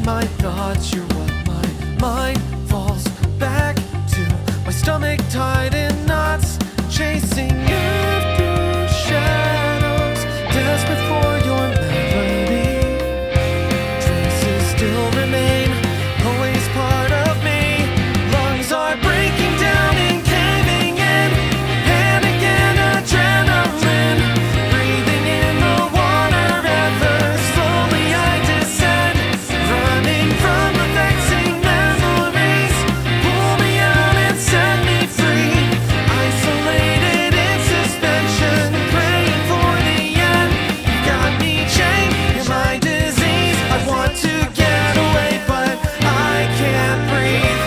my thoughts, you're what my mind falls back to. My stomach tied in knots, chasing after shadows, desperate for your melody. Traces still remain, always part of me. Lungs are breaking down and caving in, and again adrenaline. Breathing in the water ever slowly I descend, running from the vexing memories. Pull me out and set me free, isolated in suspension, praying for the end. You got me chained, you're my disease. I want to get away, but I can't breathe.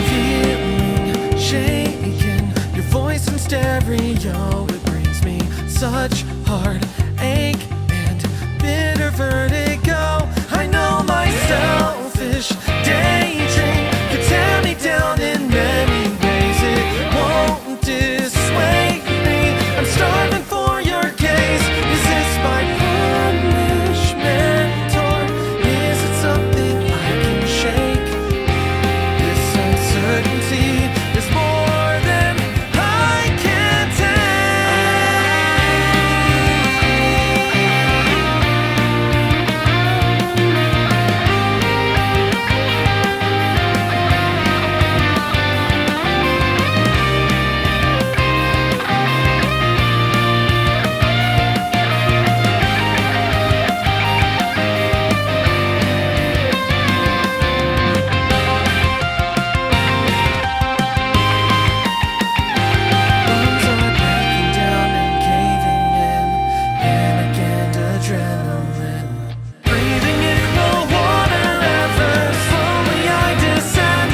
Feeling shaken, your voice in stereo, it brings me such heartache and bitter vertigo. I know my selfish daydream could tear me down in many ways. It won't dissuade me. I'm starving for your gaze. Is this my punishment, or is it something I can shake? This uncertainty is more than I can Lungs are breaking down and caving in, and again adrenaline. Breathing in the water ever slowly I descend,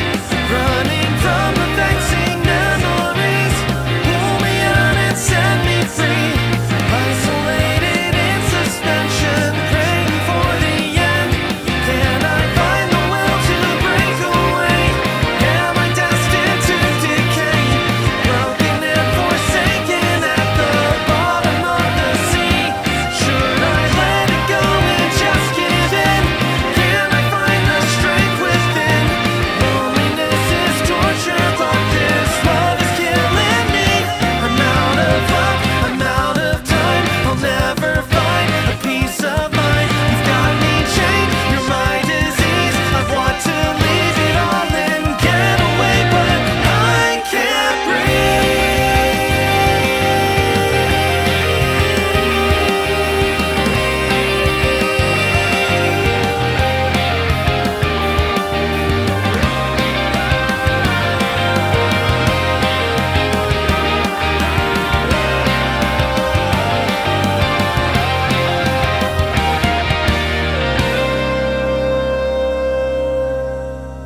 running from the vexing memories. Pull me out and set me free, isolated in suspension, praying for the end. Can I find the will to break away? Am I destined to decay? Broken and forsaken at the bottom of the sea. Should I let it go and just give in? Can I find the strength within? Loneliness is torture, but this love is killing me. I'm out of luck, I'm out of time. I'll never find a peace of mind. You've got me chained, you're my disease. I want to leave it all and get away, but I can't breathe.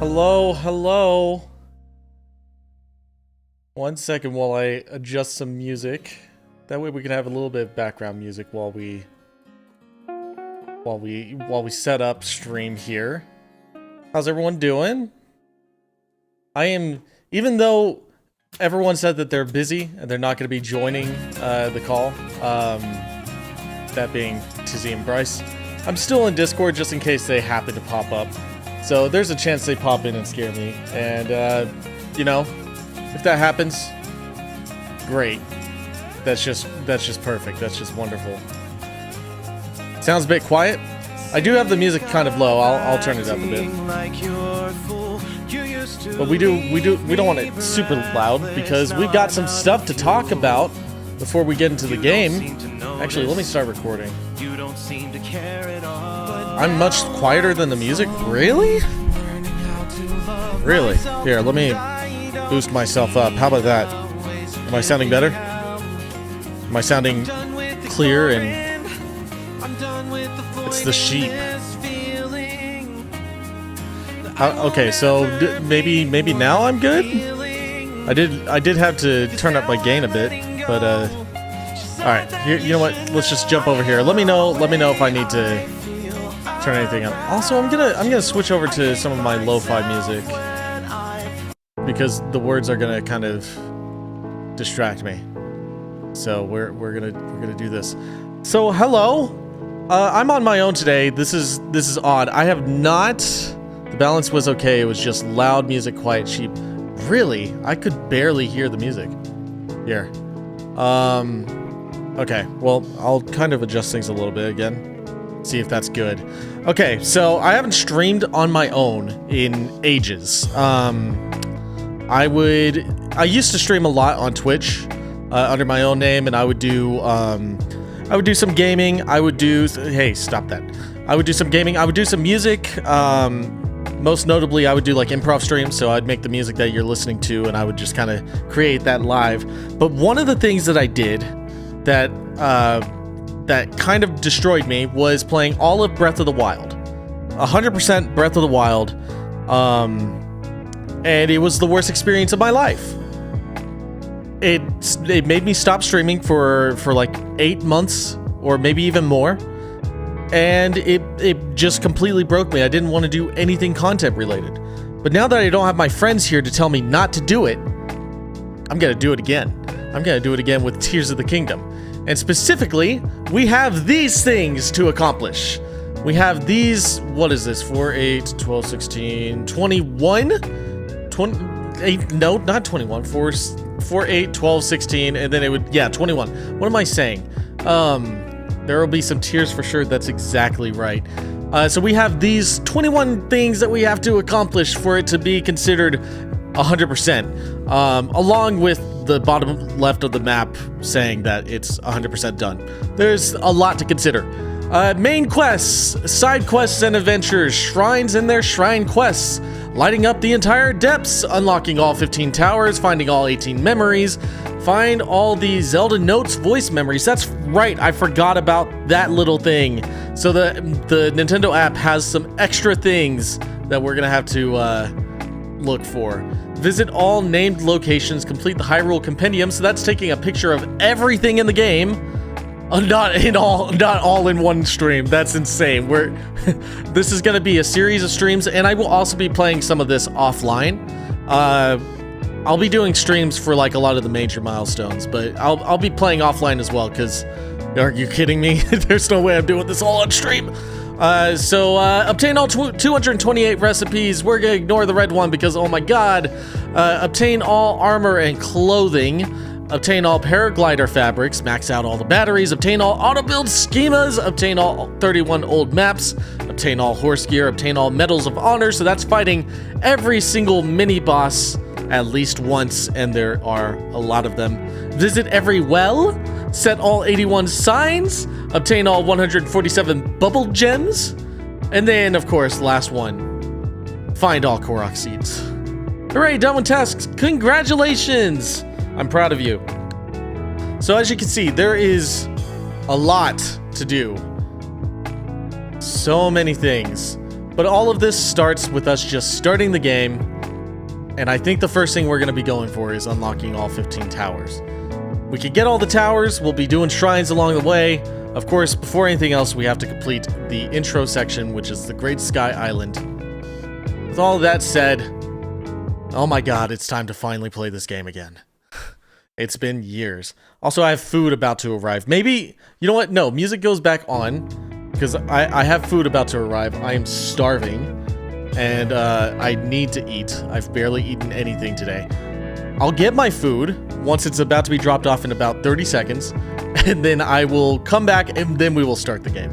Hello, hello. 1 second while I adjust some music. That way we can have a little bit of background music while we set up stream here. How's everyone doing? I am, even though everyone said that they're busy and they're not going to be joining the call, that being Tizzy and Bryce, I'm still in Discord just in case they happen to pop up. So there's a chance they pop in and scare me, and you know, if that happens, great. That's just perfect. That's just wonderful. Sounds a bit quiet. I do have the music kind of low. I'll turn it up a bit. But we don't want it super loud because we've got some stuff to talk about before we get into the game. Actually, let me start recording. I'm much quieter than the music? Really? Really? Here, let me boost myself up. How about that? Am I sounding better? Am I sounding clear and... It's the sheep. Okay, so maybe now I'm good? I did have to turn up my gain a bit, but alright, you know what? Let's just jump over here. Let me know if I need to turn anything up. Also, I'm gonna switch over to some of my lo-fi music because the words are gonna kind of distract me. So we're gonna do this. So hello, I'm on my own today. This is odd. I have not. The balance was okay. It was just loud music, quiet sheep. Really, I could barely hear the music. Here. Okay. Well, I'll kind of adjust things a little bit again. See if that's good. Okay, so I haven't streamed on my own in ages. I used to stream a lot on Twitch under my own name, and I would do some gaming. Hey, stop that. I would do some gaming. I would do some music. Most notably, I would do like improv streams, so I'd make the music that you're listening to, and I would just kind of create that live. But one of the things that I did that kind of destroyed me was playing all of Breath of the Wild. 100% Breath of the Wild. And it was the worst experience of my life. It made me stop streaming for like 8 months or maybe even more. And it just completely broke me. I didn't want to do anything content related. But now that I don't have my friends here to tell me not to do it, I'm gonna do it again. I'm gonna do it again with Tears of the Kingdom. And specifically, we have these things to accomplish. We have these, what is this? 4, 8, 12, 16, 21? 28, no, not 21. 4, 8, 12, 16, and then it would, yeah, 21. What am I saying? There will be some tears for sure. That's exactly right. So we have these 21 things that we have to accomplish for it to be considered 100%, along with the bottom left of the map saying that it's 100% done. There's a lot to consider. Main quests, side quests and adventures, shrines and their shrine quests, lighting up the entire depths, unlocking all 15 towers, finding all 18 memories, find all the Zelda Notes voice memories. That's right, I forgot about that little thing. So the Nintendo app has some extra things that we're gonna have to look for. Visit all named locations, complete the Hyrule Compendium. So that's taking a picture of everything in the game. Not all in one stream. That's insane. This is going to be a series of streams, and I will also be playing some of this offline. I'll be doing streams for like a lot of the major milestones, but I'll be playing offline as well. Because, are you kidding me? There's no way I'm doing this all on stream. Obtain all 228 recipes. We're gonna ignore the red one because, oh my god. Obtain all armor and clothing. Obtain all paraglider fabrics. Max out all the batteries. Obtain all auto build schemas. Obtain all 31 old maps. Obtain all horse gear. Obtain all medals of honor. So that's fighting every single mini boss at least once, and there are a lot of them. Visit every well. Set all 81 signs. Obtain all 147 bubble gems. And then, of course, last one. Find all Korok Seeds. Hooray, done with tasks. Congratulations. I'm proud of you. So as you can see, there is a lot to do. So many things. But all of this starts with us just starting the game. And I think the first thing we're going to be going for is unlocking all 15 towers. We can get all the towers. We'll be doing shrines along the way. Of course, before anything else, we have to complete the intro section, which is the Great Sky Island. With all of that said, oh my god, it's time to finally play this game again. It's been years. Also, I have food about to arrive. Maybe, you know what? No, music goes back on because I have food about to arrive. I am starving and I need to eat. I've barely eaten anything today. I'll get my food once it's about to be dropped off in about 30 seconds, and then I will come back and then we will start the game.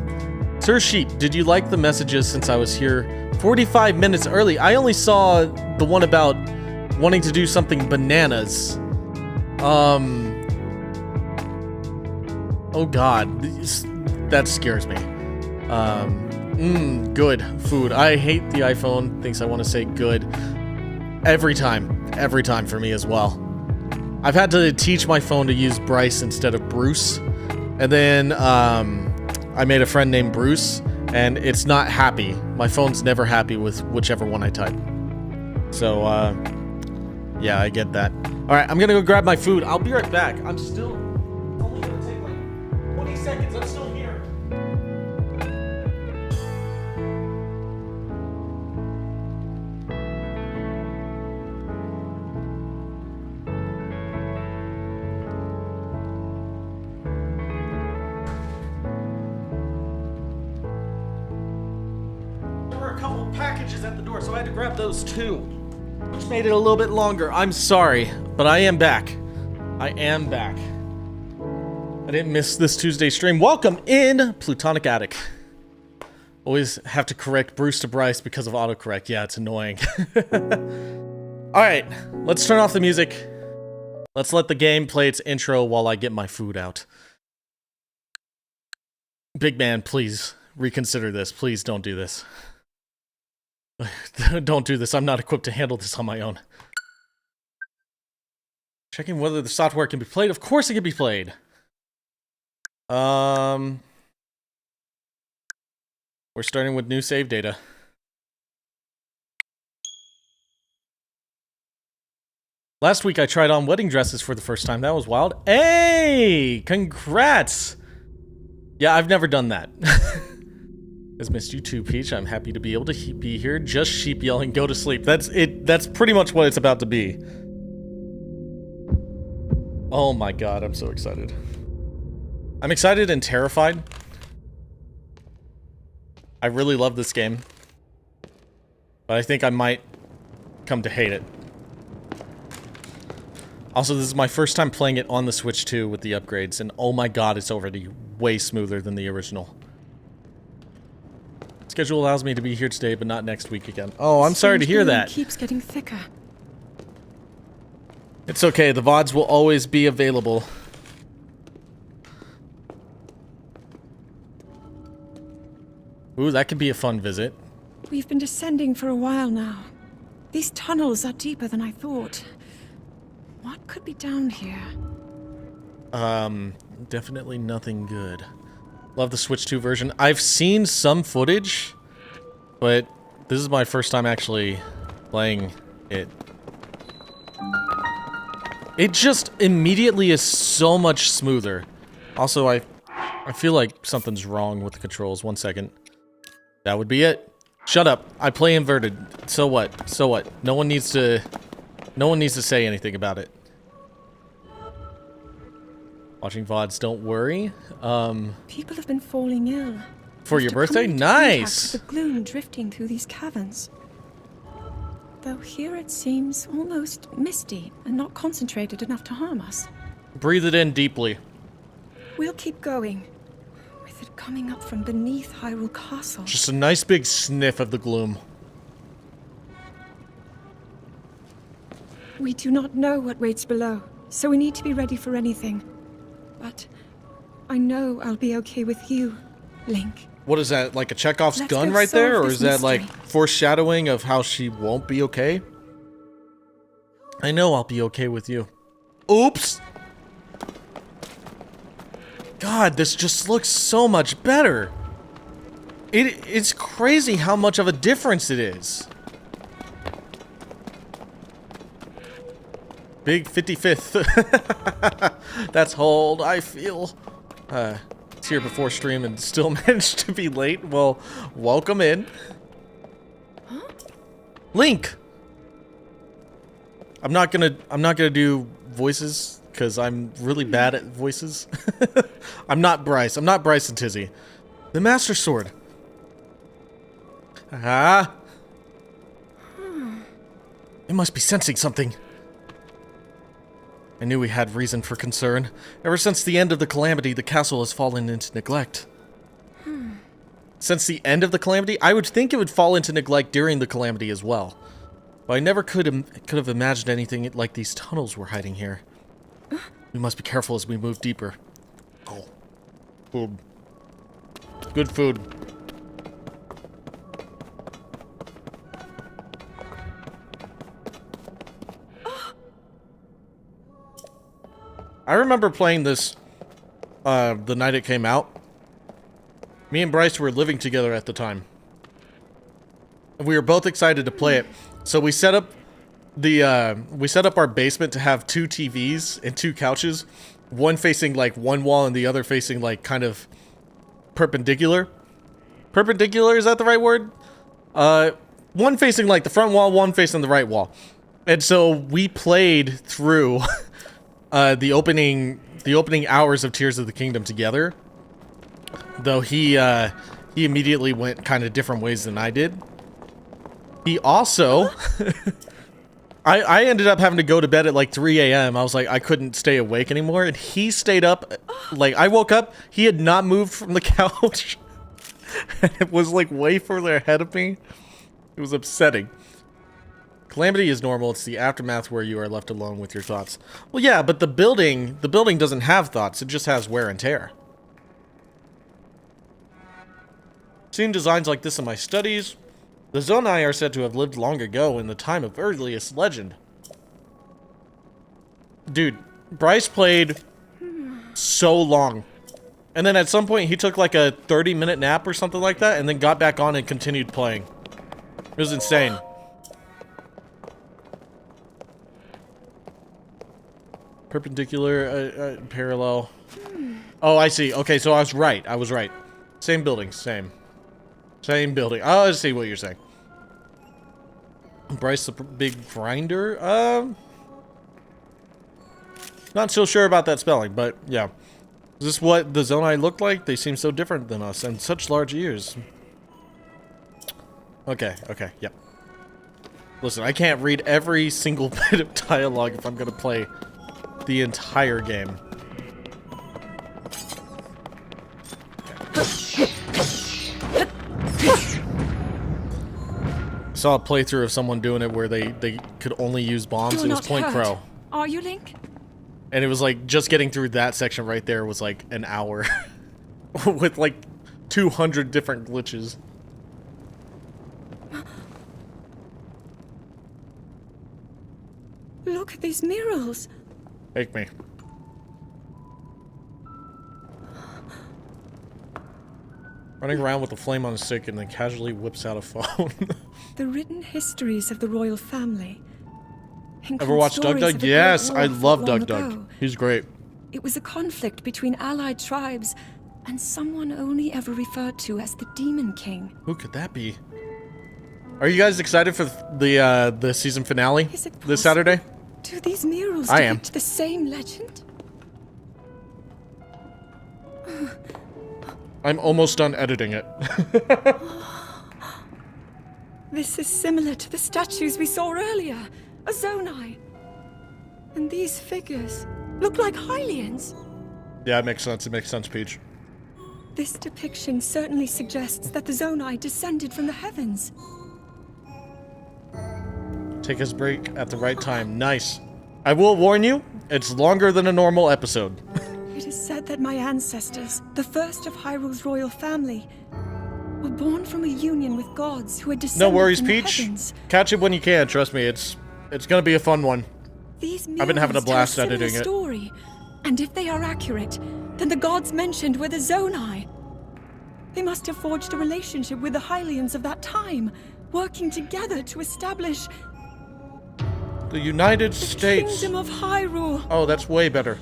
Sir Sheep, did you like the messages since I was here 45 minutes early? I only saw the one about wanting to do something bananas. Oh god, that scares me. Good food. I hate the iPhone, thinks I want to say good. Every time for me as well. I've had to teach my phone to use Bryce instead of Bruce. And then, I made a friend named Bruce, and it's not happy. My phone's never happy with whichever one I type. So, yeah, I get that. Alright, I'm gonna go grab my food. I'll be right back. I'm still... It's only gonna take like 20 seconds. I'm still here. were a couple packages at the door, so I had to grab those too, which made it a little bit longer. I'm sorry, but I am back. I am back. I didn't miss this Tuesday stream. Welcome in, Plutonic Attic. Always have to correct Bruce to Bryce because of autocorrect. Yeah, it's annoying. Alright, let's turn off the music. Let's let the game play its intro while I get my food out. Big man, please reconsider this. Please don't do this. Don't do this. I'm not equipped to handle this on my own. Checking whether the software can be played. Of course it can be played. We're starting with new save data. Last week I tried on wedding dresses for the first time. That was wild. Hey! Congrats! Yeah, I've never done that. Has missed you too, Peach. I'm happy to be able to be here. Just sheep yelling, go to sleep. That's it. That's pretty much what it's about to be. Oh my god, I'm so excited. I'm excited and terrified. I really love this game. But I think I might come to hate it. Also, this is my first time playing it on the Switch 2 with the upgrades, and oh my god, it's already way smoother than the original. Schedule allows me to be here today, but not next week again. Oh, I'm sorry to hear that. Keeps getting thicker. It's okay, the VODs will always be available. Ooh, that could be a fun visit. We've been descending for a while now. These tunnels are deeper than I thought. What could be down here? Definitely nothing good. Love the Switch 2 version. I've seen some footage, but this is my first time actually playing it. It just immediately is so much smoother. Also, I feel like something's wrong with the controls. 1 second. That would be it. Shut up. I play inverted. So what? So what? No one needs to say anything about it. Watching VODs, don't worry. People have been falling ill. For your after birthday? coming into contact Nice! with the gloom drifting through these caverns. Though here it seems almost misty and not concentrated enough to harm us. Breathe it in deeply. We'll keep going. With it coming up from beneath Hyrule Castle. Just a nice big sniff of the gloom. We do not know what waits below, so we need to be ready for anything. But I know I'll be okay with you, Link. What is that, like a Chekhov's Let's gun go right there? solve Or this is that like mystery. foreshadowing of how she won't be okay? I know I'll be okay with you. Oops! God, this just looks so much better. It's crazy how much of a difference it is. Big 55th. That's how old I feel. It's here before stream and still managed to be late. Well, welcome in. Huh? Link! I'm not gonna do voices because I'm really bad at voices. I'm not Bryce and Tizzy. The Master Sword. Ah. It must be sensing something. I knew we had reason for concern. Ever since the end of the calamity, the castle has fallen into neglect. Since the end of the calamity? I would think it would fall into neglect during the calamity as well. But I never could have imagined anything like these tunnels were hiding here. We must be careful as we move deeper. Oh. Food. Good food. I remember playing this the night it came out. Me and Bryce were living together at the time. We were both excited to play it. So we set up our basement to have 2 TVs and 2 couches, one facing like one wall and the other facing like kind of perpendicular. Perpendicular, is that the right word? One facing like the front wall, one facing the right wall. And so we played through the opening hours of Tears of the Kingdom together. Though he immediately went kind of different ways than I did. He also... I ended up having to go to bed at like 3 a.m. I was like, I couldn't stay awake anymore. And he stayed up. Like, I woke up. He had not moved from the couch. It was like way further ahead of me. It was upsetting. Calamity is normal. It's the aftermath where you are left alone with your thoughts. Well, yeah, but the building doesn't have thoughts. It just has wear and tear. Seen designs like this in my studies. The Zonai are said to have lived long ago in the time of earliest legend. Dude, Bryce played so long. And then at some point he took like a 30-minute nap or something like that and then got back on and continued playing. It was insane. Perpendicular, parallel. Oh, I see. Okay, so I was right. I was right. Same building, same. Same building. Oh, I see what you're saying. Bryce the big grinder? Not so sure about that spelling, but yeah. Is this what the Zonai looked like? They seem so different than us and such large ears. Okay, okay, yep. Listen, I can't read every single bit of dialogue if I'm gonna play the entire game. Saw a playthrough of someone doing it where they could only use bombs. You're it was not Point hurt, Crow. Are you, Link? And it was like just getting through that section right there was like an hour with like 200 different glitches. Look at these murals. Take me. Running around with a flame on a stick and then casually whips out a phone. The written histories of the royal family. Ever watched Doug stories Doug? of a Yes, great war I love fought Doug long Doug. ago. He's great. It was a conflict between allied tribes and someone only ever referred to as the Demon King. Who could that be? Are you guys excited for the season finale Is it this Saturday? Do these murals I am. depict the same legend? I'm almost done editing it. This is similar to the statues we saw earlier. A Zonai. And these figures look like Hylians. Yeah, it makes sense. It makes sense, Peach. This depiction certainly suggests that the Zonai descended from the heavens. Take his break at the right time. Nice. I will warn you, it's longer than a normal episode. It is said that my ancestors, the first of Hyrule's royal family, were born from a union with gods who had descended No worries, from the Peach. heavens. Catch it when you can. Trust me, it's gonna be a fun one. These I've been having a murals blast tell a similar editing it. story, and if they are accurate, then the gods mentioned were the Zonai. They must have forged a relationship with the Hylians of that time, working together to establish The United the States. Kingdom of Hyrule. Oh, that's way better.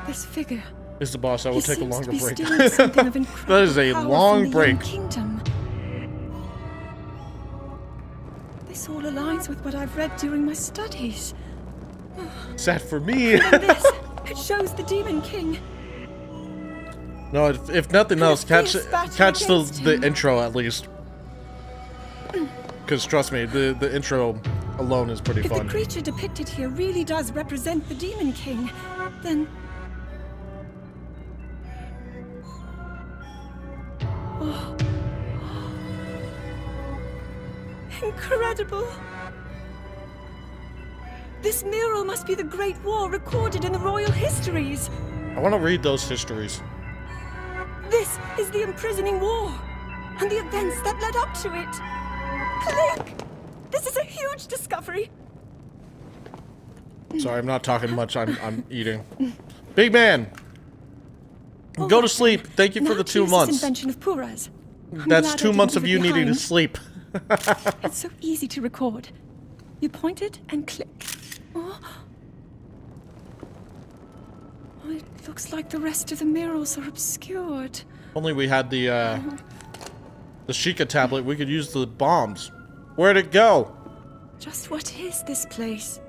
This figure. Is the boss. I will He take a seems longer to be break. stealing something of incredible That is a power long from the young break. Kingdom. This all aligns with what I've read during my studies. Sad for me. And this, it shows the Demon King. No, if nothing else, catch fierce battle the against him. intro at least. Because trust me, the intro alone is pretty If fun. the creature depicted here really does represent the Demon King, then... Oh. Incredible! This mural must be the Great War recorded in the royal histories. I want to read those histories. This is the imprisoning war, and the events that led up to it. Click! This is a huge discovery. Sorry, I'm not talking much. I'm eating. Big man, All go right, to sleep. Thank you for now the to 2 use this months. invention of Pura's. I'm That's glad I 2 didn't months of leave you it needing to behind. sleep. It's so easy to record. You point it and click. Oh. Oh, it looks like the rest of the murals are obscured. Only we had the Sheikah tablet. We could use the bombs. Where'd it go? Just what is this place?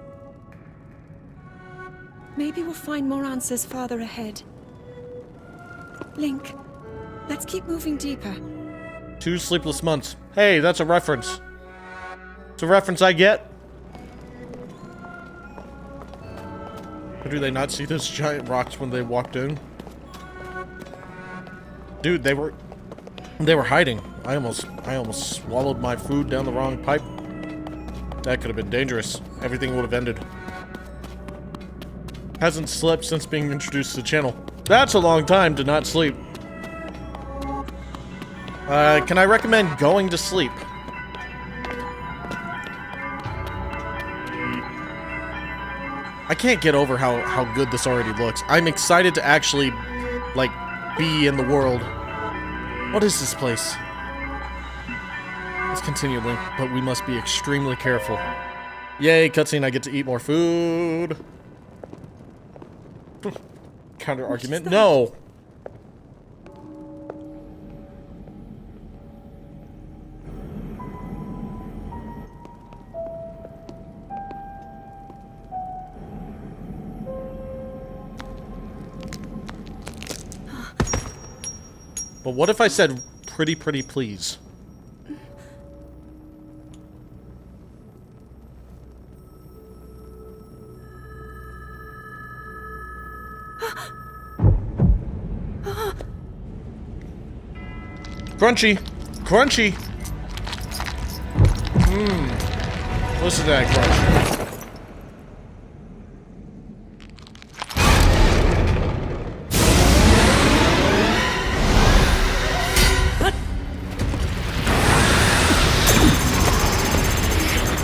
Maybe we'll find more answers farther ahead. Link, let's keep moving deeper. 2 sleepless months. Hey, that's a reference. It's a reference I get. Or do they not see those giant rocks when they walked in? Dude, they were hiding. I almost swallowed my food down the wrong pipe. That could have been dangerous. Everything would have ended. Hasn't slept since being introduced to the channel. That's a long time to not sleep. Can I recommend going to sleep? I can't get over how good this already looks. I'm excited to actually, like, be in the world. What is this place? Let's continue, Link, but we must be extremely careful. Yay, cutscene, I get to eat more food. Counter argument? No! But what if I said, pretty please? Crunchy! Crunchy! Mmm. Listen to that crunch.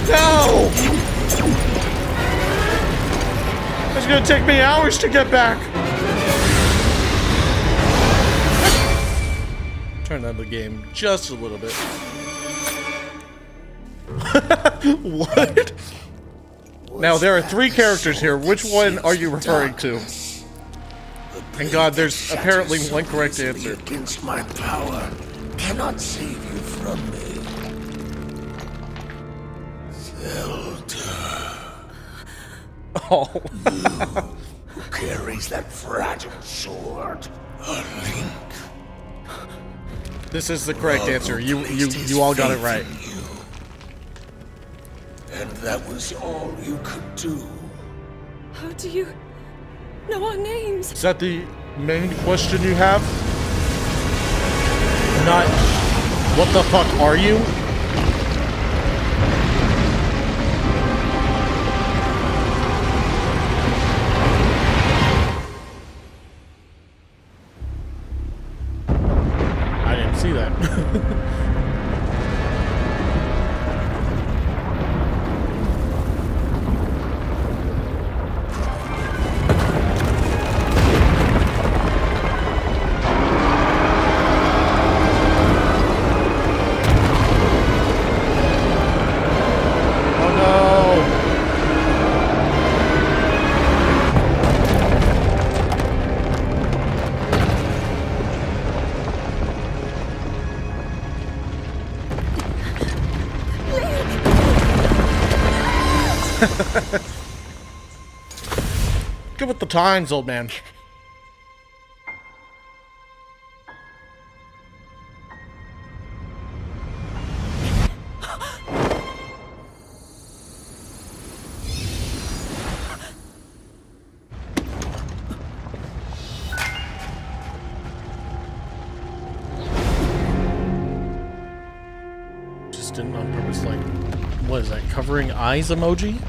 No! It's gonna take me hours to get back. Turn down the game just a little bit. What? Now there are 3 characters here. Which one are you referring to? And God, there's apparently one correct answer. Against my power cannot save you from me. Oh. Who carries that fragile sword? A link. This is the correct answer. You all got it right. And that was all you could do. How do you know our names? Is that the main question you have? Not, what the fuck are you? I didn't see that. Get with the times, old man. Just didn't on purpose, like, what is that, covering eyes emoji?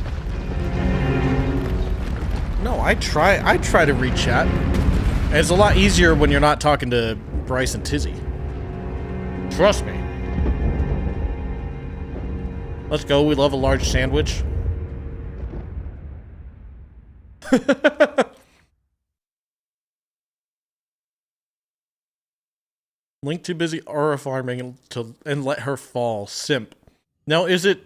No, I try to read chat. And it's a lot easier when you're not talking to Bryce and Tizzy. Trust me. Let's go, we love a large sandwich. Link too busy aura farming and let her fall. Simp. Now, is it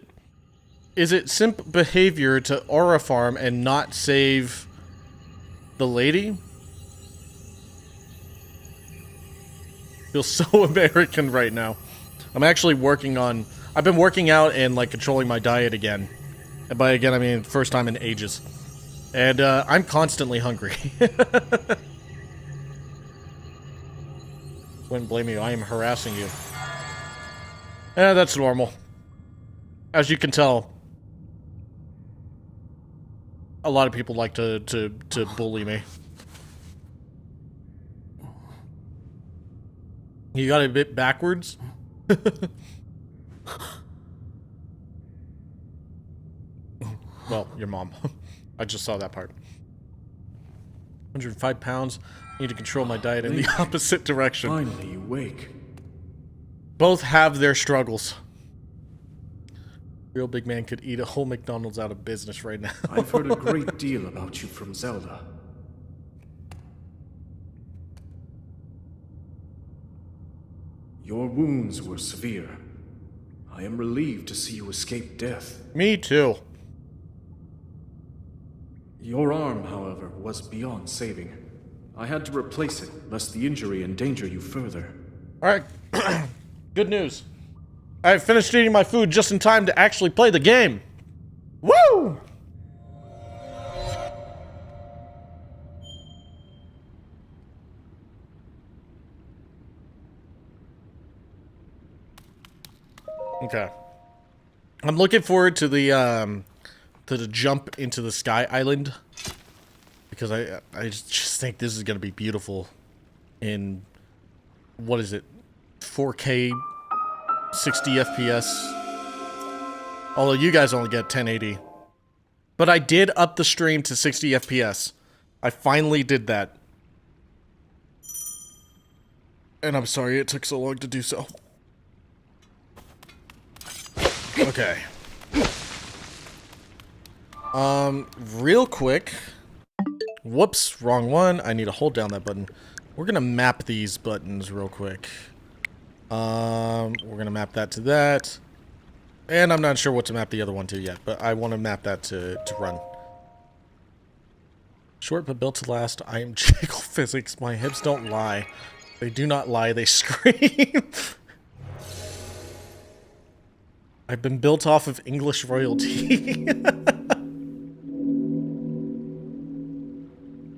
simp behavior to aura farm and not save the lady? Feel so American right now. I'm actually I've been working out and like controlling my diet again. And by again, I mean first time in ages. And I'm constantly hungry. Wouldn't blame you, I am harassing you. Yeah, that's normal. As you can tell, a lot of people like to bully me. You got it a bit backwards? Well, your mom. I just saw that part. 105 pounds. Need to control my diet in the opposite direction. Finally, you wake. Both have their struggles. Real big man could eat a whole McDonald's out of business right now. I've heard a great deal about you from Zelda. Your wounds were severe. I am relieved to see you escape death. Me too. Your arm, however, was beyond saving. I had to replace it, lest the injury endanger you further. Alright. Good news. I finished eating my food just in time to actually play the game. Woo! Okay. I'm looking forward to the jump into the Sky Island, because I just think this is gonna be beautiful in, what is it, 4K 60 FPS. Although you guys only get 1080. But I did up the stream to 60 FPS. I finally did that. And I'm sorry it took so long to do so. Okay. Real quick. Whoops, wrong one. I need to hold down that button. We're gonna map these buttons real quick. We're gonna map that to that. And I'm not sure what to map the other one to yet, but I want to map that to run. Short but built to last. I am jiggle physics. My hips don't lie. They do not lie, they scream. I've been built off of English royalty.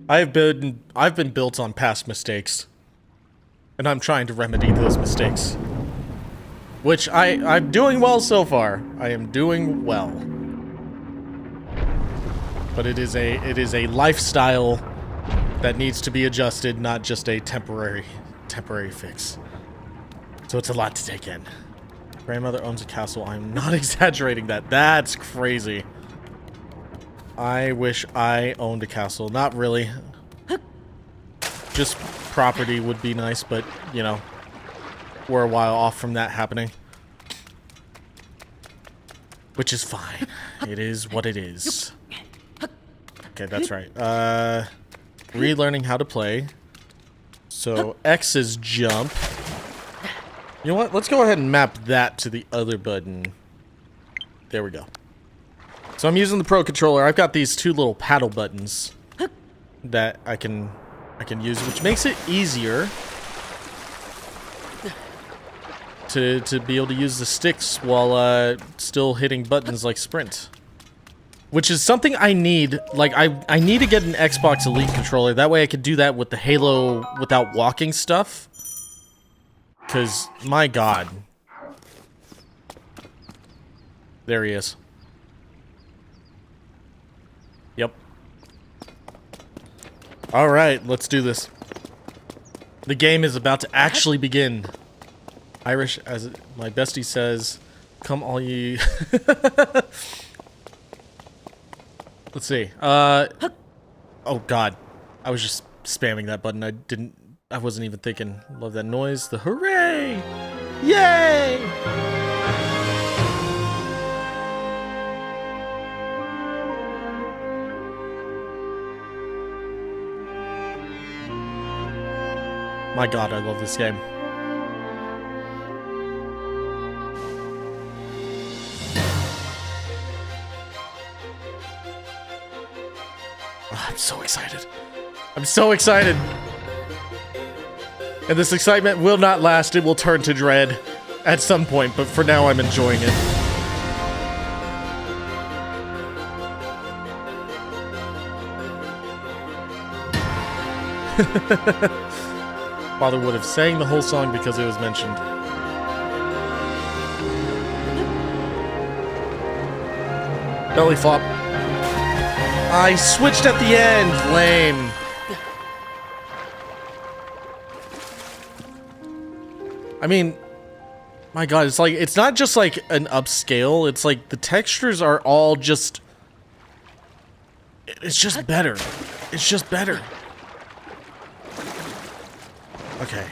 I've been built on past mistakes. And I'm trying to remedy those mistakes. Which I'm doing well so far. I am doing well. But it is a lifestyle that needs to be adjusted, not just a temporary fix. So it's a lot to take in. Grandmother owns a castle. I'm not exaggerating that. That's crazy. I wish I owned a castle. Not really. Just property would be nice, but, you know, we're a while off from that happening. Which is fine. It is what it is. Okay, that's right. Relearning how to play. So, X is jump. You know what? Let's go ahead and map that to the other button. There we go. So I'm using the Pro Controller. I've got these two little paddle buttons that I can use, which makes it easier to be able to use the sticks while still hitting buttons like sprint. Which is something I need. Like, I need to get an Xbox Elite controller. That way I could do that with the Halo without walking stuff. Because, my god. There he is. Yep. Alright, let's do this. The game is about to actually begin. Irish, as my bestie says, come all ye... Let's see. Oh god. I was just spamming that button. I wasn't even thinking. Love that noise. The hooray! Yay! My god, I love this game. Oh, I'm so excited. I'm so excited. And this excitement will not last. It will turn to dread at some point, but for now I'm enjoying it. Father would have sang the whole song because it was mentioned. Belly flop. I switched at the end. Lame. I mean, my god, it's like, it's not just like an upscale. It's like the textures are all just... It's just better. It's just better. Okay.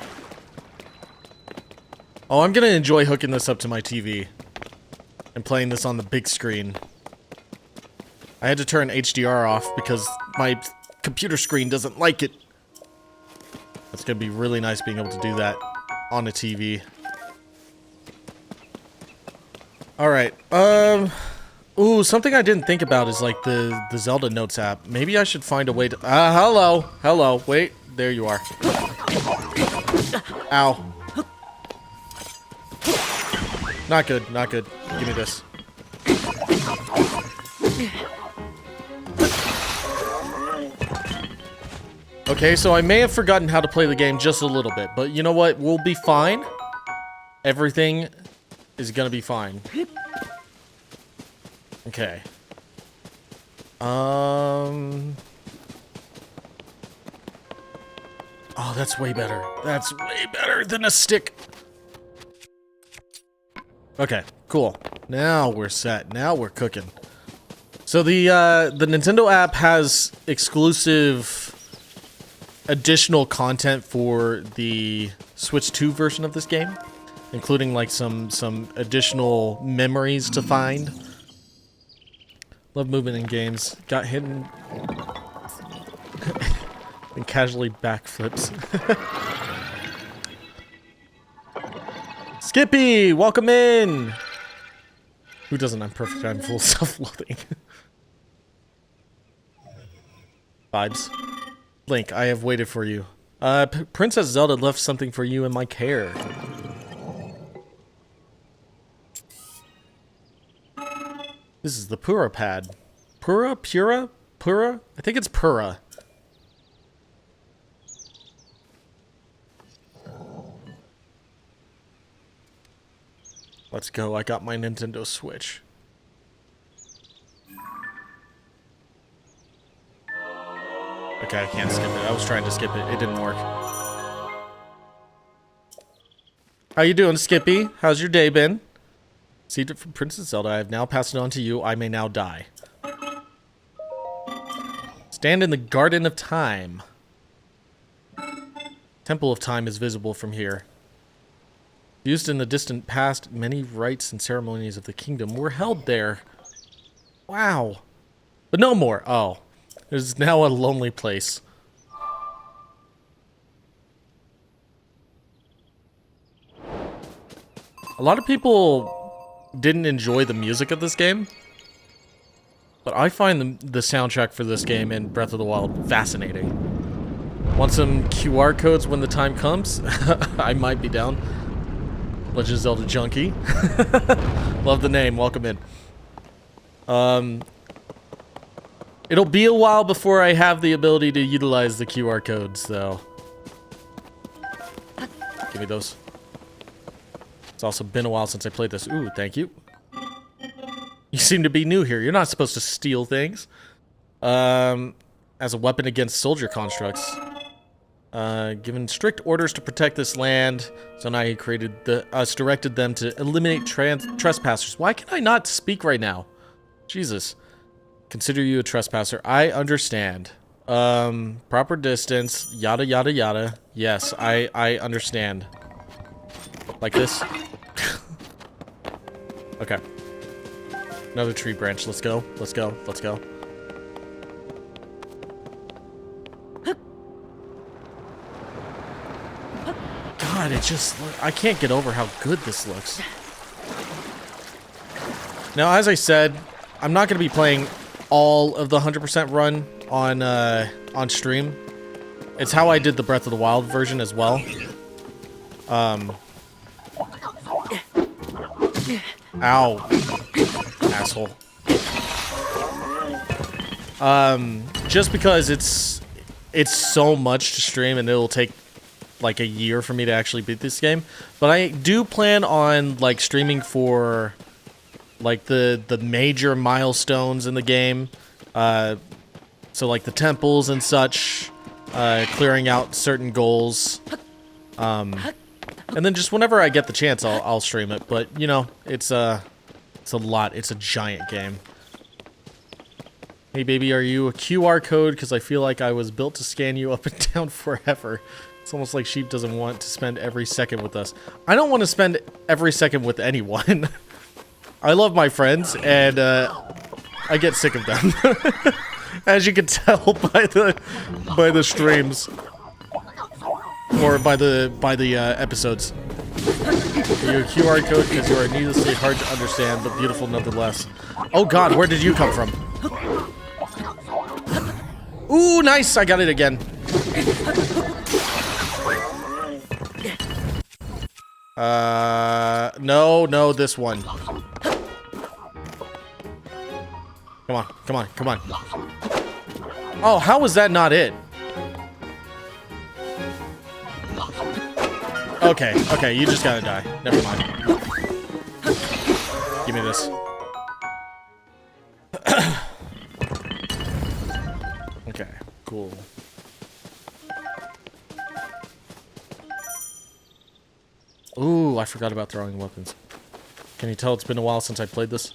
Oh, I'm gonna enjoy hooking this up to my TV and playing this on the big screen. I had to turn HDR off because my computer screen doesn't like it. It's gonna be really nice being able to do that on a TV. Alright, ooh, something I didn't think about is like the Zelda Notes app. Maybe I should find a way to... hello, wait, there you are. Ow. Not good, not good. Give me this. Okay, so I may have forgotten how to play the game just a little bit, but you know what? We'll be fine. Everything is gonna be fine. Okay. Oh, that's way better. That's way better than a stick. Okay, cool. Now we're set. Now we're cooking. So the Nintendo app has exclusive additional content for the Switch 2 version of this game, including like some additional memories to find. Love movement in games. Got hidden and casually backflips. Skippy, welcome in. Who doesn't? I'm perfect. I'm full self-loathing. Vibes. Link, I have waited for you. Princess Zelda left something for you in my care. This is the Pura pad. Pura? I think it's Pura. Let's go. I got my Nintendo Switch. Okay, I can't skip it. I was trying to skip it. It didn't work. How you doing, Skippy? How's your day been? Seed from Princess Zelda. I have now passed it on to you. I may now die. Stand in the Garden of Time. Temple of Time is visible from here. Used in the distant past, many rites and ceremonies of the kingdom were held there. Wow. But no more. Oh. It is now a lonely place. A lot of people didn't enjoy the music of this game, but I find the soundtrack for this game in Breath of the Wild fascinating. Want some QR codes when the time comes? I might be down. Legend of Zelda Junkie. Love the name. Welcome in. It'll be a while before I have the ability to utilize the QR codes, though. Give me those. It's also been a while since I played this. Ooh, thank you. You seem to be new here. You're not supposed to steal things. As a weapon against soldier constructs. Given strict orders to protect this land, so now he created directed them to eliminate trespassers. Why can I not speak right now? Jesus. Consider you a trespasser. I understand. Proper distance, yada yada yada. Yes, I understand. Like this? Okay. Another tree branch. Let's go. Let's go. Let's go. God, it just... I can't get over how good this looks. Now, as I said, I'm not going to be playing all of the 100% run on stream. It's how I did the Breath of the Wild version as well. Ow. Asshole. Just because it's so much to stream and it'll take like a year for me to actually beat this game. But I do plan on like streaming for like the major milestones in the game. So like the temples and such, clearing out certain goals. And then just whenever I get the chance, I'll stream it. But you know, it's a lot. It's a giant game. Hey baby, are you a QR code? Because I feel like I was built to scan you up and down forever. It's almost like Sheep doesn't want to spend every second with us. I don't want to spend every second with anyone. I love my friends, and I get sick of them. As you can tell by the streams. Or by the episodes. You're a QR code because you are needlessly hard to understand, but beautiful nonetheless. Oh god, where did you come from? Ooh, nice! I got it again. No, this one. Come on, come on, come on. Oh, how was that not it? Okay, you just gotta die. Never mind. Give me this. Okay, cool. Ooh, I forgot about throwing weapons. Can you tell it's been a while since I played this?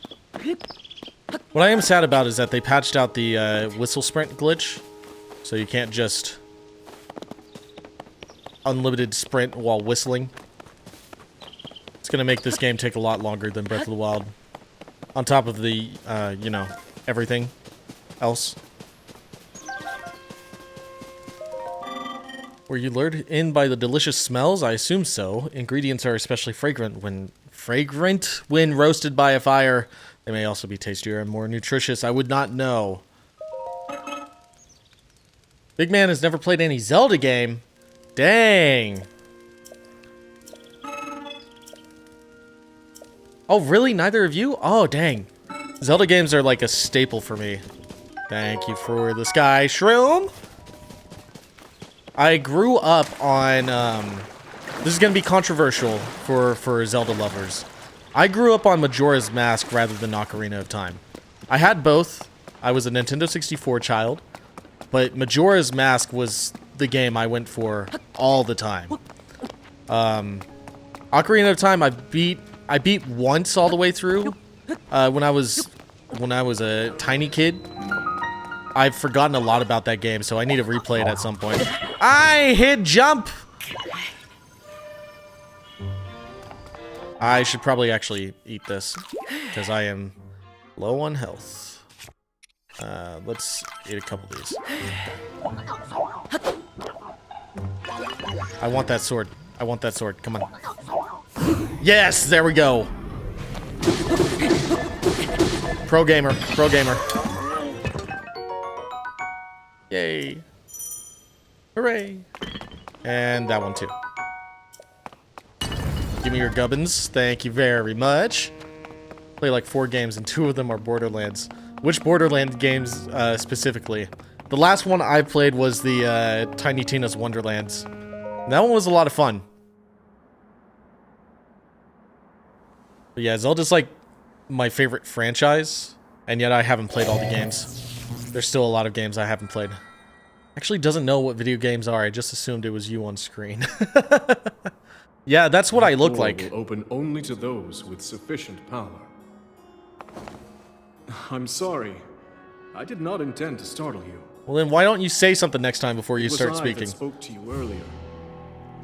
What I am sad about is that they patched out the whistle sprint glitch. So you can't just unlimited sprint while whistling. It's gonna make this game take a lot longer than Breath of the Wild. On top of the, you know, everything else. Were you lured in by the delicious smells? I assume so. Ingredients are especially fragrant when roasted by a fire. They may also be tastier and more nutritious. I would not know. Big Man has never played any Zelda game. Dang. Oh, really? Neither of you? Oh, dang. Zelda games are like a staple for me. Thank you for the sky shroom. I grew up on, this is going to be controversial for Zelda lovers. I grew up on Majora's Mask rather than Ocarina of Time. I had both. I was a Nintendo 64 child, but Majora's Mask was the game I went for all the time. Ocarina of Time I beat once all the way through when I was a tiny kid. I've forgotten a lot about that game, so I need to replay it at some point. I hit jump! I should probably actually eat this, because I am low on health. Let's eat a couple of these. I want that sword. I want that sword. Come on. Yes! There we go! Pro gamer. Pro gamer. Yay. Hooray. And that one too. Give me your gubbins. Thank you very much. Play like 4 games and 2 of them are Borderlands. Which Borderlands games specifically? The last one I played was the Tiny Tina's Wonderlands. That one was a lot of fun. But yeah, Zelda's like my favorite franchise, and yet I haven't played all the games. There's still a lot of games I haven't played. Actually doesn't know what video games are. I just assumed it was you on screen. Yeah, that's what I look like. Will open only to those with sufficient power. I'm sorry. I did not intend to startle you. Well then why don't you say something next time before you start speaking? I spoke to you earlier.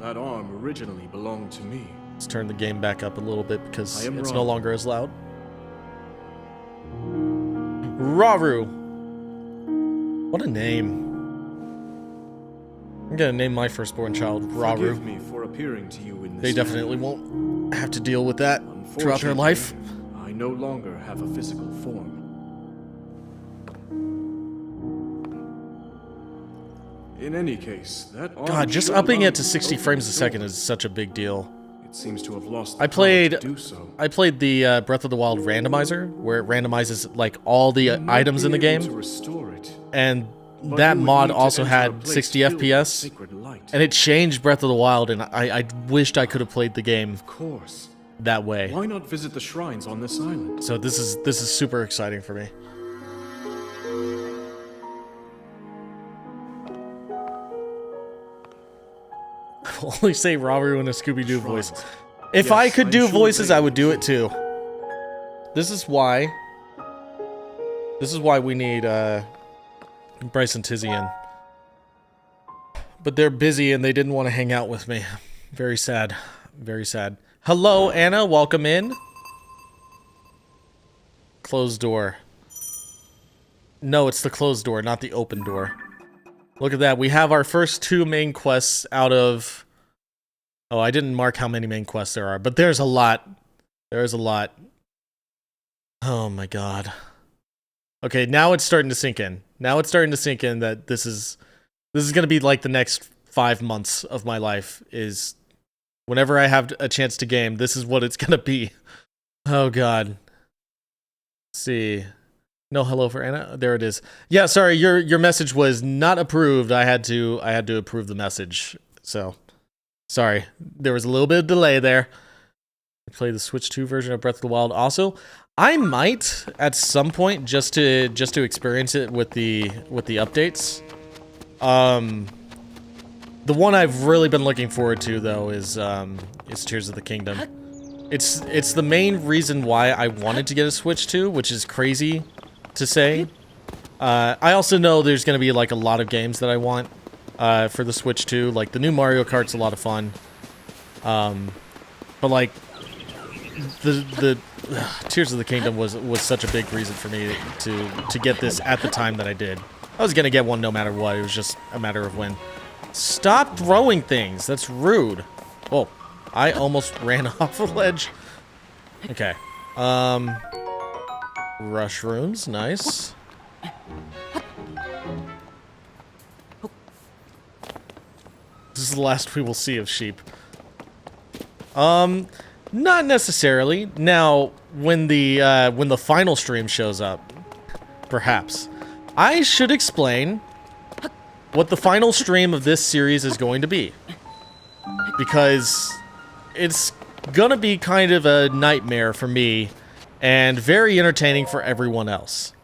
That arm originally belonged to me. Let's turn the game back up a little bit because it's wrong. no longer as loud. Raru. What a name. I'm gonna name my firstborn child Raru. Forgive me for appearing to you in this They definitely won't have to deal with that throughout their life. I no longer have a physical form. In any case, that arm God, just should upping allow it to 60 you frames a to second open is such a big deal. It seems to have lost the I power to played do so. the Breath of the Wild randomizer, where it randomizes like all the You might items be in the able game, to restore it, and but that you would mod need to also enter a had place 60 filled with FPS, sacred light. and it changed Breath of the Wild, and I wished I could have played the game. Of course. that way. Why not visit the shrines on this island? So this is super exciting for me. I'll only say Robert in a Scooby-Doo voice. If Yes, I could do I'm sure voices, they I would do it too. This is why we need Bryce and Tizzy in. But they're busy and they didn't want to hang out with me. Very sad. Very sad. Hello, Anna. Welcome in. Closed door. No, it's the closed door, not the open door. Look at that. We have our first 2 main quests out of... Oh, I didn't mark how many main quests there are, but there's a lot. There's a lot. Oh my god. Okay, now it's starting to sink in. Now it's starting to sink in that this is going to be like the next 5 months of my life is whenever I have a chance to game, this is what it's going to be. Oh god. Let's see. No hello for Anna. There it is. Yeah, sorry, your message was not approved. I had to approve the message. So, sorry. There was a little bit of delay there. Play the Switch 2 version of Breath of the Wild also. I might at some point just to experience it with the updates. The one I've really been looking forward to though is Tears of the Kingdom. It's the main reason why I wanted to get a Switch 2, which is crazy to say. I also know there's going to be like a lot of games that I want for the Switch 2. Like the new Mario Kart's a lot of fun. But like the Tears of the Kingdom was such a big reason for me to get this at the time that I did. I was going to get one no matter what. It was just a matter of when. Stop throwing things. That's rude. Oh, I almost ran off a ledge. Okay. Mushrooms, nice. This is the last we will see of sheep. Not necessarily. Now, when the final stream shows up, perhaps. I should explain what the final stream of this series is going to be. Because it's gonna be kind of a nightmare for me and very entertaining for everyone else.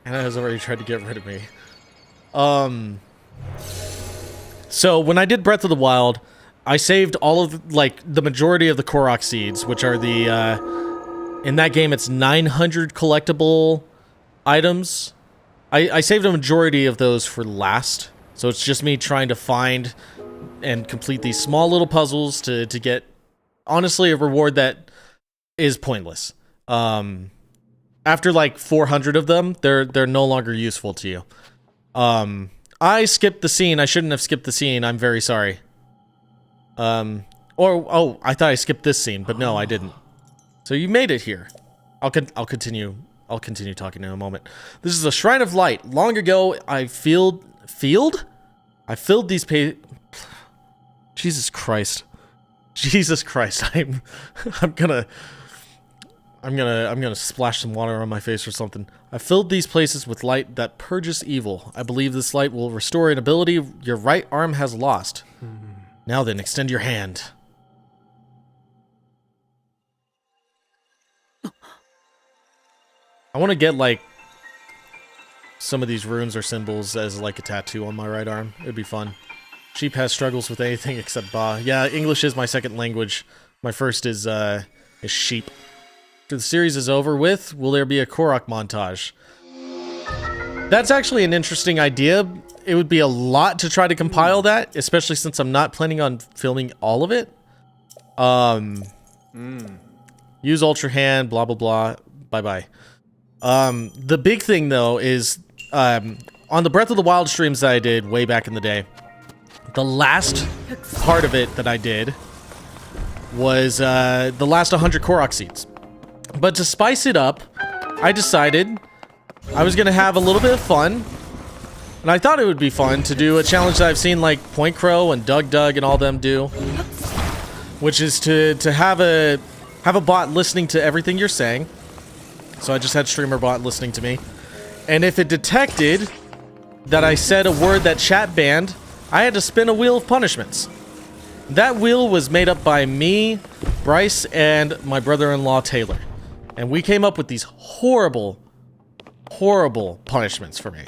Anna has already tried to get rid of me. So when I did Breath of the Wild, I saved all of like the majority of the Korok Seeds, which are the in that game it's 900 collectible items. I saved a majority of those for last, so it's just me trying to find and complete these small little puzzles to get, honestly, a reward that is pointless. After like 400 of them, they're no longer useful to you. I skipped the scene. I shouldn't have skipped the scene. I'm very sorry. I thought I skipped this scene, but no, I didn't. So you made it here. I'll continue. I'll continue talking in a moment. This is a Shrine of Light. Long ago, I filled these Jesus Christ. Jesus Christ. I'm gonna splash some water on my face or something. I filled these places with light that purges evil. I believe this light will restore an ability your right arm has lost. Now then, extend your hand. I want to get, like, some of these runes or symbols as, like, a tattoo on my right arm. It'd be fun. Sheep has struggles with anything except Ba. Yeah, English is my second language. My first is sheep. After the series is over with, will there be a Korok montage? That's actually an interesting idea. It would be a lot to try to compile that, especially since I'm not planning on filming all of it. Use Ultra Hand, blah, blah, blah. Bye-bye. The big thing, though, is on the Breath of the Wild streams that I did way back in the day, the last part of it that I did was the last 100 Korok Seeds. But to spice it up, I decided I was going to have a little bit of fun. And I thought it would be fun to do a challenge that I've seen like Point Crow and Doug and all them do. Which is to have a bot listening to everything you're saying. So I just had streamer bot listening to me. And if it detected that I said a word that chat banned, I had to spin a wheel of punishments. That wheel was made up by me, Bryce and my brother-in-law Taylor. And we came up with these horrible, horrible punishments for me.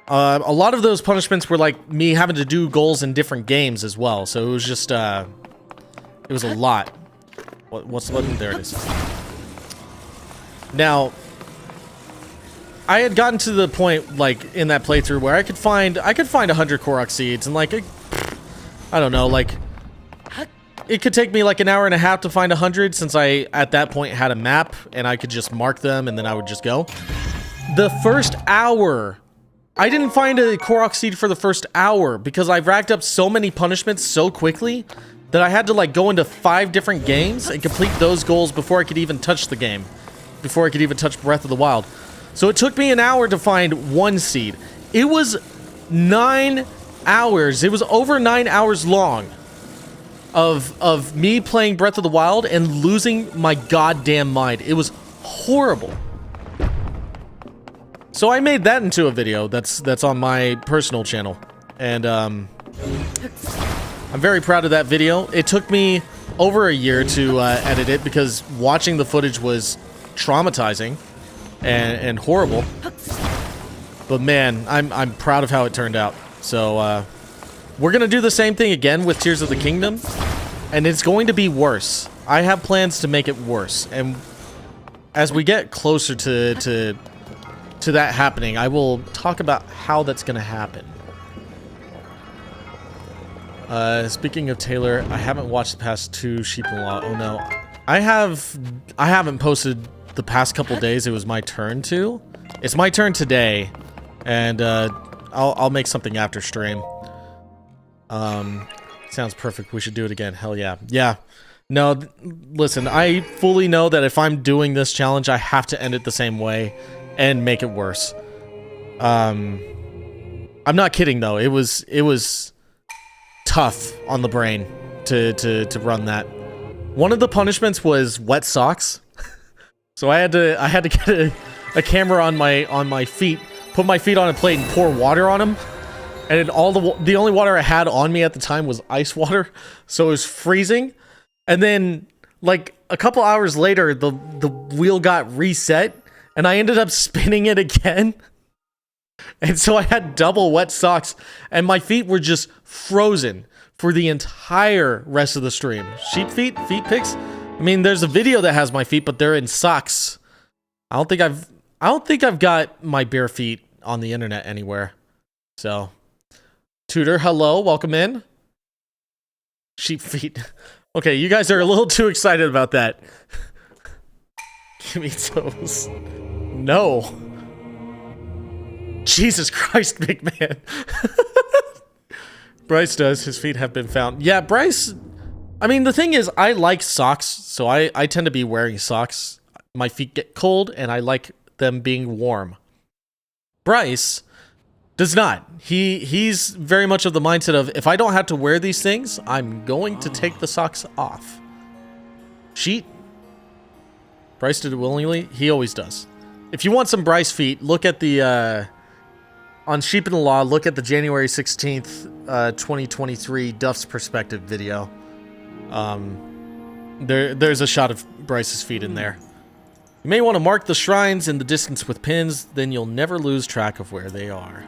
A lot of those punishments were like me having to do goals in different games as well. So it was just, it was a lot. What's the button? There it is. Now, I had gotten to the point, like, in that playthrough where I could find 100 Korok Seeds, and, like, I don't know, like, it could take me, like, an hour and a half to find 100, since I, at that point, had a map, and I could just mark them, and then I would just go. The first hour, I didn't find a Korok Seed for the first hour, because I racked up so many punishments so quickly, that I had to, like, go into 5 different games, and complete those goals before I could even touch the game. Before I could even touch Breath of the Wild. So it took me an hour to find 1 seed. It was 9 hours. It was over 9 hours long of me playing Breath of the Wild and losing my goddamn mind. It was horrible. So I made that into a video that's on my personal channel. And I'm very proud of that video. It took me over a year to edit it because watching the footage was traumatizing and horrible, but man, I'm proud of how it turned out. So we're gonna do the same thing again with Tears of the Kingdom, and it's going to be worse. I have plans to make it worse, and as we get closer to that happening, I will talk about how that's gonna happen. Speaking of Taylor, I haven't watched the past 2 Sheep-in-Law. Oh no, I haven't posted the past couple days. It was my turn to. It's my turn today, and I'll make something after stream. Sounds perfect. We should do it again. Hell yeah. Yeah. No, listen, I fully know that if I'm doing this challenge, I have to end it the same way and make it worse. I'm not kidding though. It was tough on the brain to run that. One of the punishments was wet socks. So I had to get a camera on my feet, put my feet on a plate, and pour water on them. And the only water I had on me at the time was ice water, so it was freezing. And then, like a couple hours later, the wheel got reset, and I ended up spinning it again. And so I had double wet socks, and my feet were just frozen for the entire rest of the stream. Sheep feet pics. I mean, there's a video that has my feet, but they're in socks. I don't think I've got my bare feet on the internet anywhere. So, Tudor, hello, welcome in. Sheep feet. Okay, you guys are a little too excited about that. Give me toes. No. Jesus Christ, big man. Bryce does. His feet have been found. Yeah, Bryce. I mean, the thing is, I like socks, so I tend to be wearing socks. My feet get cold, and I like them being warm. Bryce does not. He's very much of the mindset of, if I don't have to wear these things, I'm going to take the socks off. Sheet. Bryce did it willingly. He always does. If you want some Bryce feet, look at the, on Sheep-in-the-Law, look at the January 16th, 2023 Duff's Perspective video. There's a shot of Bryce's feet in there. You may want to mark the shrines in the distance with pins, then you'll never lose track of where they are.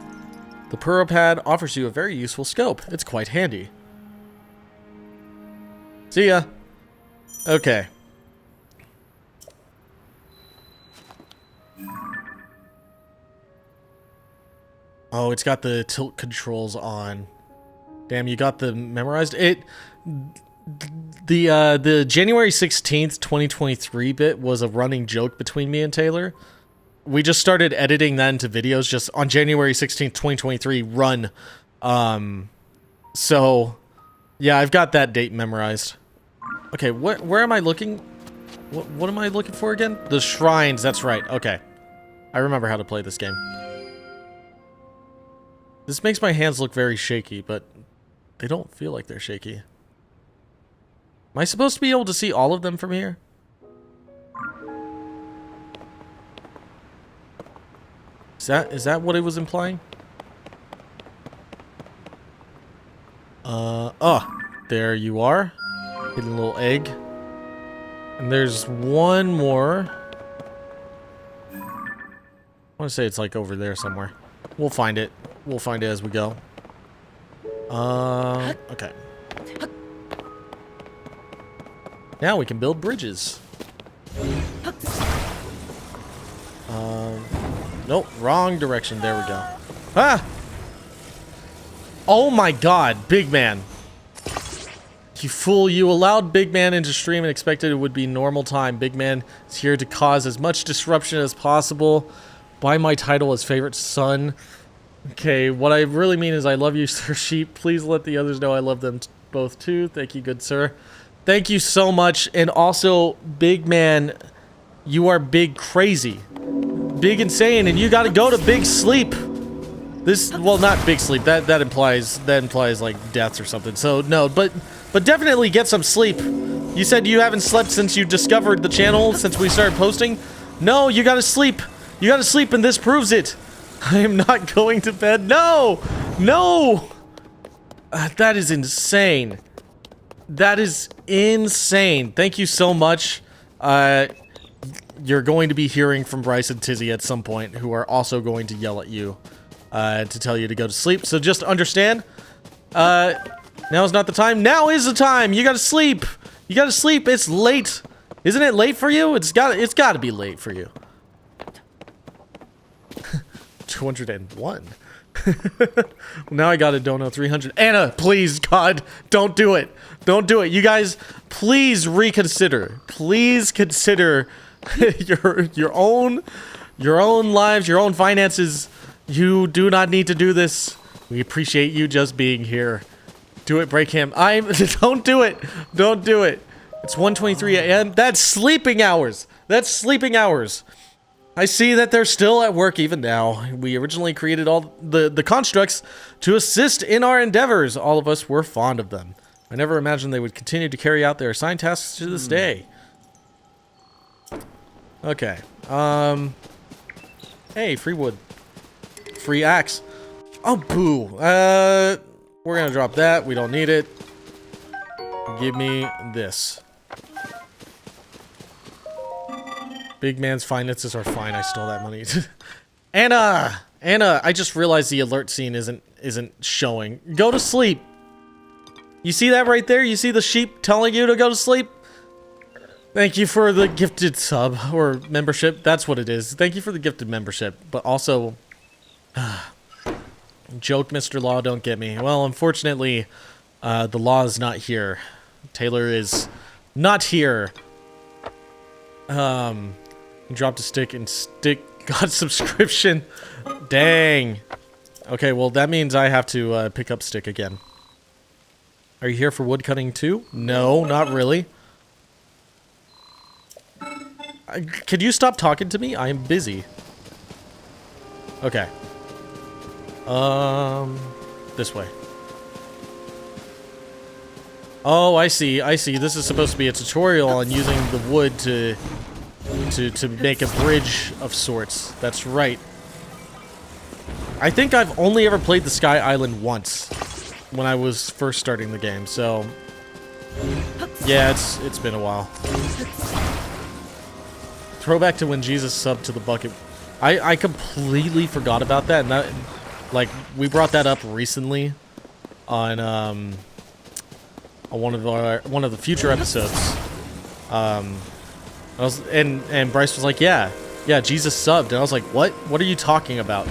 The Puro Pad offers you a very useful scope. It's quite handy. See ya. Okay. Oh, it's got the tilt controls on. Damn, you got the memorized? The January 16th, 2023 bit was a running joke between me and Taylor. We just started editing that into videos just on January 16th, 2023 run. So yeah, I've got that date memorized. Okay, where am I looking? What am I looking for again? The shrines, that's right. Okay. I remember how to play this game. This makes my hands look very shaky, but they don't feel like they're shaky. Am I supposed to be able to see all of them from here? Is that what it was implying? Oh, there you are. Hidden little egg. And there's one more. I want to say it's like over there somewhere. We'll find it. We'll find it as we go. Okay. Now we can build bridges. Nope, wrong direction. There we go. Ah! Oh my god, big man. You fool, you allowed Big Man into stream and expected it would be normal time. Big Man is here to cause as much disruption as possible. Buy my title as favorite son. Okay, what I really mean is I love you, Sir Sheep. Please let the others know I love them both too. Thank you, good sir. Thank you so much. And also, Big Man, you are big crazy. Big insane, and you gotta go to big sleep. This, well, not big sleep. That implies like deaths or something. So no, but definitely get some sleep. You said you haven't slept since you discovered the channel, since we started posting. No, you gotta sleep. You gotta sleep, and this proves it. I am not going to bed. No, no. That is insane. That is insane. Thank you so much. You're going to be hearing from Bryce and Tizzy at some point, who are also going to yell at you to tell you to go to sleep. So just understand, now is not the time. Now is the time. You gotta sleep. You gotta sleep. It's late. Isn't it late for you? It's gotta be late for you. 201. Now I got a dono 300. Anna, please, God, don't do it. Don't do it. You guys, please reconsider. Please consider your own lives, your own finances. You do not need to do this. We appreciate you just being here. Do it, break him. Don't do it. Don't do it. It's 1:23 a.m. That's sleeping hours. That's sleeping hours. I see that they're still at work even now. We originally created all the constructs to assist in our endeavors. All of us were fond of them. I never imagined they would continue to carry out their assigned tasks to this day. Okay. Hey, free wood. Free axe. Oh, boo. We're gonna drop that. We don't need it. Give me this. Big Man's finances are fine. I stole that money. Anna, I just realized the alert scene isn't showing. Go to sleep. You see that right there? You see the sheep telling you to go to sleep? Thank you for the gifted sub or membership. That's what it is. Thank you for the gifted membership. But also, joke, Mr. Law, don't get me. Well, unfortunately, the law is not here. Taylor is not here. Dropped a stick and stick got subscription. Dang. Okay, well, that means I have to pick up stick again. Are you here for wood cutting too? No, not really. Could you stop talking to me? I am busy. Okay. This way. Oh, I see. I see. This is supposed to be a tutorial on using the wood to make a bridge of sorts. That's right. I think I've only ever played the Sky Island once when I was first starting the game, so yeah, it's been a while. Throwback to when Jesus subbed to the bucket. I completely forgot about that, and that, like, we brought that up recently on one of the future episodes. And Bryce was like, yeah, Jesus subbed, and I was like, what are you talking about?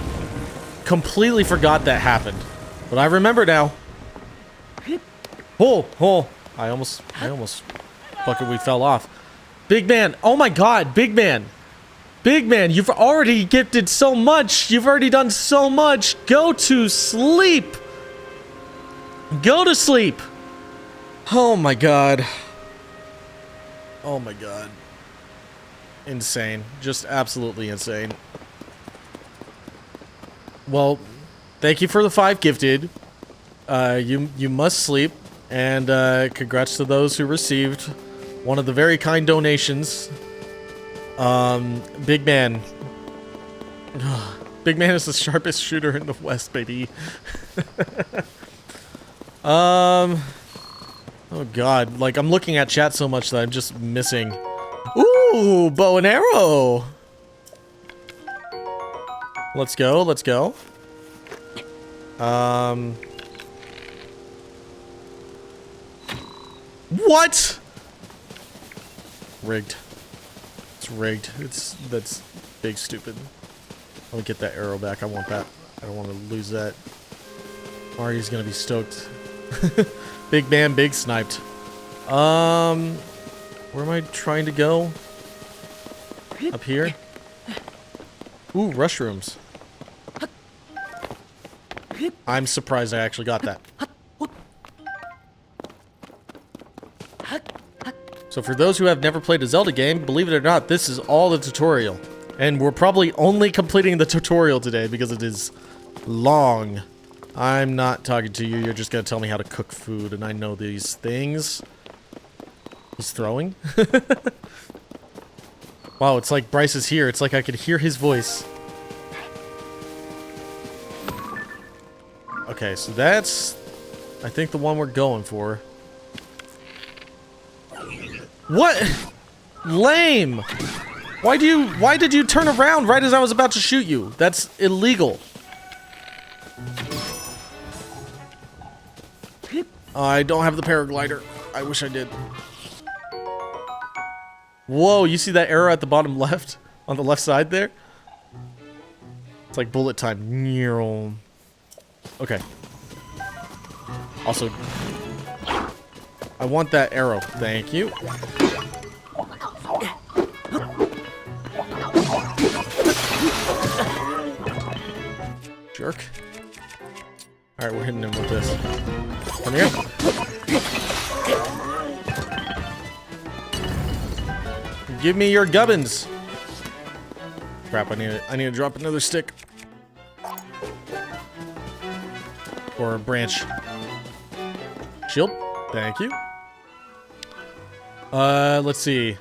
Completely forgot that happened, but I remember now. Oh, I almost fucking we fell off. Big Man, oh my god, Big Man, you've already gifted so much. You've already done so much. Go to sleep. Go to sleep. Oh my god. Oh my god. Insane. Just absolutely insane. Well, thank you for the 5 gifted. You must sleep, and congrats to those who received one of the very kind donations. Big Man. Big Man is the sharpest shooter in the West, baby. Oh Oh god, like I'm looking at chat so much that I'm just missing. Ooh, bow and arrow. Let's go, let's go. What? Rigged. It's rigged. That's big stupid. Let me get that arrow back. I want that. I don't want to lose that. Marty's gonna be stoked. Big man, big sniped. Where am I trying to go? Up here? Ooh, rushrooms. I'm surprised I actually got that. So for those who have never played a Zelda game, believe it or not, this is all the tutorial. And we're probably only completing the tutorial today because it is long. I'm not talking to you, you're just gonna tell me how to cook food, and I know these things. He's throwing? Wow, it's like Bryce is here. It's like I could hear his voice. Okay, so that's, I think, the one we're going for. What? Lame! Why did you turn around right as I was about to shoot you? That's illegal. I don't have the paraglider. I wish I did. Whoa, you see that arrow at the bottom left? On the left side there? It's like bullet time. Okay. Also, I want that arrow. Thank you. Jerk. Alright, we're hitting him with this. Come here. Give me your gubbins. Crap, I need to drop another stick. Or a branch. Shield. Thank you. Let's see.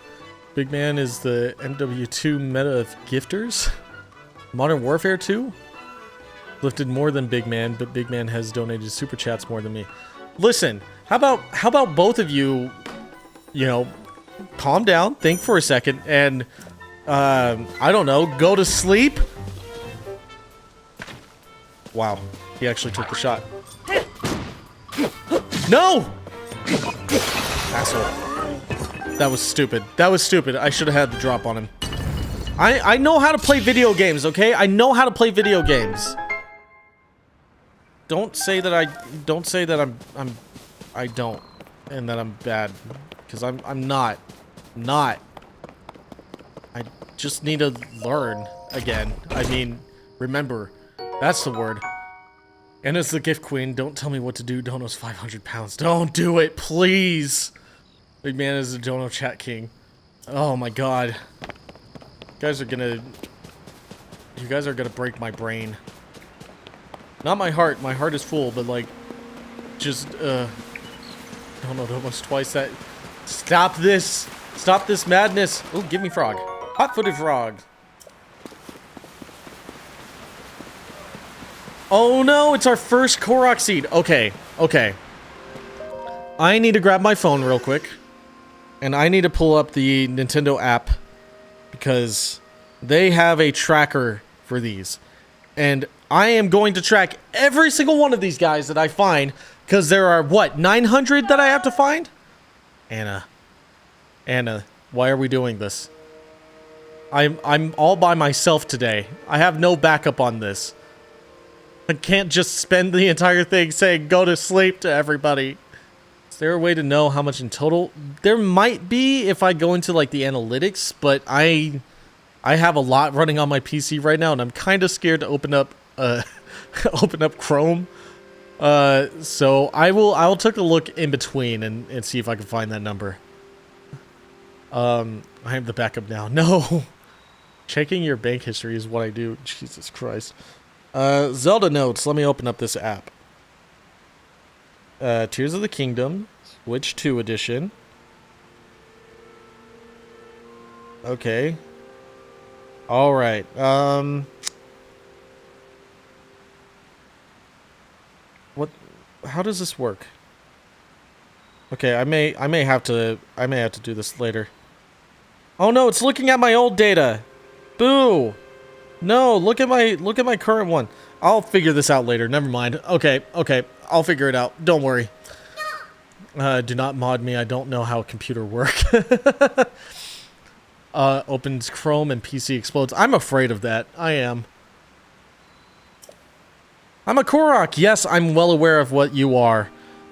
Big Man is the MW2 meta of gifters. Modern Warfare 2? Lifted more than Big Man, but Big Man has donated super chats more than me. Listen, how about both of you, you know, calm down, think for a second, and I don't know, go to sleep? Wow, he actually took the shot. No! Asshole. That was stupid. That was stupid. I should have had the drop on him. I know how to play video games, okay? I know how to play video games. Don't say that I don't, and that I'm bad, because I'm not. I just need to learn again. I mean, remember, that's the word. And as the gift queen, don't tell me what to do. Dono's 500 pounds. Don't do it, please. Big Man is the Dono chat king. Oh my god. You guys are gonna break my brain. Not my heart. My heart is full, but like, just, Dono almost twice that. Stop this. Stop this madness. Oh, give me frog. Hot-footed frog. Oh no, it's our first Korok Seed. Okay, okay. I need to grab my phone real quick. And I need to pull up the Nintendo app. Because they have a tracker for these. And I am going to track every single one of these guys that I find. Because there are, what, 900 that I have to find? Anna, why are we doing this? I'm all by myself today. I have no backup on this. I can't just spend the entire thing saying go to sleep to everybody. Is there a way to know how much in total? There might be if I go into like the analytics, but I have a lot running on my PC right now, and I'm kind of scared to open up open up Chrome. So I'll take a look in between and see if I can find that number. I have the backup now. No. Checking your bank history is what I do. Jesus Christ. Zelda notes. Let me open up this app. Tears of the Kingdom, Switch 2 edition. Okay. All right. What? How does this work? Okay, I may have to do this later. Oh no, it's looking at my old data. Boo. No, look at my current one. I'll figure this out later. Never mind. Okay. I'll figure it out. Don't worry. Do not mod me. I don't know how a computer works. Opens Chrome and PC explodes. I'm afraid of that. I am. I'm a Korok. Yes, I'm well aware of what you are.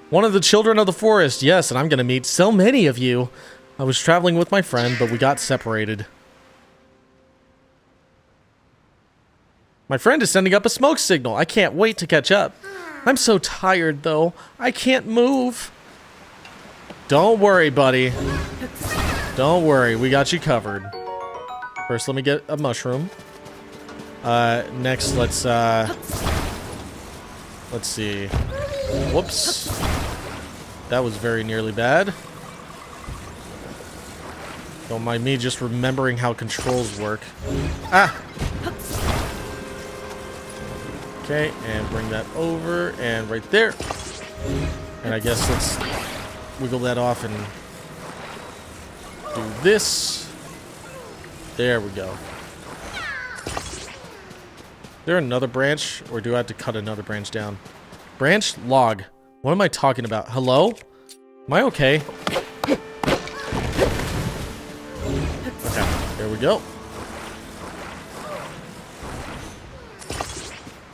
One of the children of the forest. Yes, and I'm going to meet so many of you. I was traveling with my friend, but we got separated. My friend is sending up a smoke signal. I can't wait to catch up. I'm so tired, though. I can't move. Don't worry, buddy. Don't worry. We got you covered. First, let me get a mushroom. Next, let's see. Whoops. That was very nearly bad. Don't mind me just remembering how controls work. Ah! Okay, and bring that over, and right there. And I guess let's wiggle that off and do this. There we go. Is there another branch, or do I have to cut another branch down? Branch log. What am I talking about? Hello? Am I okay? Okay, there we go.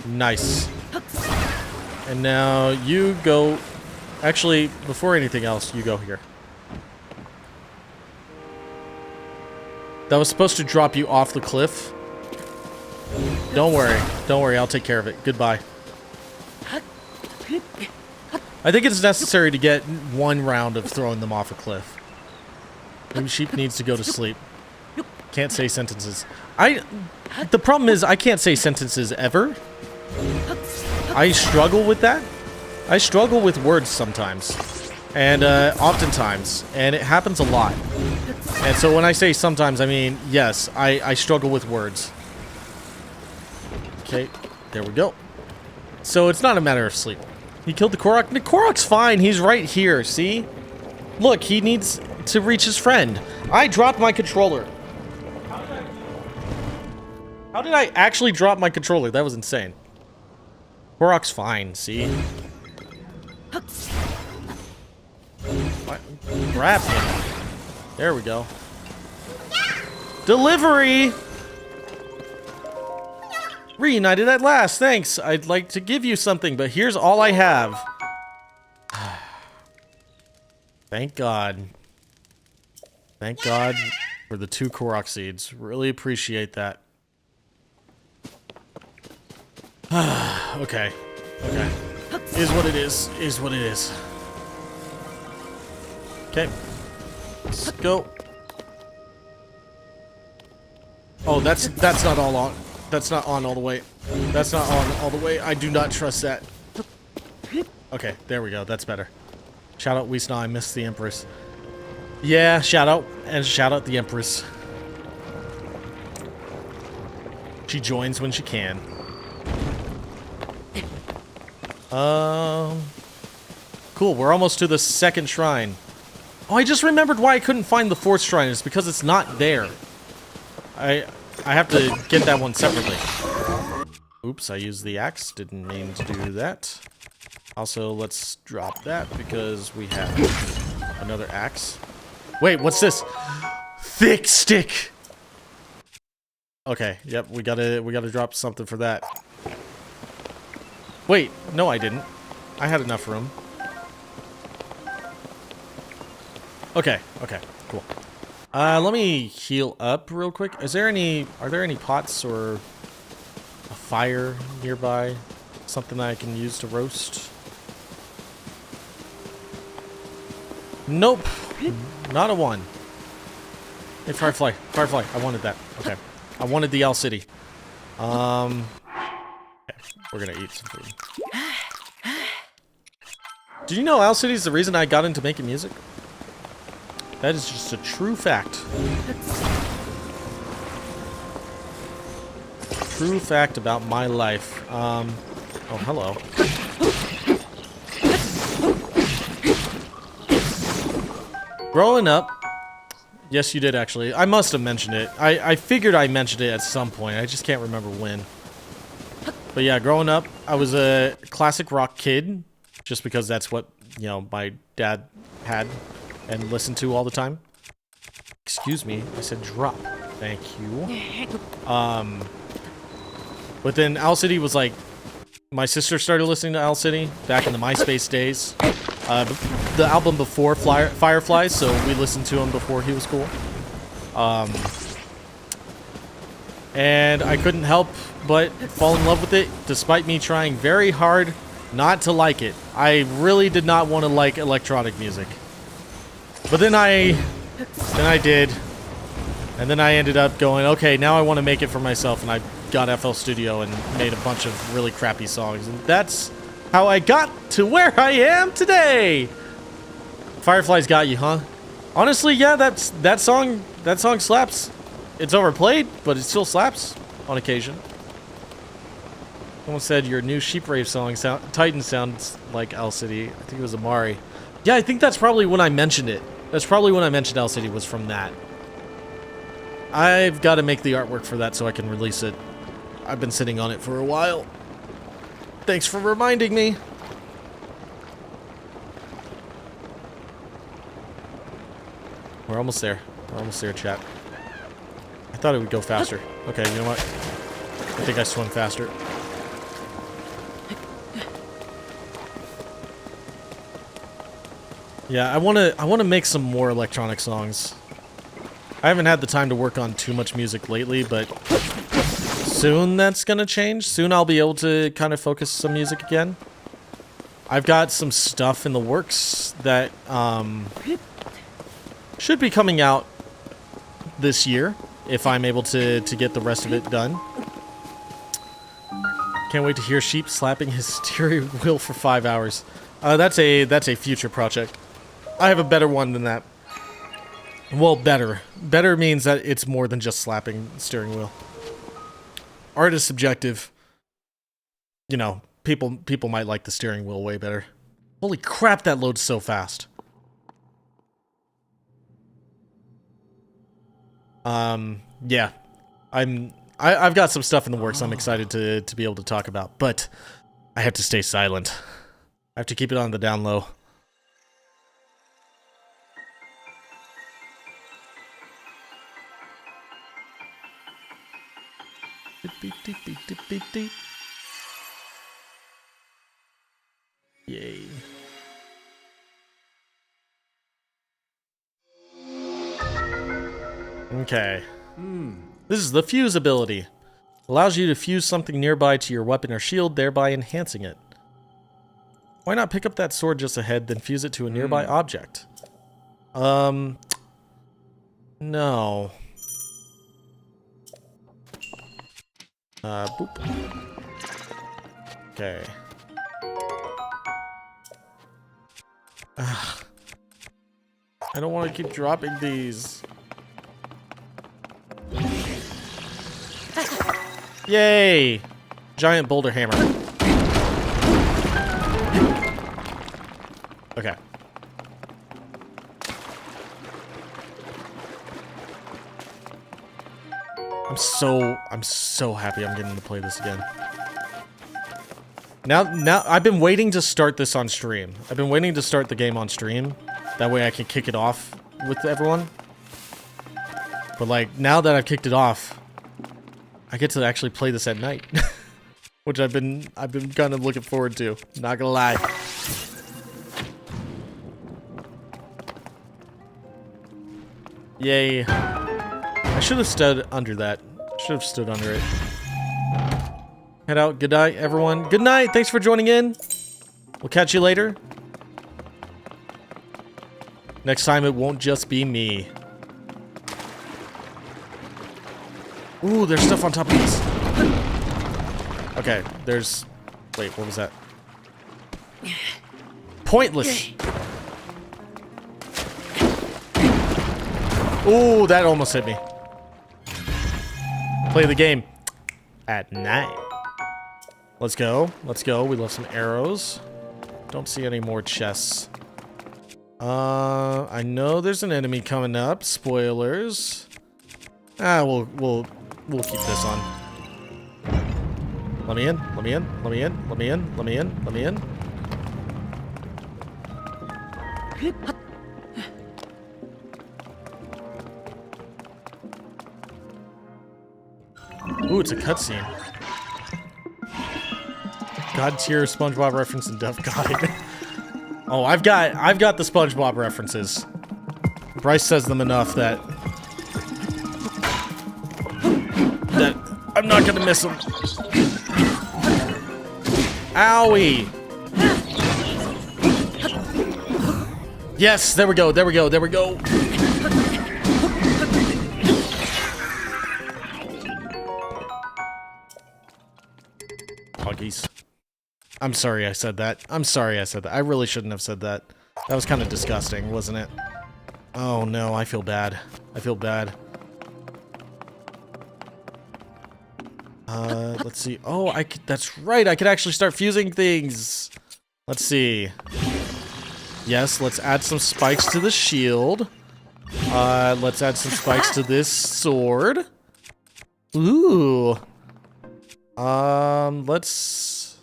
Nice. And now you go... Actually, before anything else, you go here. That was supposed to drop you off the cliff. Don't worry, I'll take care of it. Goodbye. I think it's necessary to get one round of throwing them off a cliff. Maybe sheep needs to go to sleep. Can't say sentences. The problem is I can't say sentences ever. I struggle with that. I struggle with words sometimes. And oftentimes. And it happens a lot. And so when I say sometimes, I mean, yes, I struggle with words. Okay, there we go. So it's not a matter of sleep. He killed the Korok. The Korok's fine. He's right here, see? Look, he needs to reach his friend. I dropped my controller. How did I actually drop my controller? That was insane. Korok's fine, see? What? Grab him. There we go. Delivery! Reunited at last, thanks. I'd like to give you something, but here's all I have. Thank God. Thank God for the 2 Korok Seeds. Really appreciate that. Okay. Okay. Is what it is. Is what it is. Okay. Let's go. Oh, that's not all on. That's not on all the way. That's not on all the way. I do not trust that. Okay, there we go. That's better. Shout out Wiesna. I missed the Empress. Yeah, shout out. And shout out the Empress. She joins when she can. Cool. We're almost to the 2nd shrine. Oh, I just remembered why I couldn't find the 4th shrine. It's because it's not there. I have to get that one separately. Oops, I used the axe. Didn't mean to do that. Also, let's drop that because we have another axe. Wait, what's this? Thick stick! Okay, yep, we gotta drop something for that. Wait, no I didn't. I had enough room. Okay, cool. Let me heal up real quick. Are there any pots or a fire nearby? Something that I can use to roast? Nope. Not a one. Hey, Firefly. Firefly, I wanted that. Okay. I wanted the Owl City. Okay. We're gonna eat some food. Did you know Owl City is the reason I got into making music? That is just a true fact. True fact about my life. Oh, hello. Growing up, yes, you did actually. I must have mentioned it. I figured I mentioned it at some point. I just can't remember when. But yeah, growing up, I was a classic rock kid, just because that's what, you know, my dad had and listened to all the time. Excuse me, I said drop. Thank you. But then Owl City was like, my sister started listening to Owl City back in the MySpace days. The album before Fireflies, so we listened to him before he was cool. And I couldn't help but fall in love with it, despite me trying very hard not to like it. I really did not want to like electronic music. But then I did. And then I ended up going, okay, now I want to make it for myself, and I got FL Studio and made a bunch of really crappy songs. And that's how I got to where I am today. Fireflies got you, huh? Honestly, yeah, that song slaps. It's overplayed, but it still slaps on occasion. Someone said your new Sheepwave song, Titan, sounds like Owl City. I think it was Amari. Yeah, I think that's probably when I mentioned it. That's probably when I mentioned Owl City, was from that. I've got to make the artwork for that so I can release it. I've been sitting on it for a while. Thanks for reminding me. We're almost there. We're almost there, chat. I thought it would go faster. Okay, you know what? I think I swim faster. Yeah, I wanna make some more electronic songs. I haven't had the time to work on too much music lately, but soon that's gonna change. Soon I'll be able to kind of focus some music again. I've got some stuff in the works that should be coming out this year, if I'm able to get the rest of it done. Can't wait to hear Sheep slapping his steering wheel for 5 hours. That's a future project. I have a better one than that. Well, better. Better means that it's more than just slapping the steering wheel. Art is subjective. You know, people might like the steering wheel way better. Holy crap, that loads so fast. Yeah. I've got some stuff in the works I'm excited to be able to talk about, but I have to stay silent. I have to keep it on the down low. Yay. Okay. This is the fuse ability. Allows you to fuse something nearby to your weapon or shield, thereby enhancing it. Why not pick up that sword just ahead, then fuse it to a nearby object? No. Boop. Okay. Ugh. I don't want to keep dropping these. Yay! Giant boulder hammer. Okay. I'm so happy I'm getting to play this again. Now I've been waiting to start this on stream. I've been waiting to start the game on stream. That way I can kick it off with everyone. But like, now that I've kicked it off, I get to actually play this at night. Which I've been kind of looking forward to. Not gonna lie. Yay. I should have stood under that. Should have stood under it. Head out. Good night, everyone. Good night. Thanks for joining in. We'll catch you later. Next time it won't just be me. Ooh, there's stuff on top of these. Okay, there's... Wait, what was that? Pointless. Ooh, that almost hit me. Play the game at night. Let's go. Let's go. We love some arrows. Don't see any more chests. I know there's an enemy coming up. Spoilers. We'll keep this on. Let me in. Let me in. Let me in. Let me in. Let me in. Let me in. Ooh, it's a cutscene. God tier SpongeBob reference and Deaf Guide. Oh, I've got the SpongeBob references. Bryce says them enough that I'm not gonna miss them. Owie! Yes, there we go, there we go, there we go. Huggies. I'm sorry I said that. I'm sorry I said that. I really shouldn't have said that. That was kind of disgusting, wasn't it? Oh no, I feel bad. I feel bad. Let's see. Oh, that's right. I could actually start fusing things. Let's see. Yes, let's add some spikes to the shield. Let's add some spikes to this sword. Ooh. Let's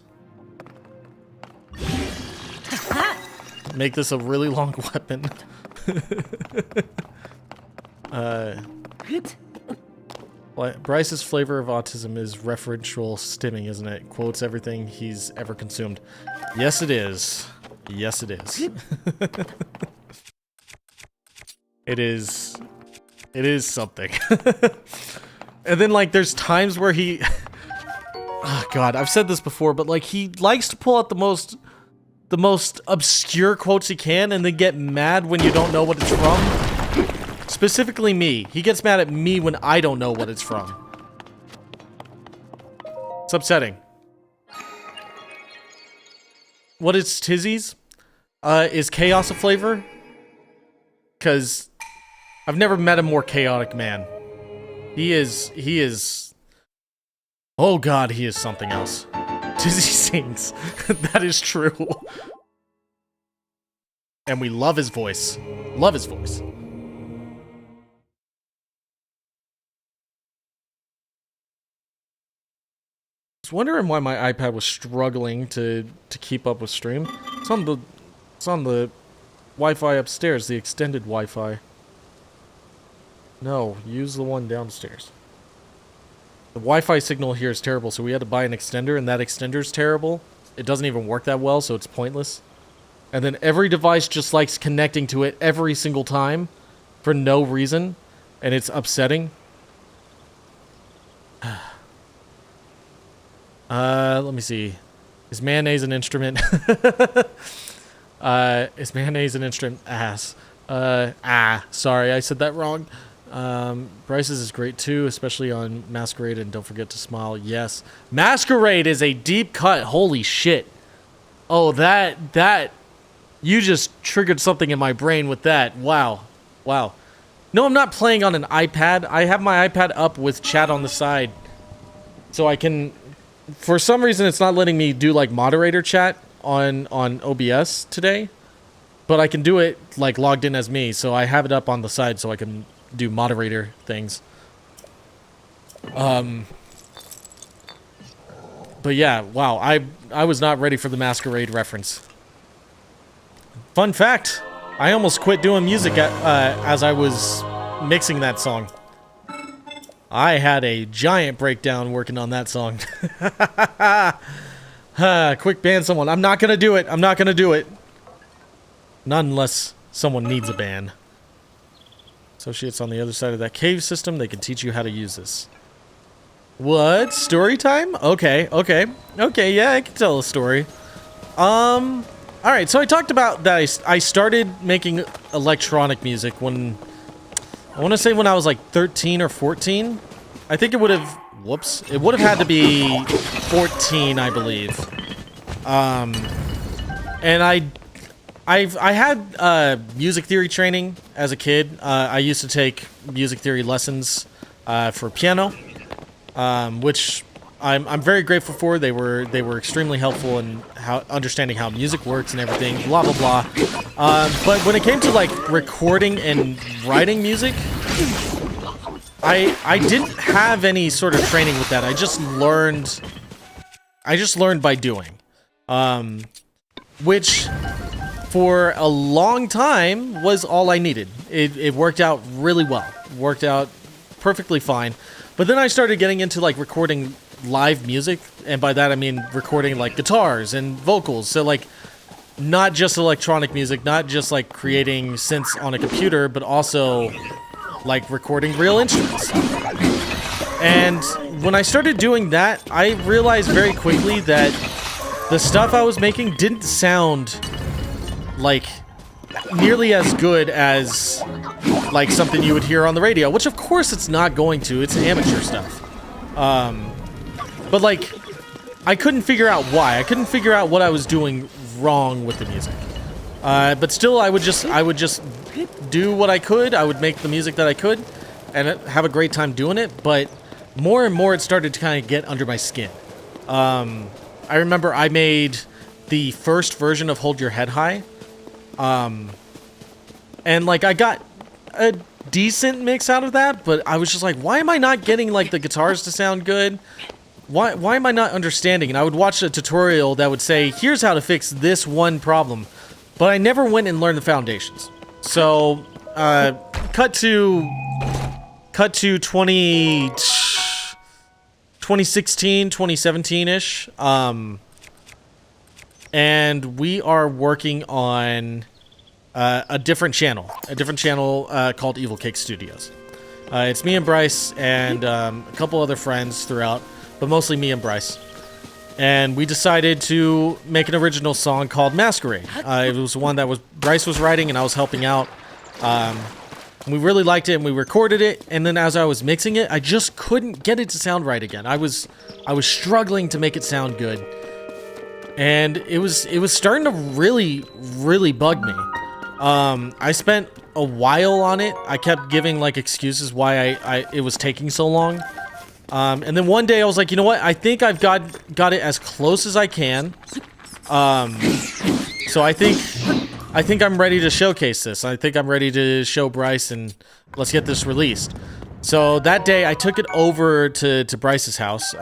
make this a really long weapon. Bryce's flavor of autism is referential stimming, isn't it? Quotes everything he's ever consumed. Yes, it is. Yes, it is. It is. It is something. And then, like, there's times where he... Oh, God, I've said this before, but, like, he likes to pull out the most obscure quotes he can and then get mad when you don't know what it's from. Specifically me. He gets mad at me when I don't know what it's from. It's upsetting. What is Tizzy's? Is chaos a flavor? Because I've never met a more chaotic man. He is... Oh God, he is something else. Tizzy sings. That is true. And we love his voice. Love his voice. I was wondering why my iPad was struggling to keep up with stream. It's on the Wi-Fi upstairs, the extended Wi-Fi. No, use the one downstairs. The Wi-Fi signal here is terrible, so we had to buy an extender, and that extender is terrible. It doesn't even work that well, so it's pointless. And then every device just likes connecting to it every single time for no reason, and it's upsetting. Let me see. Is mayonnaise an instrument? Is mayonnaise an instrument? Ass. Sorry, I said that wrong. Bryce's is great too, especially on Masquerade, and don't forget to smile. Yes. Masquerade is a deep cut. Holy shit. Oh, that, you just triggered something in my brain with that. Wow. Wow. No, I'm not playing on an iPad. I have my iPad up with chat on the side. So I can, for some reason, it's not letting me do like moderator chat on OBS today. But I can do it like logged in as me. So I have it up on the side so I can do moderator things. But yeah, wow, I was not ready for the Masquerade reference. Fun fact, I almost quit doing music as I was mixing that song. I had a giant breakdown working on that song. Quick ban someone. I'm not gonna do it. I'm not gonna do it. Not unless someone needs a ban. Associates on the other side of that cave system, they can teach you how to use this. What? Story time? Okay, yeah, I can tell a story. Alright, so I talked about that I started making electronic music when, I want to say when I was like 13 or 14. I think it would have, whoops, it would have had to be 14, I believe. And I had music theory training as a kid. I used to take music theory lessons for piano, which I'm very grateful for. They were extremely helpful in how understanding how music works and everything. Blah blah blah. But when it came to like recording and writing music, I didn't have any sort of training with that. I just learned by doing, which for a long time was all I needed. It worked out really well. Worked out perfectly fine. But then I started getting into like recording live music, and by that I mean recording like guitars and vocals. So like not just electronic music, not just like creating synths on a computer, but also like recording real instruments. And when I started doing that, I realized very quickly that the stuff I was making didn't sound like nearly as good as like something you would hear on the radio, which of course it's not going to. It's amateur stuff. But like I couldn't figure out why. I couldn't figure out what I was doing wrong with the music. But still, I would just do what I could. I would make the music that I could and have a great time doing it. But more and more, it started to kind of get under my skin. I remember I made the first version of Hold Your Head High. And like I got a decent mix out of that, but I was just like, why am I not getting like the guitars to sound good? Why am I not understanding? And I would watch a tutorial that would say, here's how to fix this one problem. But I never went and learned the foundations. So, cut to 2016, 2017-ish. And we are working on a different channel called Evil Cake Studios. It's me and Bryce and a couple other friends throughout, but mostly me and Bryce. And we decided to make an original song called Masquerade. It was one that Bryce was writing and I was helping out. We really liked it and we recorded it. And then as I was mixing it, I just couldn't get it to sound right again. I was struggling to make it sound good. And it was starting to really, really bug me. I spent a while on it. I kept giving like excuses why it was taking so long. And then one day I was like, you know what? I think I've got it as close as I can. So I think I'm ready to showcase this. I think I'm ready to show Bryce and let's get this released. So that day I took it over to Bryce's house.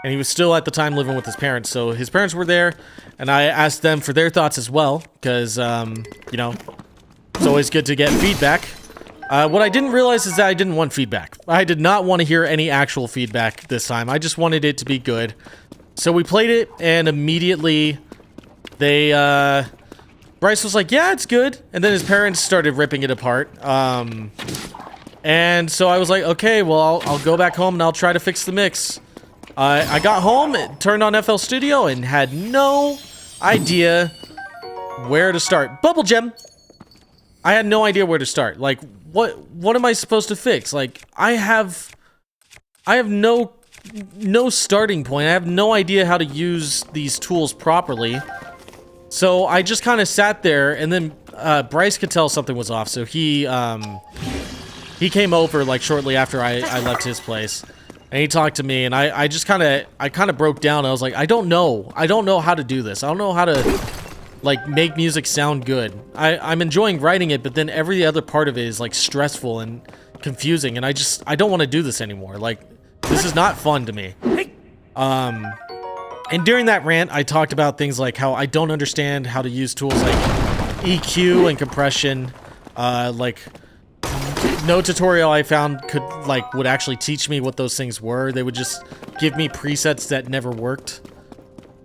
And he was still at the time living with his parents. So his parents were there and I asked them for their thoughts as well. Cause, you know, it's always good to get feedback. What I didn't realize is that I didn't want feedback. I did not want to hear any actual feedback this time. I just wanted it to be good. So we played it, and immediately Bryce was like, yeah, it's good. And then his parents started ripping it apart. And so I was like, okay, well, I'll go back home and I'll try to fix the mix. I got home, turned on FL Studio, and had no idea where to start. Bubble Gem! I had no idea where to start. Like, what am I supposed to fix? Like, I have no starting point. I have no idea how to use these tools properly. So I just kind of sat there, and then Bryce could tell something was off. So he came over like shortly after I left his place, and he talked to me, and I kind of broke down. I was like, I don't know how to do this. I don't know how to like make music sound good. I'm enjoying writing it, but then every other part of it is like stressful and confusing, and I don't want to do this anymore. Like, this is not fun to me. And during that rant, I talked about things like how I don't understand how to use tools like EQ and compression. Like, no tutorial I found would actually teach me what those things were. They would just give me presets that never worked.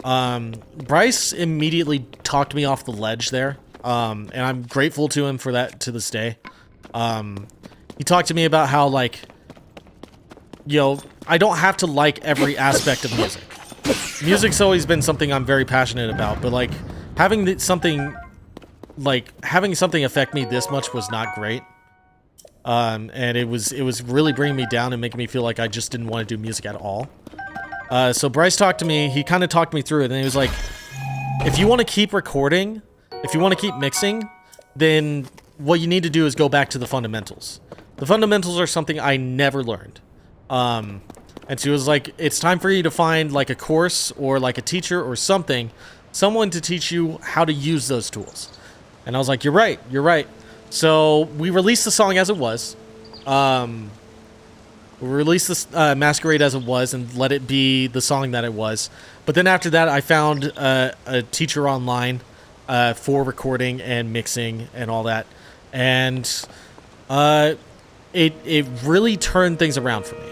Bryce immediately talked me off the ledge there. And I'm grateful to him for that to this day. He talked to me about how, like, you know, I don't have to like every aspect of music. Music's always been something I'm very passionate about, but like having something affect me this much was not great. And it was really bringing me down and making me feel like I just didn't want to do music at all. So Bryce talked to me, he kind of talked me through it, and he was like, if you want to keep recording, if you want to keep mixing, then what you need to do is go back to the fundamentals. The fundamentals are something I never learned. And she was like, it's time for you to find like a course or like a teacher or something, someone to teach you how to use those tools. And I was like, you're right, you're right. So we released the song as it was. We released this Masquerade as it was and let it be the song that it was. But then after that, I found a teacher online for recording and mixing and all that. And it really turned things around for me.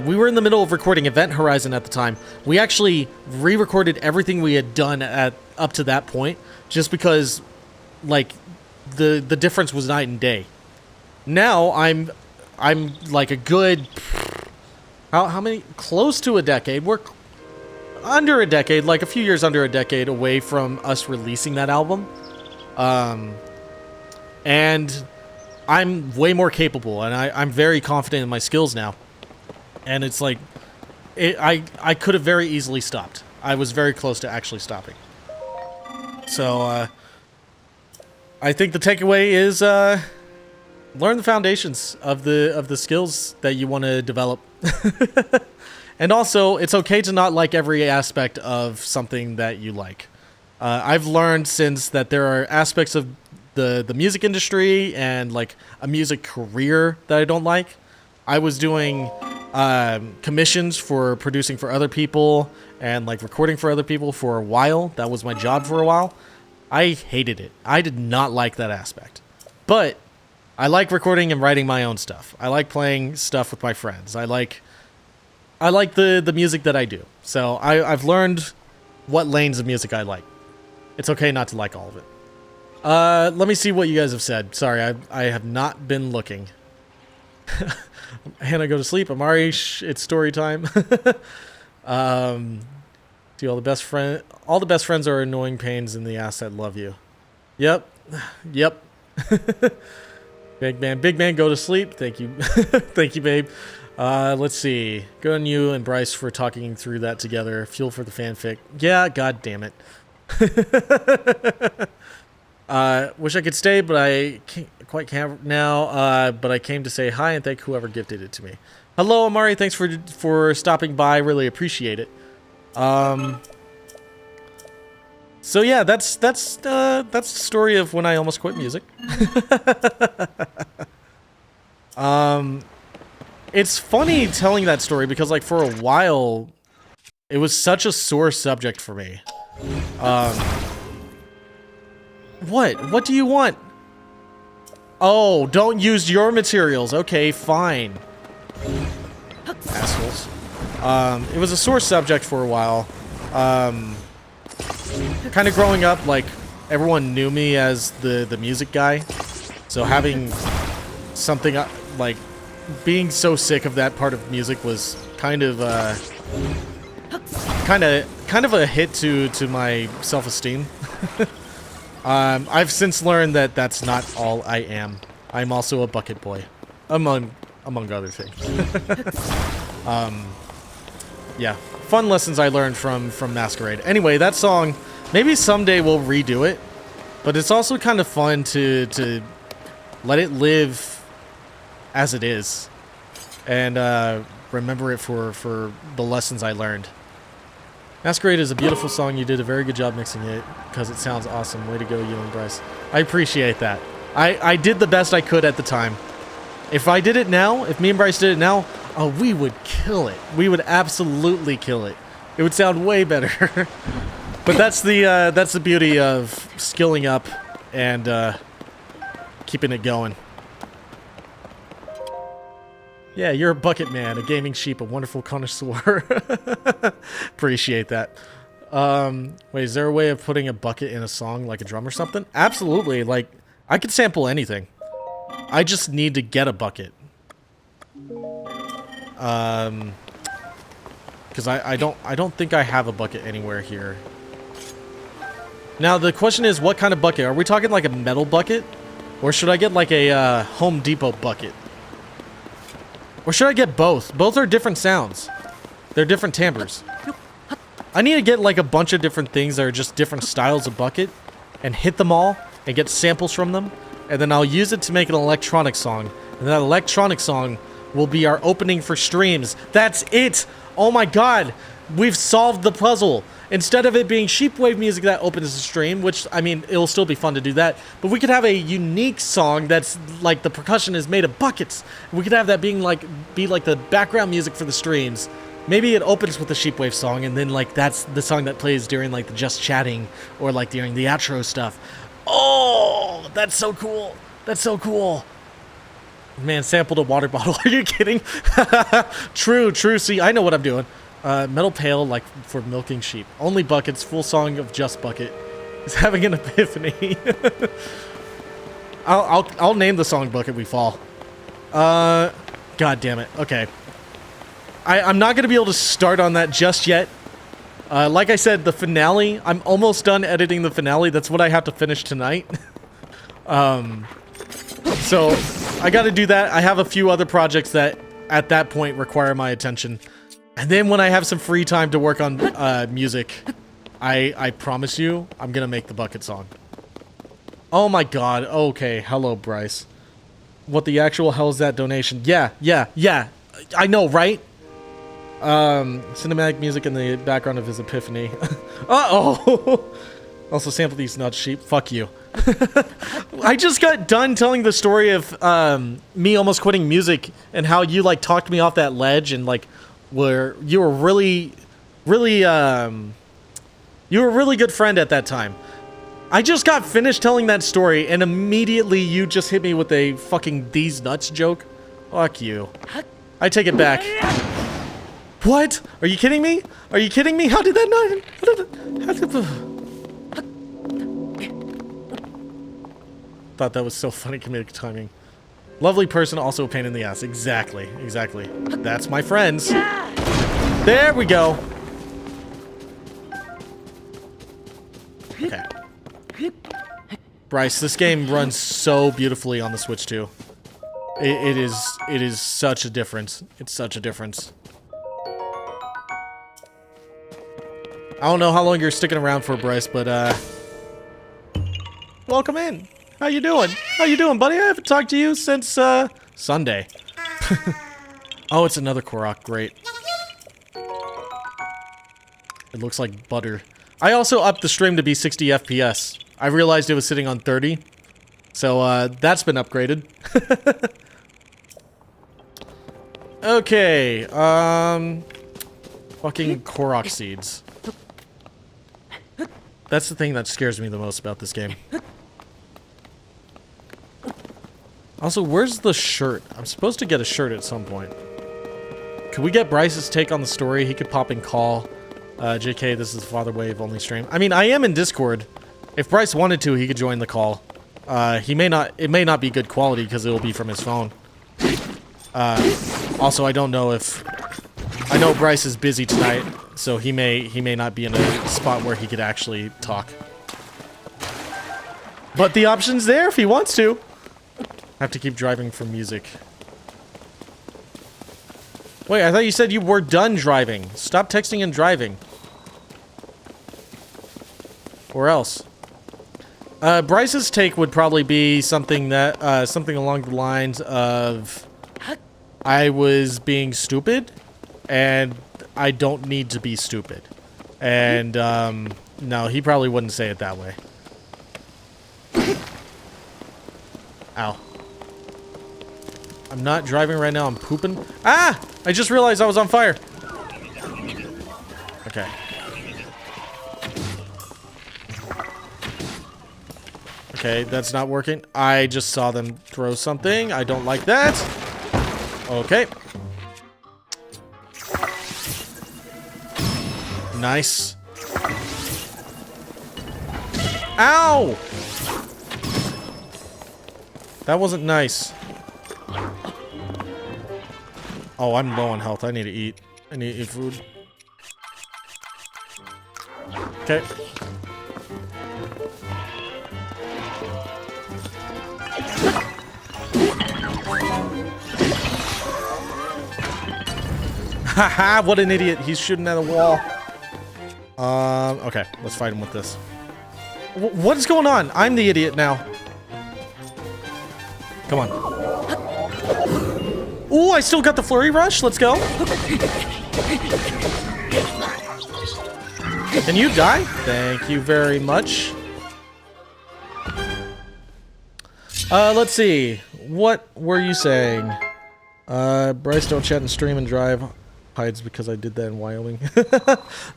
We were in the middle of recording Event Horizon at the time. We actually re-recorded everything we had done up to that point, just because, like, the difference was night and day. Now I'm like a good how many, close to a decade. We're under a decade, like a few years under a decade away from us releasing that album. And I'm way more capable, and I'm very confident in my skills now. And it's like, I could have very easily stopped. I was very close to actually stopping. So, I think the takeaway is, learn the foundations of the skills that you want to develop. And also, it's okay to not like every aspect of something that you like. I've learned since that there are aspects of the music industry and like a music career that I don't like. I was doing commissions for producing for other people and like recording for other people for a while. That was my job for a while. I hated it. I did not like that aspect. But I like recording and writing my own stuff. I like playing stuff with my friends. I like the music that I do. So I've learned what lanes of music I like. It's okay not to like all of it. Let me see what you guys have said. Sorry, I have not been looking. Hannah, go to sleep. Amari, it's story time. See, all the best friends are annoying pains in the ass that love you. Yep. Big man, go to sleep. Thank you. Thank you, babe. Let's see. Good on you and Bryce for talking through that together. Fuel for the fanfic. Yeah, god damn it. Wish I could stay, but I can't now. But I came to say hi and thank whoever gifted it to me. Hello, Amari. Thanks for stopping by. Really appreciate it. So yeah, that's the story of when I almost quit music. It's funny telling that story because like for a while, it was such a sore subject for me. What do you want? Oh, don't use your materials. Okay, fine. Assholes. It was a sore subject for a while. Kind of growing up, like, everyone knew me as the music guy. So having something, like, being so sick of that part of music was kind of a hit to my self-esteem. I've since learned that that's not all I am. I'm also a bucket boy, among other things. Yeah, fun lessons I learned from Masquerade. Anyway, that song, maybe someday we'll redo it, but it's also kind of fun to let it live as it is, and remember it for the lessons I learned. Masquerade is a beautiful song. You did a very good job mixing it because it sounds awesome. Way to go, you and Bryce. I appreciate that. I did the best I could at the time. If I did it now, if me and Bryce did it now, oh, we would kill it. We would absolutely kill it. It would sound way better. But that's the beauty of skilling up and keeping it going. Yeah, you're a bucket man, a gaming sheep, a wonderful connoisseur. Appreciate that. Wait, is there a way of putting a bucket in a song, like a drum or something? Absolutely. Like, I could sample anything. I just need to get a bucket. Because I don't think I have a bucket anywhere here. Now the question is, what kind of bucket? Are we talking like a metal bucket, or should I get like a Home Depot bucket? Or should I get both? Both are different sounds. They're different timbres. I need to get like a bunch of different things that are just different styles of bucket and hit them all and get samples from them. And then I'll use it to make an electronic song. And that electronic song will be our opening for streams. That's it. Oh my god. We've solved the puzzle. Instead of it being Sheepwave music that opens the stream, which, I mean, it'll still be fun to do that, but we could have a unique song that's like the percussion is made of buckets. We could have that be like the background music for the streams. Maybe it opens with the Sheepwave song, and then like that's the song that plays during like the just chatting or like during the outro stuff. Oh, that's so cool. That's so cool. Man, sampled a water bottle. Are you kidding? True. See, I know what I'm doing. Metal pail, like for milking sheep. Only buckets. Full song of just bucket. He's having an epiphany. I'll name the song Bucket We Fall. God damn it. Okay. I'm not gonna be able to start on that just yet. Like I said, the finale. I'm almost done editing the finale. That's what I have to finish tonight. So I got to do that. I have a few other projects that at that point require my attention. And then when I have some free time to work on music, I promise you, I'm going to make the bucket song. Oh my god. Okay. Hello, Bryce. What the actual hell is that donation? Yeah. I know, right? Cinematic music in the background of his epiphany. Uh-oh. Also sample these nuts, sheep. Fuck you. I just got done telling the story of me almost quitting music and how you like talked me off that ledge and like where you were really you were a really good friend at that time. I just got finished telling that story and immediately you just hit me with a fucking these nuts joke. Fuck you. I take it back. What? Are you kidding me? Are you kidding me? How did that not... Thought that was so funny comedic timing. Lovely person, also a pain in the ass. Exactly. That's my friends. There we go. Okay. Bryce, this game runs so beautifully on the Switch too. It is such a difference. It's such a difference. I don't know how long you're sticking around for, Bryce, but welcome in. How you doing? Buddy? I haven't talked to you since Sunday. Oh, it's another Korok. Great. It looks like butter. I also upped the stream to be 60 FPS. I realized it was sitting on 30. So that's been upgraded. Okay. Fucking Korok Seeds. That's the thing that scares me the most about this game. Also, where's the shirt? I'm supposed to get a shirt at some point. Could we get Bryce's take on the story? He could pop in call. JK, this is Father Wave only stream. I mean, I am in Discord. If Bryce wanted to, he could join the call. He may not. It may not be good quality because it will be from his phone. Also, I don't know if... I know Bryce is busy tonight, so he may not be in a spot where he could actually talk. But the option's there if he wants to. I have to keep driving for music. Wait, I thought you said you were done driving. Stop texting and driving. Or else. Bryce's take would probably be something that something along the lines of I was being stupid and I don't need to be stupid. And no, he probably wouldn't say it that way. Ow. I'm not driving right now, I'm pooping. Ah! I just realized I was on fire. Okay. Okay, that's not working. I just saw them throw something. I don't like that. Okay. Nice. Ow! That wasn't nice. Oh, I'm low on health. I need to eat. I need to eat food. Okay. Haha, what an idiot. He's shooting at a wall. Okay. Let's fight him with this. What is going on? I'm the idiot now. Come on. Ooh, I still got the flurry rush. Let's go. Can you die? Thank you very much. Let's see. What were you saying? Bryce, don't chat and stream and drive. Hides because I did that in Wyoming.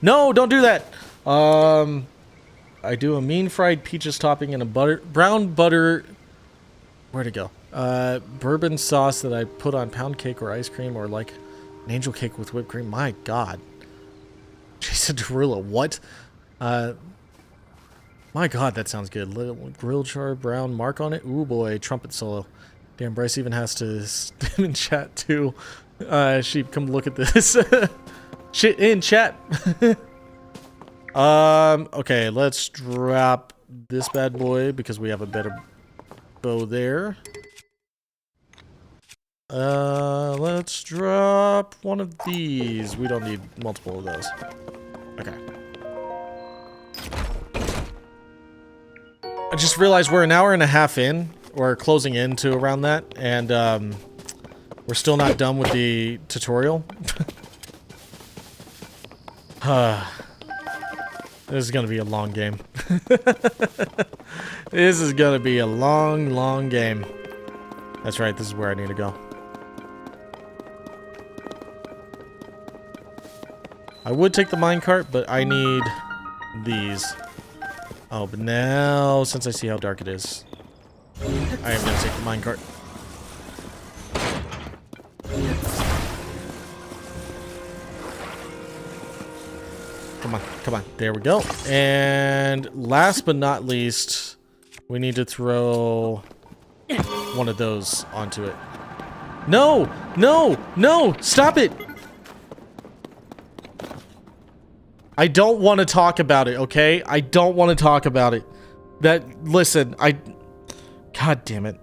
No, don't do that. I do a mean fried peaches topping and a brown butter. Where'd it go? Bourbon sauce that I put on pound cake or ice cream, or like an angel cake with whipped cream. My God. Jason Derulo, what? My God, that sounds good. Little grilled char brown mark on it. Ooh boy, trumpet solo. Damn, Bryce even has to stim in chat too. Sheep, come look at this. Shit in chat. Okay, let's drop this bad boy because we have a better bow there. Let's drop one of these. We don't need multiple of those. Okay. I just realized we're an hour and a half in, or closing in to around that, and we're still not done with the tutorial. This is gonna be a long game. This is gonna be a long, long game. That's right, this is where I need to go. I would take the minecart, but I need these. Oh, but now, since I see how dark it is, I am gonna take the minecart. Come on, come on. There we go. And last but not least, we need to throw one of those onto it. No! No! No! Stop it! I don't want to talk about it, okay? I don't want to talk about it. Listen, God damn it.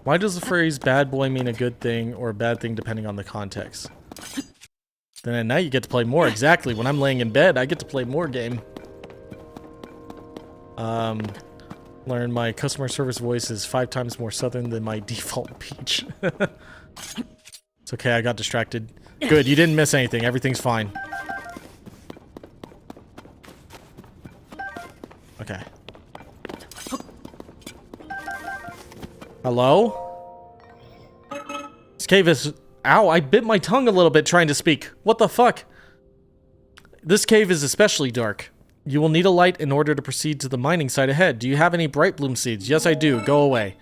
Why does the phrase bad boy mean a good thing or a bad thing depending on the context? Then at night you get to play more. Exactly. When I'm laying in bed, I get to play more game. Learn my customer service voice is 5 times more southern than my default peach. It's okay, I got distracted. Good, you didn't miss anything. Everything's fine. Okay. Hello? This cave is... Ow, I bit my tongue a little bit trying to speak. What the fuck? This cave is especially dark. You will need a light in order to proceed to the mining site ahead. Do you have any bright bloom seeds? Yes, I do. Go away.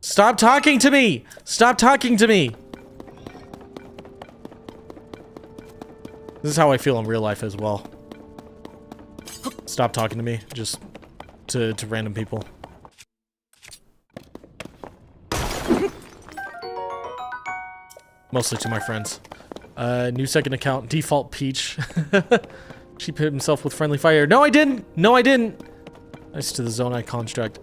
Stop talking to me! Stop talking to me! This is how I feel in real life as well. Stop talking to me. Just to random people. Mostly to my friends. New second account, default peach. She hit himself with friendly fire. No, I didn't! No, I didn't! Nice to the Zonai construct.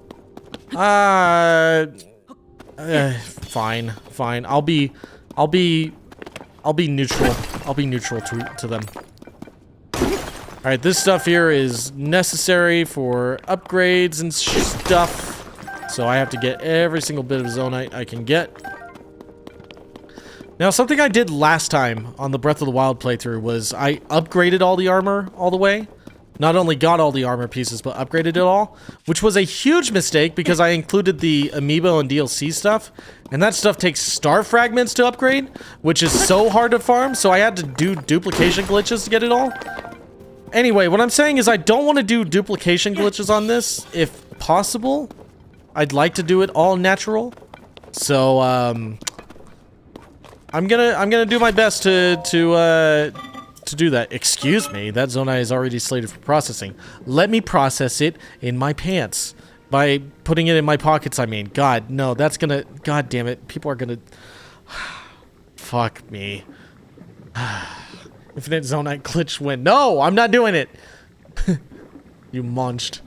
Fine, fine. I'll be neutral. I'll be neutral to them. Alright, this stuff here is necessary for upgrades and stuff. So I have to get every single bit of Zonite I can get. Now, something I did last time on the Breath of the Wild playthrough was I upgraded all the armor all the way. Not only got all the armor pieces, but upgraded it all. Which was a huge mistake because I included the amiibo and DLC stuff. And that stuff takes star fragments to upgrade, which is so hard to farm, so I had to do duplication glitches to get it all. Anyway, what I'm saying is I don't want to do duplication glitches on this, if possible. I'd like to do it all natural. So, I'm gonna do my best to do that. Excuse me, that Zonai is already slated for processing. Let me process it in my pants. By putting it in my pockets, I mean. God, no, that's gonna... God damn it, people are gonna... Fuck me. Infinite Zonite glitch win. No, I'm not doing it! You munched.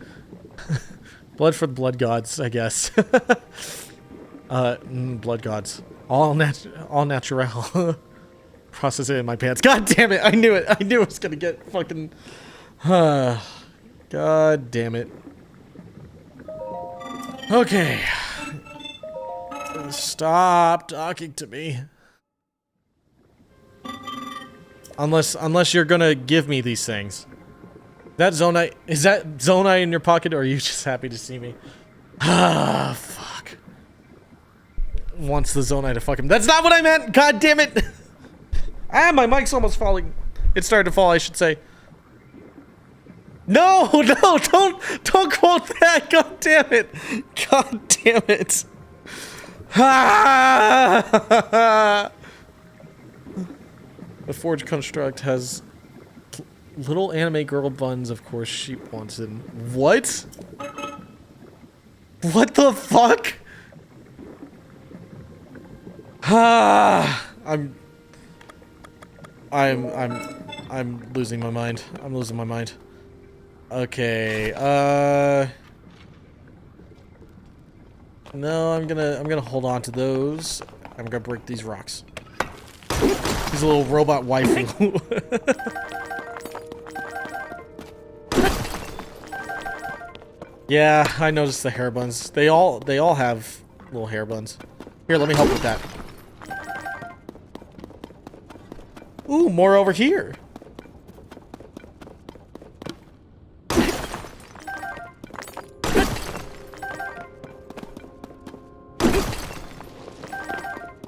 Blood for the blood gods, I guess. Blood gods. All natural. Process it in my pants. God damn it! I knew it. I knew it was gonna get fucking. God damn it. Okay. Stop talking to me. Unless you're gonna give me these things. That Zonai, is that Zonai in your pocket, or are you just happy to see me? Ah, fuck. Wants the Zonai to fuck him. That's not what I meant! God damn it! Ah, my mic's almost falling. It started to fall, I should say. No, no, don't quote that! God damn it! God damn it! Ah! The Forge Construct has little anime girl buns, of course Sheep wants them. What? What the fuck? Ah! I'm losing my mind. I'm losing my mind. Okay, no, I'm gonna hold on to those. I'm gonna break these rocks. He's a little robot waifu. Yeah, I noticed the hair buns. They all have little hair buns. Here, let me help with that. Ooh, more over here.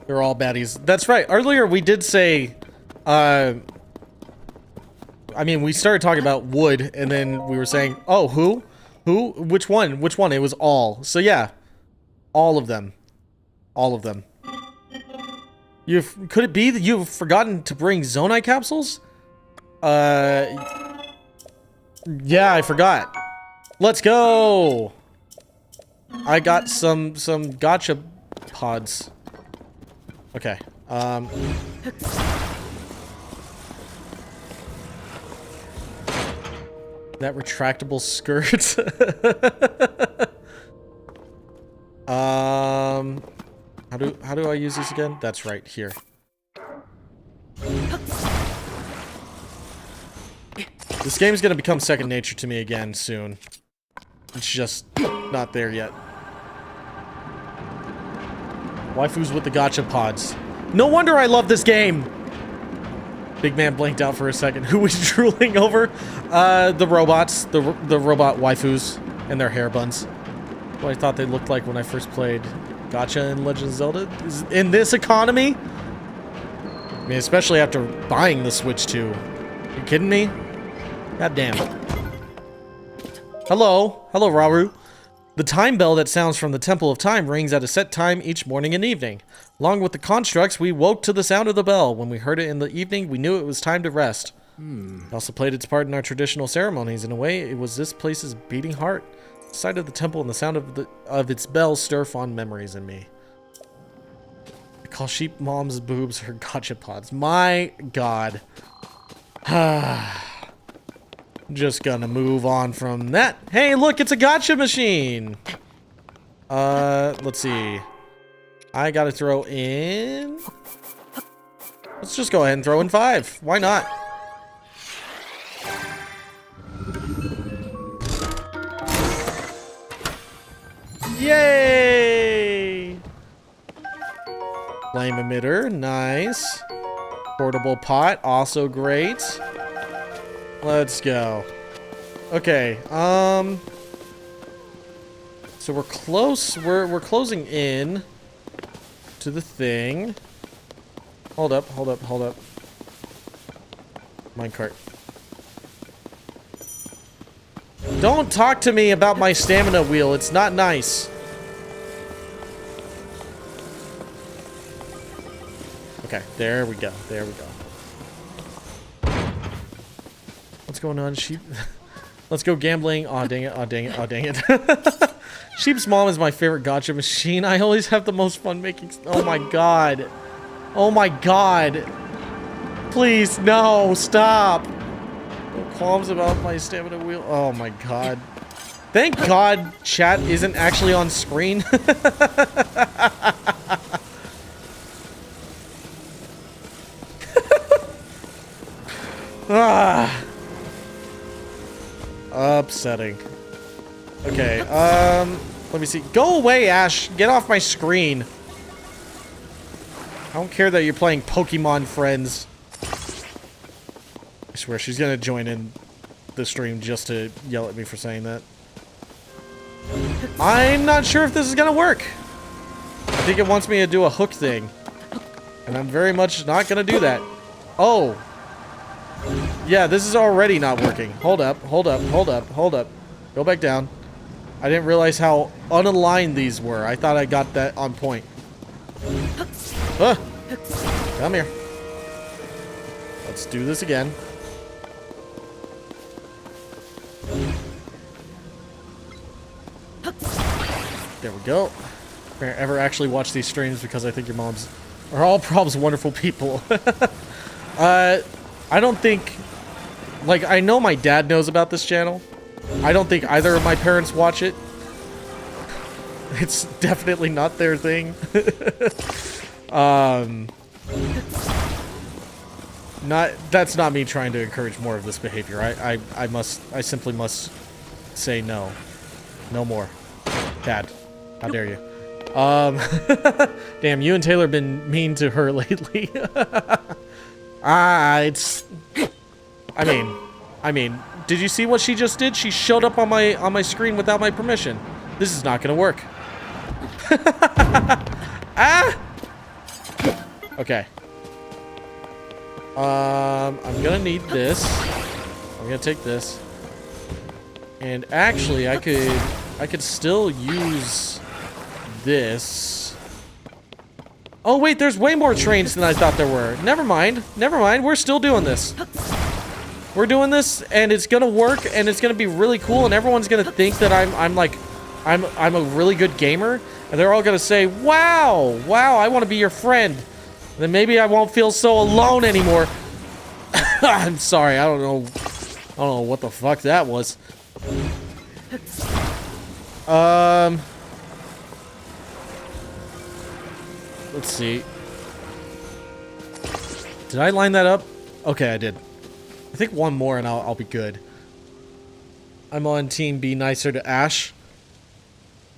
They're all baddies. That's right. Earlier we did say, I mean, we started talking about wood, and then we were saying, oh, who? Who? Which one? Which one? It was all. So yeah, all of them. All of them. Could it be that you've forgotten to bring Zonai capsules? Yeah, I forgot. Let's go! I got some gotcha pods. Okay. That retractable skirt. How do I use this again? That's right, here. This game's gonna become second nature to me again soon. It's just not there yet. Waifus with the gotcha pods. No wonder I love this game! Big man blinked out for a second. Who was drooling over? The robots. The robot waifus. And their hair buns. What I thought they looked like when I first played Gotcha in Legend of Zelda. In this economy? I mean, especially after buying the Switch 2. You kidding me? God damn. Hello. Hello, Rauru. The time bell that sounds from the Temple of Time rings at a set time each morning and evening. Along with the constructs, we woke to the sound of the bell. When we heard it in the evening, we knew it was time to rest. It also played its part in our traditional ceremonies. In a way, it was this place's beating heart. The sight of the temple and the sound of its bell stir fond memories in me. I call Sheep Mom's boobs her gotcha pods. My god. Just gonna move on from that. Hey, look, it's a gotcha machine. Let's see. I gotta throw in. Let's just go ahead and throw in 5. Why not? Yay! Flame emitter, nice. Portable pot, also great. Let's go. Okay, so we're close. We're closing in to the thing. Hold up. Minecart. Don't talk to me about my stamina wheel. It's not nice. Okay, there we go. What's going on, sheep? Let's go gambling. Aw, dang it. Sheep's mom is my favorite gotcha machine. I always have the most fun making... Oh my god. Please, no, stop. No qualms about my stamina wheel. Oh my god. Thank god chat isn't actually on screen. Upsetting. Okay, let me see. Go away, Ash. Get off my screen. I don't care that you're playing Pokemon Friends. I swear, she's gonna join in the stream just to yell at me for saying that. I'm not sure if this is gonna work. I think it wants me to do a hook thing. And I'm very much not gonna do that. Oh. Yeah, this is already not working. Hold up, hold up, hold up, hold up. Go back down. I didn't realize how unaligned these were. I thought I got that on point. Come here. Let's do this again. There we go. If I ever actually watch these streams because I think your moms are all probs wonderful people. I don't think... Like, I know my dad knows about this channel. I don't think either of my parents watch it. It's definitely not their thing. That's not me trying to encourage more of this behavior. I simply must say no. No more. Dad, how dare you? Damn, you and Taylor have been mean to her lately. I mean, did you see what she just did? She showed up on my screen without my permission. This is not gonna work. Ah! Okay. I'm gonna need this. I'm gonna take this. And actually, I could still use this. Oh wait, there's way more trains than I thought there were. Never mind. Never mind. We're still doing this. We're doing this, and it's gonna work, and it's gonna be really cool, and everyone's gonna think that I'm a really good gamer, and they're all gonna say, "Wow, I want to be your friend." And then maybe I won't feel so alone anymore. I'm sorry. I don't know what the fuck that was. Let's see. Did I line that up? Okay, I did. I think one more and I'll be good. I'm on team be nicer to Ash.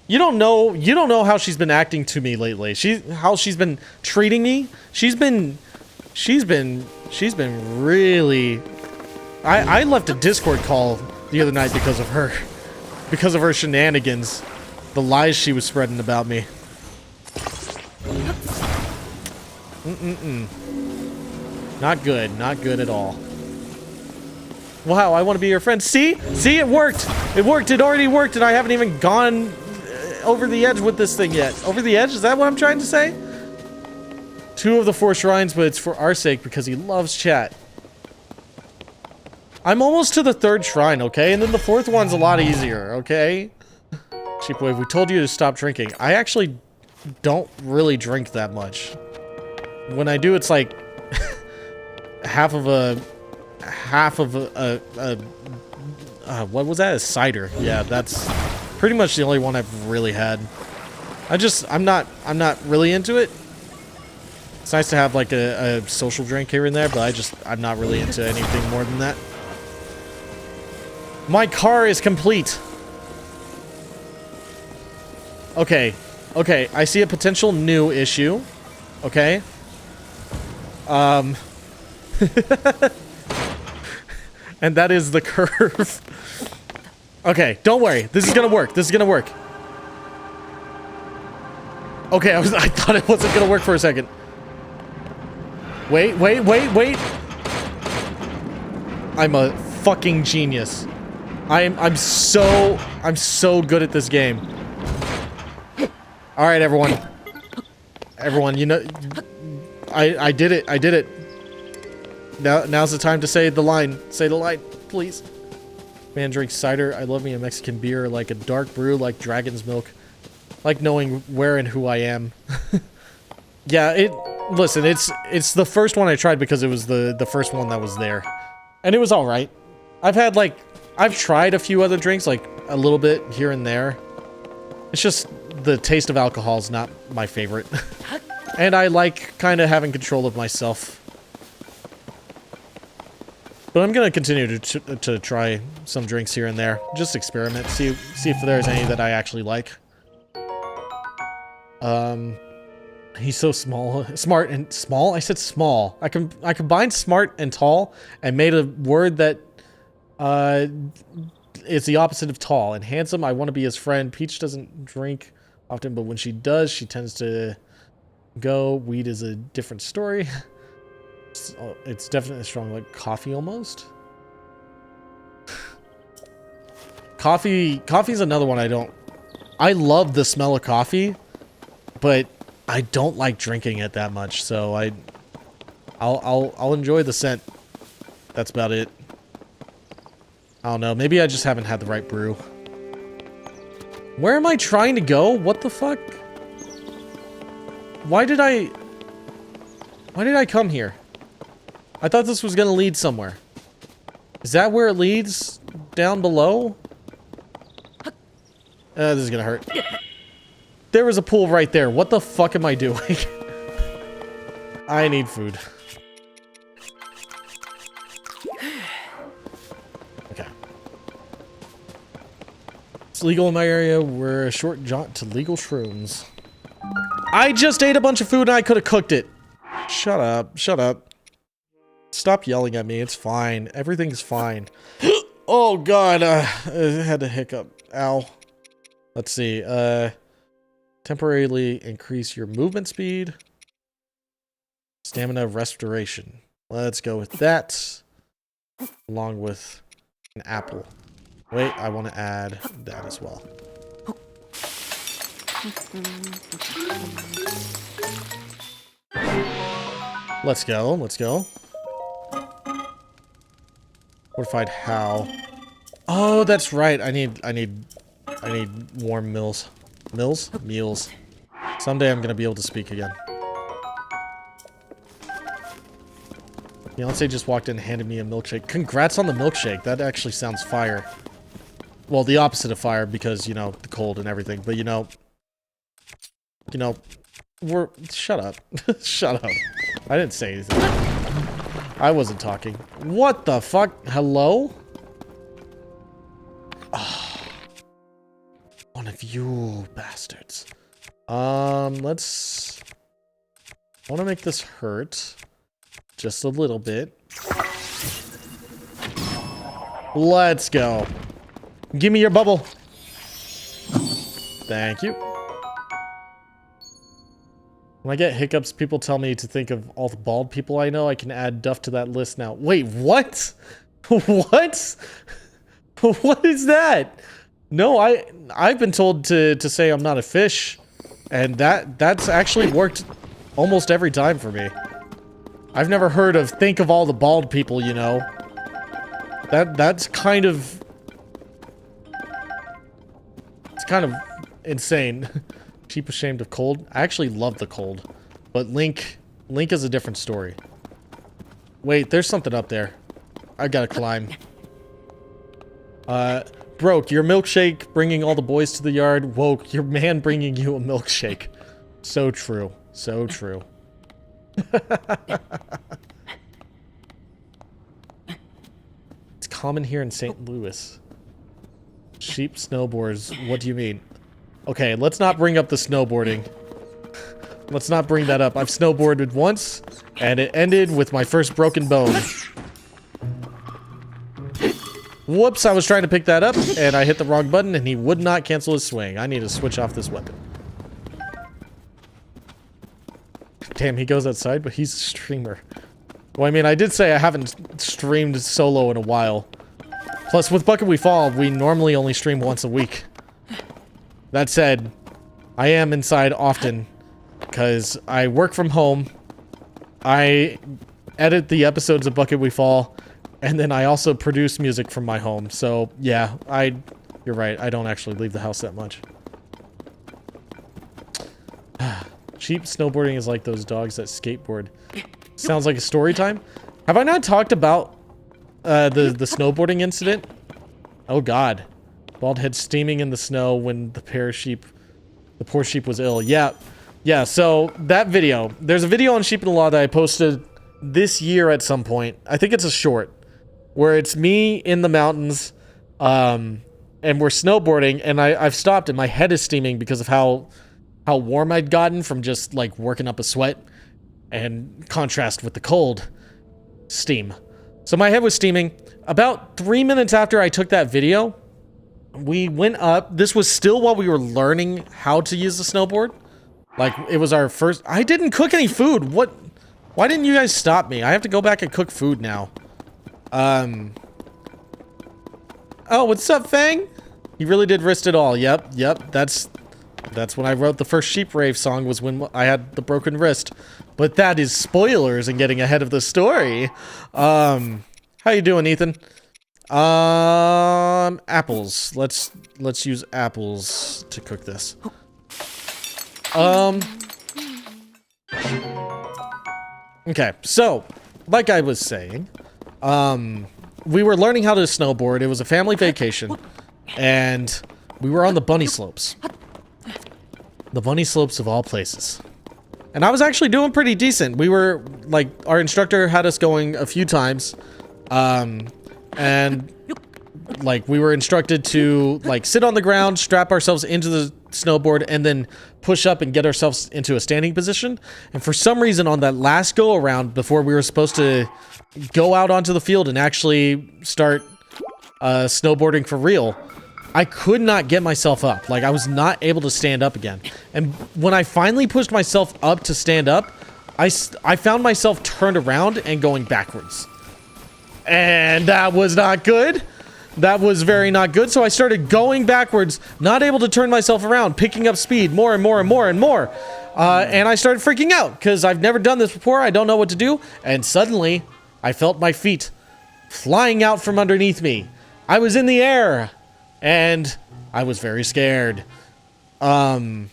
You don't know how she's been acting to me lately. How she's been treating me. She's been really... I left a Discord call the other night because of her. Because of her shenanigans. The lies she was spreading about me. Not good. Not good at all. Wow, I want to be your friend. See? See, it worked. It worked. It already worked, and I haven't even gone over the edge with this thing yet. Over the edge? Is that what I'm trying to say? 2 of the 4 shrines, but it's for our sake because he loves chat. I'm almost to the 3rd shrine, okay? And then the 4th one's a lot easier, okay? Sheepwave, we told you to stop drinking. I actually don't really drink that much. When I do, it's like half of a what was that? A cider. Yeah, that's pretty much the only one I've really had. I'm not really into it. It's nice to have like a social drink here and there, but I'm not really into anything more than that. My car is complete. Okay, I see a potential new issue. Okay. And that is the curve. Okay, don't worry. This is gonna work. This is gonna work. Okay, I thought it wasn't gonna work for a second. Wait. I'm a fucking genius. I'm so good at this game. All right, everyone. Everyone, you know, I did it. I did it. Now's the time to say the line. Say the line, please. Man drinks cider. I love me a Mexican beer, like a dark brew, like dragon's milk. Like knowing where and who I am. Yeah, listen, it's the first one I tried because it was the first one that was there. And it was alright. I've tried a few other drinks, like a little bit here and there. It's just the taste of alcohol is not my favorite. And I like kind of having control of myself. But I'm gonna continue to try some drinks here and there. Just experiment. See if there's any that I actually like. He's so small, smart and small. I said small. I combined smart and tall and made a word that is the opposite of tall. And handsome, I want to be his friend. Peach doesn't drink often, but when she does, she tends to go. Weed is a different story. It's definitely strong, like coffee almost. Coffee's another one I love the smell of coffee, but I don't like drinking it that much, so I'll enjoy the scent. That's about it. I don't know, maybe I just haven't had the right brew. Where am I trying to go? What the fuck? Why did I come here? I thought this was gonna lead somewhere. Is that where it leads? Down below? This is gonna hurt. There was a pool right there. What the fuck am I doing? I need food. Okay. It's legal in my area. We're a short jaunt to legal shrooms. I just ate a bunch of food and I could have cooked it. Shut up. Shut up. Stop yelling at me. It's fine. Everything's fine. Oh god. I had to hiccup. Ow. Let's see. Temporarily increase your movement speed. Stamina restoration. Let's go with that. Along with an apple. Wait, I want to add that as well. Let's go. Let's go. Fortified how? Oh, that's right. I need warm meals. Meals. Someday I'm gonna be able to speak again. Beyonce just walked in and handed me a milkshake. Congrats on the milkshake. That actually sounds fire. Well, the opposite of fire because, you know, the cold and everything. But, you know, shut up. Shut up. I didn't say anything. I wasn't talking. What the fuck? Hello? Oh, one of you bastards. Let's... I want to make this hurt. Just a little bit. Let's go. Give me your bubble. Thank you. When I get hiccups, people tell me to think of all the bald people I know. I can add Duff to that list now. Wait, what? What? What is that? No, I've been told to say I'm not a fish. And that's actually worked almost every time for me. I've never heard of think of all the bald people, you know. That's kind of... It's kind of insane. Sheep ashamed of cold. I actually love the cold. But Link is a different story. Wait, there's something up there. I gotta climb. Broke, your milkshake bringing all the boys to the yard. Woke, your man bringing you a milkshake. So true. So true. It's common here in St. Louis. Sheep snowboards. What do you mean? Okay, let's not bring up the snowboarding. Let's not bring that up. I've snowboarded once, and it ended with my first broken bone. Whoops, I was trying to pick that up, and I hit the wrong button, and he would not cancel his swing. I need to switch off this weapon. Damn, he goes outside, but he's a streamer. Well, I mean, I did say I haven't streamed solo in a while. Plus, with Bucket We Fall, we normally only stream once a week. That said, I am inside often, because I work from home, I edit the episodes of Bucket We Fall, and then I also produce music from my home. So, yeah, you're right, I don't actually leave the house that much. Cheap snowboarding is like those dogs that skateboard. Sounds like a story time. Have I not talked about the snowboarding incident? Oh god. Bald head steaming in the snow when the poor sheep was ill. Yeah. Yeah, so that video. There's a video on Sheep in the Law that I posted this year at some point. I think it's a short. where it's me in the mountains, and we're snowboarding, and I've stopped and my head is steaming because of how warm I'd gotten from just like working up a sweat, and contrast with the cold steam. So my head was steaming. About 3 minutes after I took that video, we went up. This was still while we were learning how to use the snowboard. Like, it was our first... I didn't cook any food. What? Why didn't you guys stop me? I have to go back and cook food now. Oh, what's up, Fang? You really did risk it all. Yep. That's when I wrote the first Sheepwave song, was when I had the broken wrist. But that is spoilers and getting ahead of the story. How you doing, Ethan? Apples. Let's use apples to cook this. Okay, so, like I was saying, we were learning how to snowboard. It was a family vacation, and we were on the bunny slopes. The bunny slopes of all places. And I was actually doing pretty decent. We were, like, our instructor had us going a few times, and, like, we were instructed to, like, sit on the ground, strap ourselves into the snowboard, and then push up and get ourselves into a standing position. And for some reason, on that last go around, before we were supposed to go out onto the field and actually start snowboarding for real, I could not get myself up. Like, I was not able to stand up again. And when I finally pushed myself up to stand up, I found myself turned around and going backwards. And that was not good. That was very not good. So I started going backwards, not able to turn myself around, picking up speed more and more and more and more. And I started freaking out because I've never done this before. I don't know what to do. And suddenly, I felt my feet flying out from underneath me. I was in the air. And I was very scared. Like an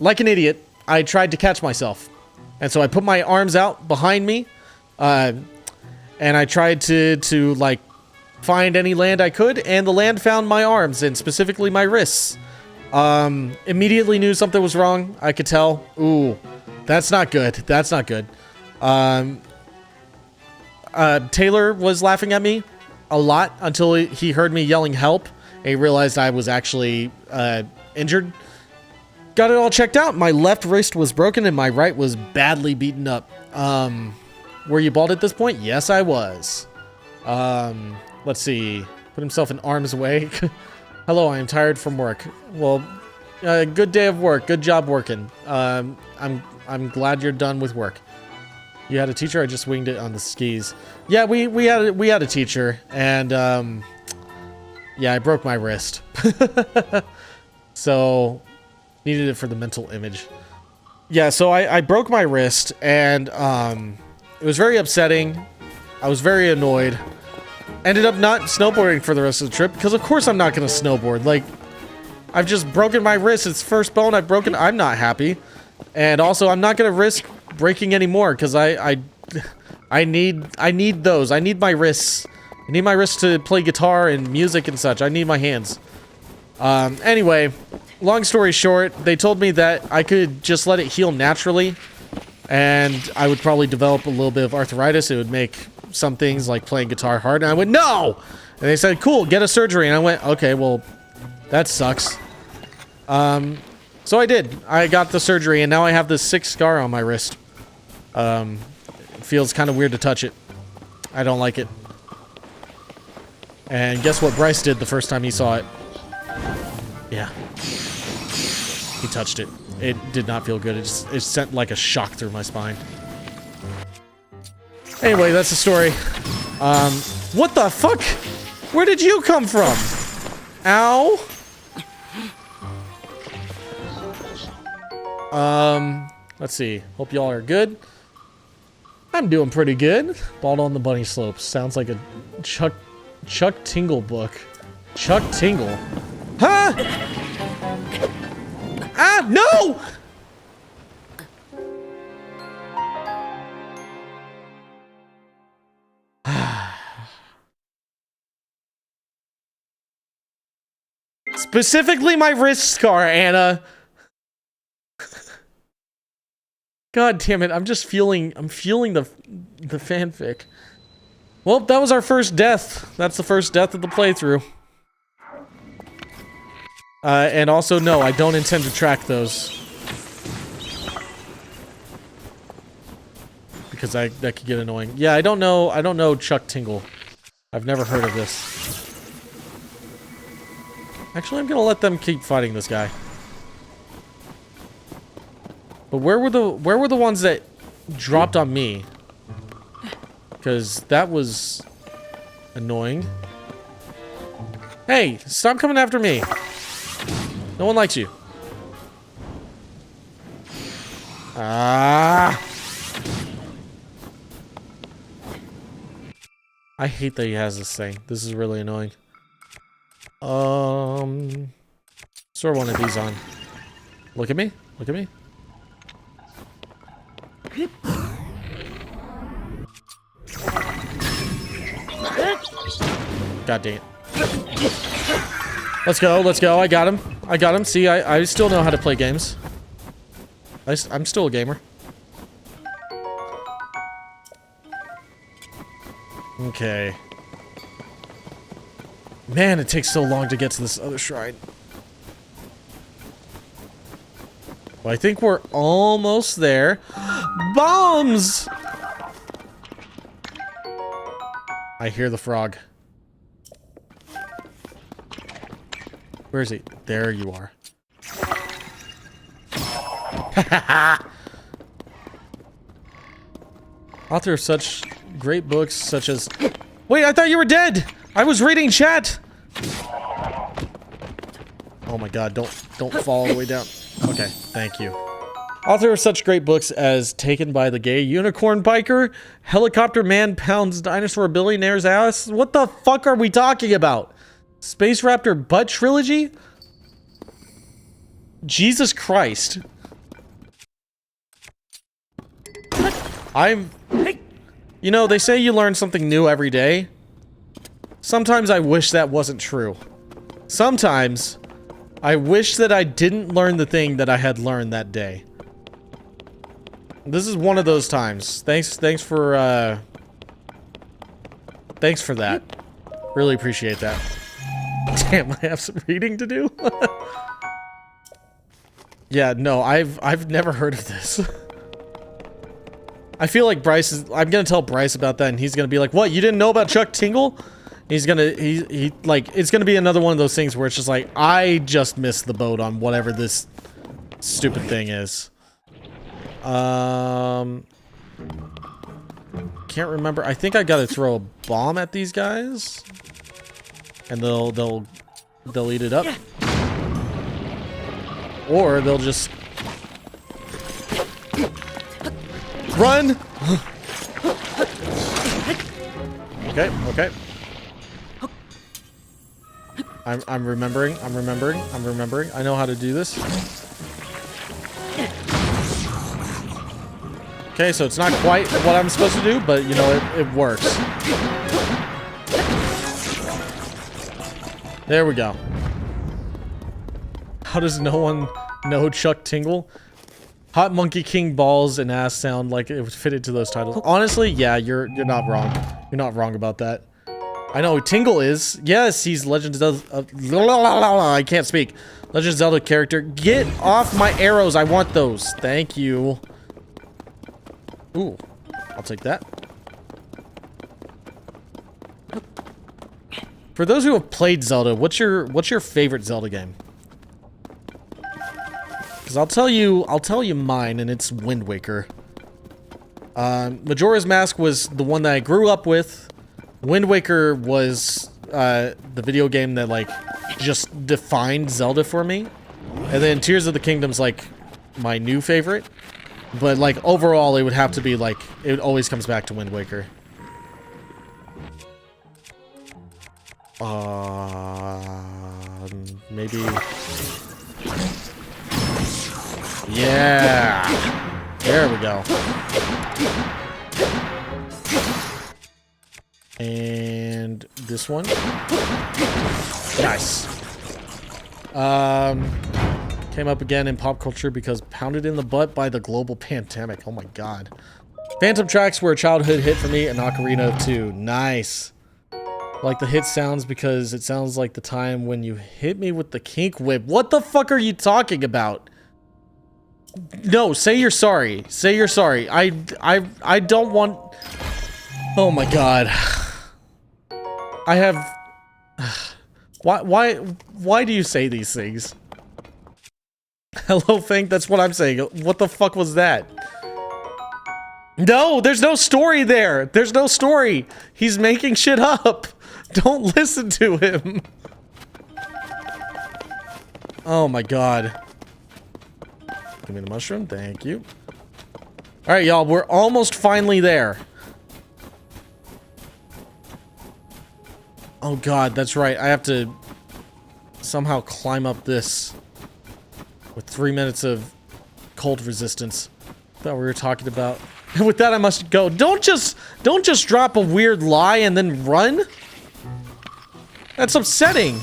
idiot, I tried to catch myself. And so I put my arms out behind me. And I tried to like, find any land I could. And the land found my arms, and specifically my wrists. Immediately knew something was wrong. I could tell. Ooh, that's not good. That's not good. Taylor was laughing at me a lot until he heard me yelling help. He realized I was actually injured. Got it all checked out. My left wrist was broken and my right was badly beaten up. Were you bald at this point? Yes, I was. Let's see. Put himself in arm's way. Hello, I am tired from work. Well, good day of work. Good job working. I'm glad you're done with work. You had a teacher? I just winged it on the skis. Yeah, we had a teacher, and yeah, I broke my wrist. So, needed it for the mental image. Yeah, so I broke my wrist, and it was very upsetting. I was very annoyed. Ended up not snowboarding for the rest of the trip, because of course I'm not going to snowboard. Like, I've just broken my wrist. It's the first bone I've broken. I'm not happy. And also, I'm not going to risk breaking any more, because I need those. I need my wrists. I need my wrists to play guitar and music and such. I need my hands. Anyway, long story short, they told me that I could just let it heal naturally, and I would probably develop a little bit of arthritis. It would make some things like playing guitar hard, and I went, no! And they said, cool, get a surgery. And I went, okay, well, that sucks. So I did. I got the surgery, and now I have this sick scar on my wrist. It feels kind of weird to touch it. I don't like it. And guess what Bryce did the first time he saw it? Yeah. He touched it. It did not feel good. It sent like a shock through my spine. Anyway, that's the story. What the fuck? Where did you come from? Ow. Let's see. Hope y'all are good. I'm doing pretty good. Bald on the bunny slopes. Sounds like a Chuck Tingle book. Chuck Tingle. Huh? Ah, no! Specifically my wrist scar, Anna. God damn it, I'm feeling the fanfic. Well, that was our first death. That's the first death of the playthrough. And also, no, I don't intend to track those. Because that could get annoying. Yeah, I don't know Chuck Tingle. I've never heard of this. Actually, I'm gonna let them keep fighting this guy. But where were the ones that dropped on me? Because that was annoying. Hey, stop coming after me. No one likes you. Ah. I hate that he has this thing. This is really annoying. Throw one of these on. Look at me. Look at me. God dang it. Let's go, let's go. I got him. I got him. See, I still know how to play games. I'm still a gamer. Okay. Man, it takes so long to get to this other shrine. Well, I think we're almost there. Bombs! I hear the frog. Where is he? There you are. Author of such great books such as... Wait, I thought you were dead! I was reading chat! Oh my god, don't fall all the way down. Okay, thank you. Author of such great books as Taken by the Gay Unicorn Biker, Helicopter Man Pounds Dinosaur Billionaire's Ass. What the fuck are we talking about? Space Raptor Butt Trilogy? Jesus Christ. You know, they say you learn something new every day. Sometimes I wish that wasn't true. Sometimes I wish that I didn't learn the thing that I had learned that day. This is one of those times. Thanks for that. Really appreciate that. Damn, I have some reading to do. Yeah, no, I've never heard of this. I feel like Bryce is... I'm gonna tell Bryce about that, and he's gonna be like, "What? You didn't know about Chuck Tingle?" He's gonna... He like... It's gonna be another one of those things where it's just like, I just missed the boat on whatever this stupid thing is. Can't remember. I think I gotta throw a bomb at these guys, and they'll eat it up, or they'll just run. Okay. I'm remembering. I know how to do this. Okay, so it's not quite what I'm supposed to do, but you know, it works. There we go. How does no one know Chuck Tingle? Hot Monkey King balls and ass sound like it was fitted to those titles. Honestly, yeah, you're not wrong. You're not wrong about that. I know who Tingle is. Yes, he's Legend of I can't speak. Legend of Zelda character. Get off my arrows. I want those. Thank you. Ooh, I'll take that. For those who have played Zelda, what's your favorite Zelda game? Because I'll tell you mine, and it's Wind Waker. Majora's Mask was the one that I grew up with. Wind Waker was the video game that like just defined Zelda for me. And then Tears of the Kingdom's like my new favorite. But like overall it would have to be like, it always comes back to Wind Waker. Maybe. Yeah. There we go. And this one. Nice. Came up again in pop culture because pounded in the butt by the global pandemic. Oh my god. Phantom tracks were a childhood hit for me, and Ocarina of 2. Nice. Like the hit sounds because it sounds like the time when you hit me with the kink whip. What the fuck are you talking about? No, say you're sorry. Say you're sorry. I don't want... Oh my god. I have... Why do you say these things? Hello, Fink, that's what I'm saying. What the fuck was that? No, there's no story there. There's no story. He's making shit up. Don't listen to him. Oh my god. Give me the mushroom. Thank you. Alright, y'all. We're almost finally there. Oh god, that's right. I have to somehow climb up this with 3 minutes of cold resistance. Thought we were talking about. And with that, I must go. Don't just drop a weird lie and then run. That's upsetting.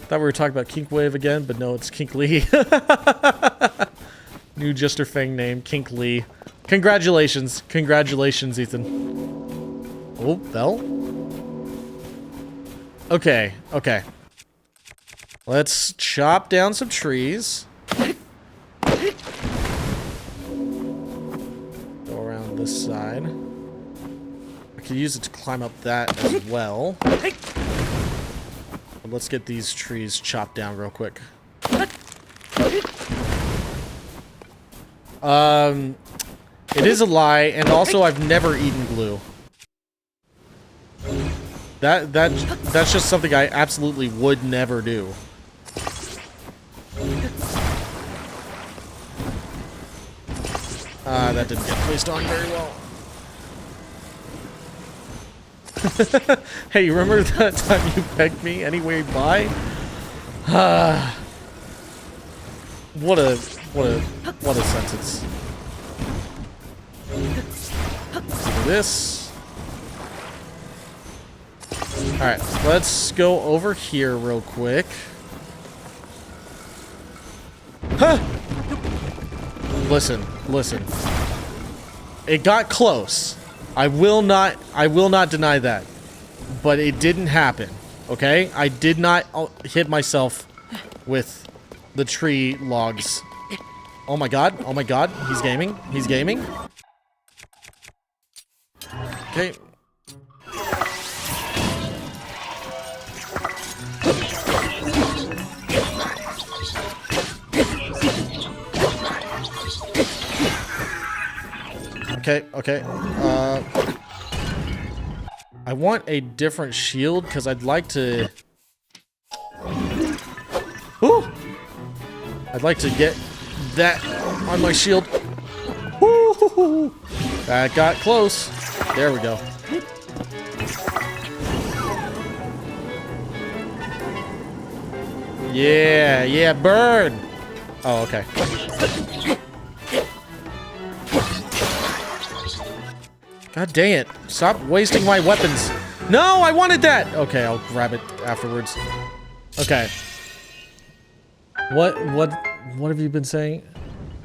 Thought we were talking about Kink Wave again, but no, it's Kink Lee. New Juster Fang name, Kink Lee. Congratulations. Congratulations, Ethan. Oh, bell. Okay, okay. Let's chop down some trees. Go around this side. I could use it to climb up that as well. But let's get these trees chopped down real quick. It is a lie, and also I've never eaten glue. That's just something I absolutely would never do. That didn't get placed on very well. Hey, remember that time you pegged me anyway by? What a sentence. Do this. Alright, let's go over here real quick. Huh! Listen. It got close. I will not deny that. But it didn't happen. Okay? I did not hit myself with the tree logs. Oh my god. He's gaming. Okay. Okay. I want a different shield because I'd like to... Ooh! I'd like to get that on my shield. Woo! That got close. There we go. Yeah, burn! Oh, okay. God dang it. Stop wasting my weapons. No, I wanted that! Okay, I'll grab it afterwards. Okay. What have you been saying?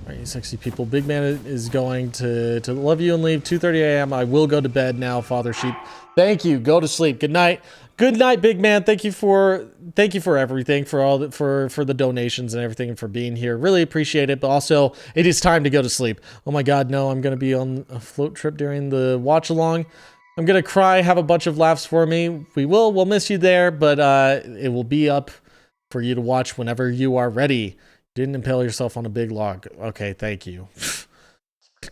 Alright, you sexy people. Big man is going to love you and leave 2:30 a.m. I will go to bed now, Father Sheep. Thank you. Go to sleep. Good night. Good night, big man. Thank you for everything, for all the, for the donations and everything, and for being here. Really appreciate it. But also, it is time to go to sleep. Oh my god, no, I'm gonna be on a float trip during the watch along. I'm gonna cry, have a bunch of laughs for me. We'll miss you there, but it will be up for you to watch whenever you are ready. Didn't impale yourself on a big log. Okay, thank you.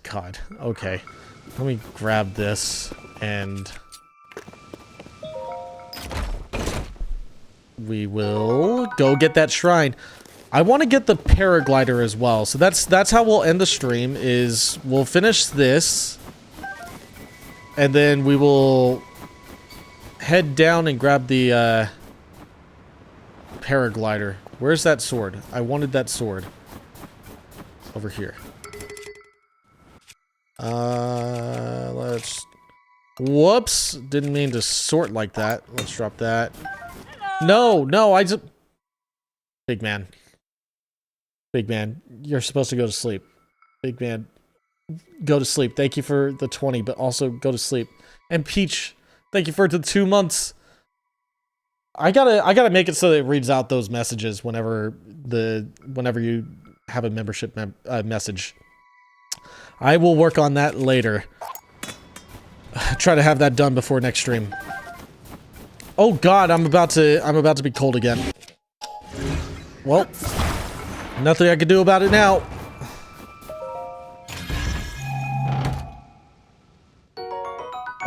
God, okay. Let me grab this and we will go get that shrine. I want to get the paraglider as well. So that's how we'll end the stream, is we'll finish this and then we will head down and grab the paraglider. Where's that sword? I wanted that sword. Over here. Let's... Whoops! Didn't mean to sort like that. Let's drop that. No, I just... Big man. Big man, you're supposed to go to sleep. Big man, go to sleep. Thank you for the 20, but also go to sleep. And Peach, thank you for the 2 months. I gotta make it so that it reads out those messages whenever you have a membership message. I will work on that later. Try to have that done before next stream. Oh God, I'm about to be cold again. Well, nothing I can do about it now.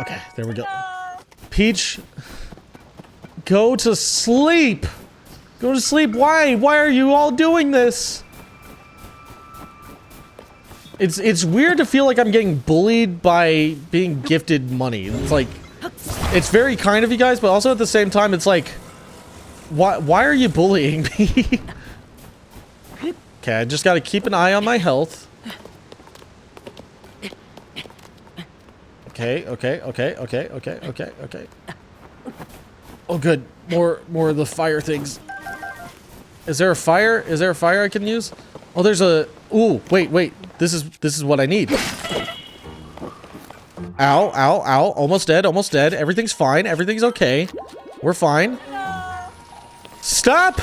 Okay, there we go. Peach, go to sleep. Go to sleep. Why? Why are you all doing this? It's weird to feel like I'm getting bullied by being gifted money. It's like, it's very kind of you guys, but also at the same time, it's like, why are you bullying me? Okay, I just gotta keep an eye on my health. Okay. Oh, good. More of the fire things. Is there a fire? Is there a fire I can use? Oh, there's a... Ooh, wait. This is what I need. Ow. Almost dead. Everything's fine. Everything's okay. We're fine. Stop!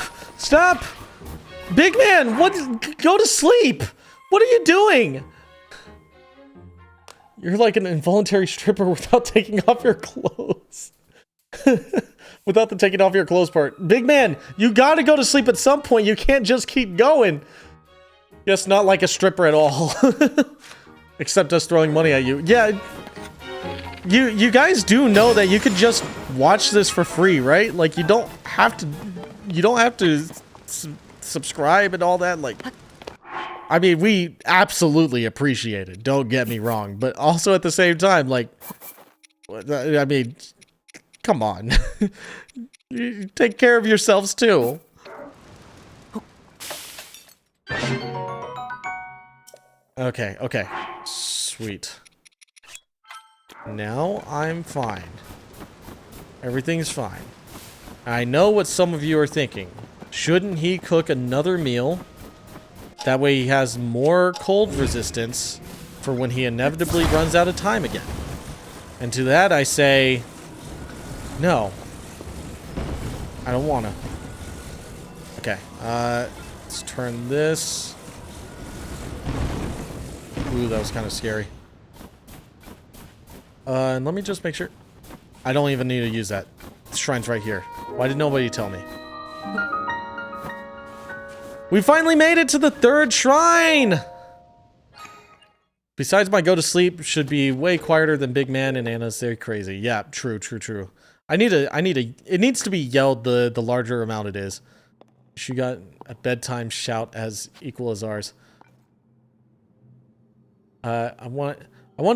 Big man, go to sleep! What are you doing? You're like an involuntary stripper without taking off your clothes. Without the taking off your clothes part. Big man, you gotta go to sleep at some point. You can't just keep going. Yes, not like a stripper at all. Except us throwing money at you. Yeah. You guys do know that you could just watch this for free, right? Like, you don't have to subscribe and all that. Like, I mean, we absolutely appreciate it. Don't get me wrong. But also at the same time, like, I mean, come on. You take care of yourselves too. Okay. Sweet. Now I'm fine. Everything's fine. I know what some of you are thinking. Shouldn't he cook another meal? That way he has more cold resistance for when he inevitably runs out of time again. And to that I say, no. I don't wanna. Okay, let's turn this. Ooh, that was kind of scary. And let me just make sure. I don't even need to use that. The shrine's right here. Why did nobody tell me? We finally made it to the 3rd shrine! Besides, my go to sleep should be way quieter than Big Man and Anna's. They're crazy. Yeah, true. It needs to be yelled the larger amount it is. She got a bedtime shout as equal as ours. I want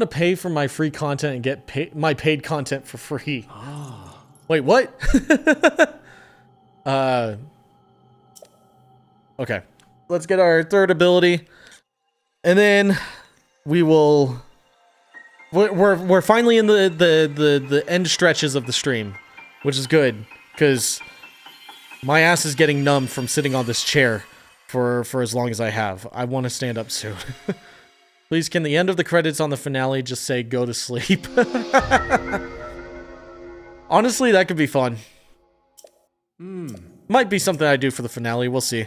to pay for my free content and get my paid content for free. Oh. Wait, what? Okay. Let's get our 3rd ability. And then we will... We're finally in the end stretches of the stream, which is good, because my ass is getting numb from sitting on this chair for as long as I have. I want to stand up soon. Please, can the end of the credits on the finale just say, go to sleep? Honestly, that could be fun. Might be something I do for the finale, we'll see.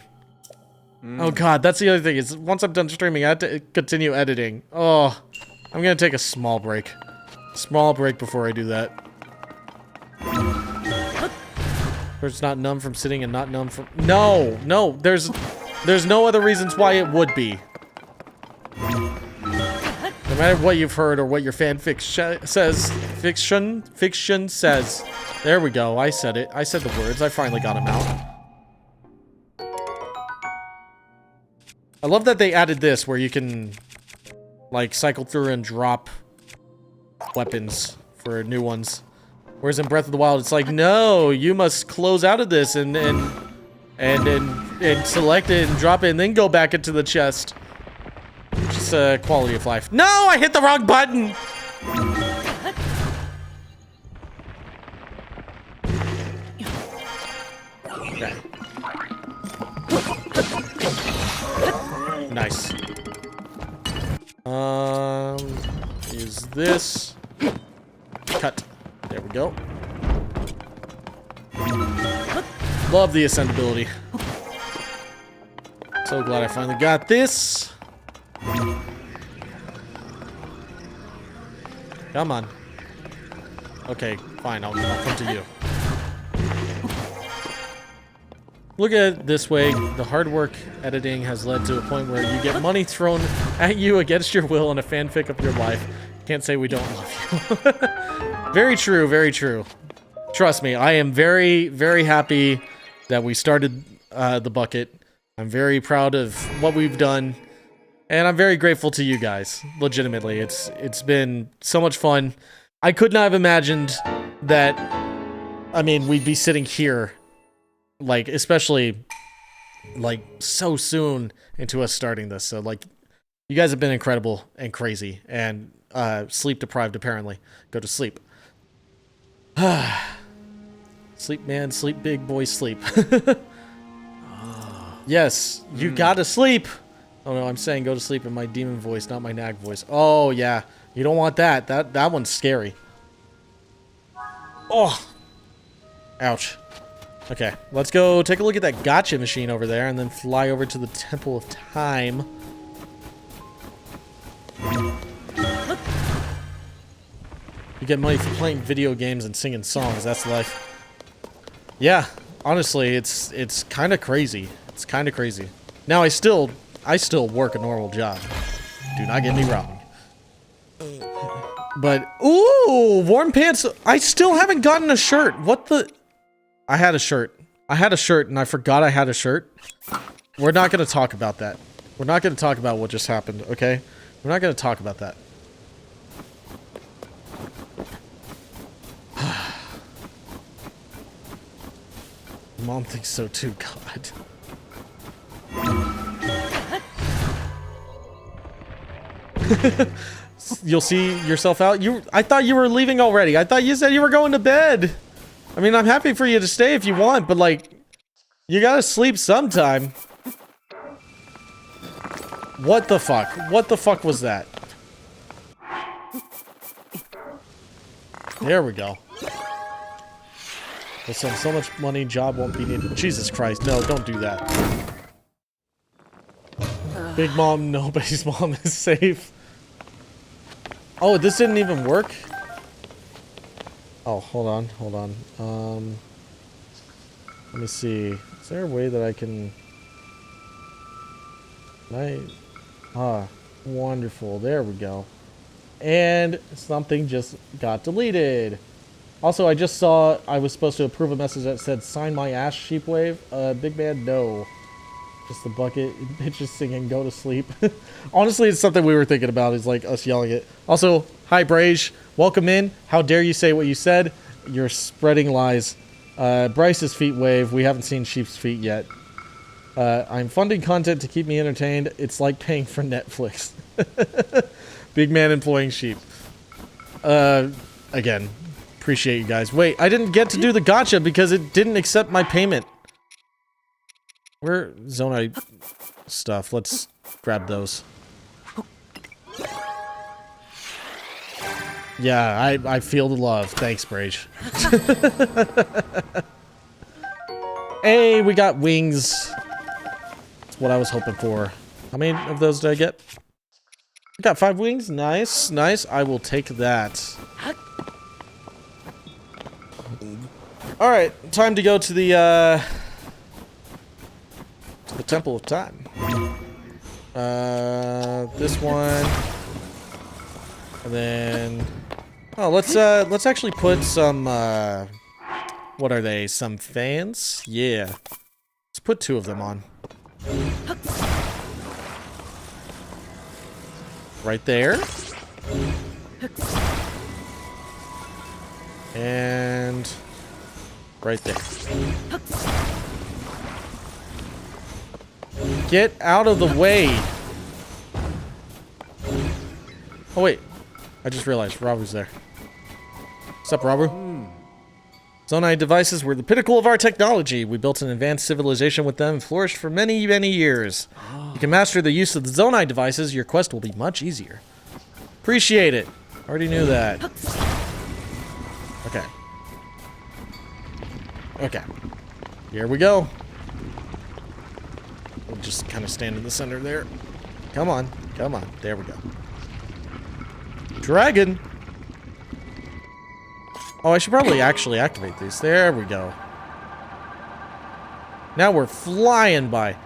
Oh God, that's the other thing, is once I'm done streaming, I have to continue editing. Oh, I'm gonna take a small break. Small break before I do that. It's not numb from sitting and not numb from... No, there's no other reasons why it would be. No matter what you've heard or what your fanfic says, fiction says. There we go, I said it. I said the words, I finally got them out. I love that they added this where you can, like, cycle through and drop weapons for new ones. Whereas in Breath of the Wild, it's like, no, you must close out of this and select it and drop it and then go back into the chest. Just quality of life. No, I hit the wrong button! Okay. Nice. Is this cut? There we go. Love the ascendability. So glad I finally got this. Come on. Okay, fine. I'll come to you. Look at it this way. The hard work editing has led to a point where you get money thrown at you against your will in a fanfic of your life. Can't say we don't love you. Very true, very true. Trust me, I am very, very happy that we started the bucket. I'm very proud of what we've done. And I'm very grateful to you guys. Legitimately, it's been so much fun. I could not have imagined that, I mean, we'd be sitting here, like, especially, like, so soon into us starting this. So, like, you guys have been incredible and crazy and sleep deprived, apparently. Go to sleep. Sleep, man, sleep, big boy, sleep. Yes, you gotta sleep. Oh no, I'm saying go to sleep in my demon voice, not my nag voice. Oh yeah, you don't want that. That one's scary. Oh, ouch. Okay, let's go take a look at that gotcha machine over there, and then fly over to the Temple of Time. You get money for playing video games and singing songs. That's life. Yeah, honestly, it's kind of crazy. It's kind of crazy. Now I still work a normal job. Do not get me wrong. But ooh, warm pants. I still haven't gotten a shirt. What the? I had a shirt. I had a shirt and I forgot I had a shirt. We're not going to talk about that. We're not going to talk about what just happened, okay? We're not going to talk about that. Mom thinks so too, God. You'll see yourself out. I thought you were leaving already. I thought you said you were going to bed. I mean, I'm happy for you to stay if you want, but like, you gotta sleep sometime. What the fuck? What the fuck was that? There we go. We'll send so much money, job won't be needed. Jesus Christ, no, don't do that. Big Mom, nobody's mom is safe. Oh, this didn't even work? Oh, hold on. Let me see. Is there a way that I can... wonderful. There we go. And something just got deleted. Also, I just saw I was supposed to approve a message that said, sign my ass, Sheepwave. Big man, no. Just the bucket, bitches singing, go to sleep. Honestly, it's something we were thinking about, is like us yelling it. Also, hi Brage, welcome in. How dare you say what you said? You're spreading lies. Bryce's feet wave, we haven't seen Sheep's feet yet. I'm funding content to keep me entertained. It's like paying for Netflix. Big man employing sheep. Again, appreciate you guys. Wait, I didn't get to do the gacha because it didn't accept my payment. Where Zonai stuff? Let's grab those. Yeah, I feel the love. Thanks, Brage. Hey, we got wings. That's what I was hoping for. How many of those did I get? I got 5 wings. Nice, nice. I will take that. Alright, time to go to the Temple of Time. This one. And then... Oh, let's actually put some, what are they? Some fans? Yeah. Let's put 2 of them on. Right there. And... right there. Get out of the way! Oh wait, I just realized Rabu's there. What's up, Rabu? Zonai devices were the pinnacle of our technology. We built an advanced civilization with them and flourished for many, many years. You can master the use of the Zonai devices, your quest will be much easier. Appreciate it. Already knew that. Okay. Okay. Here we go. We'll just kind of stand in the center there. Come on. Come on. There we go. Dragon! Oh, I should probably actually activate these. There we go. Now we're flying by.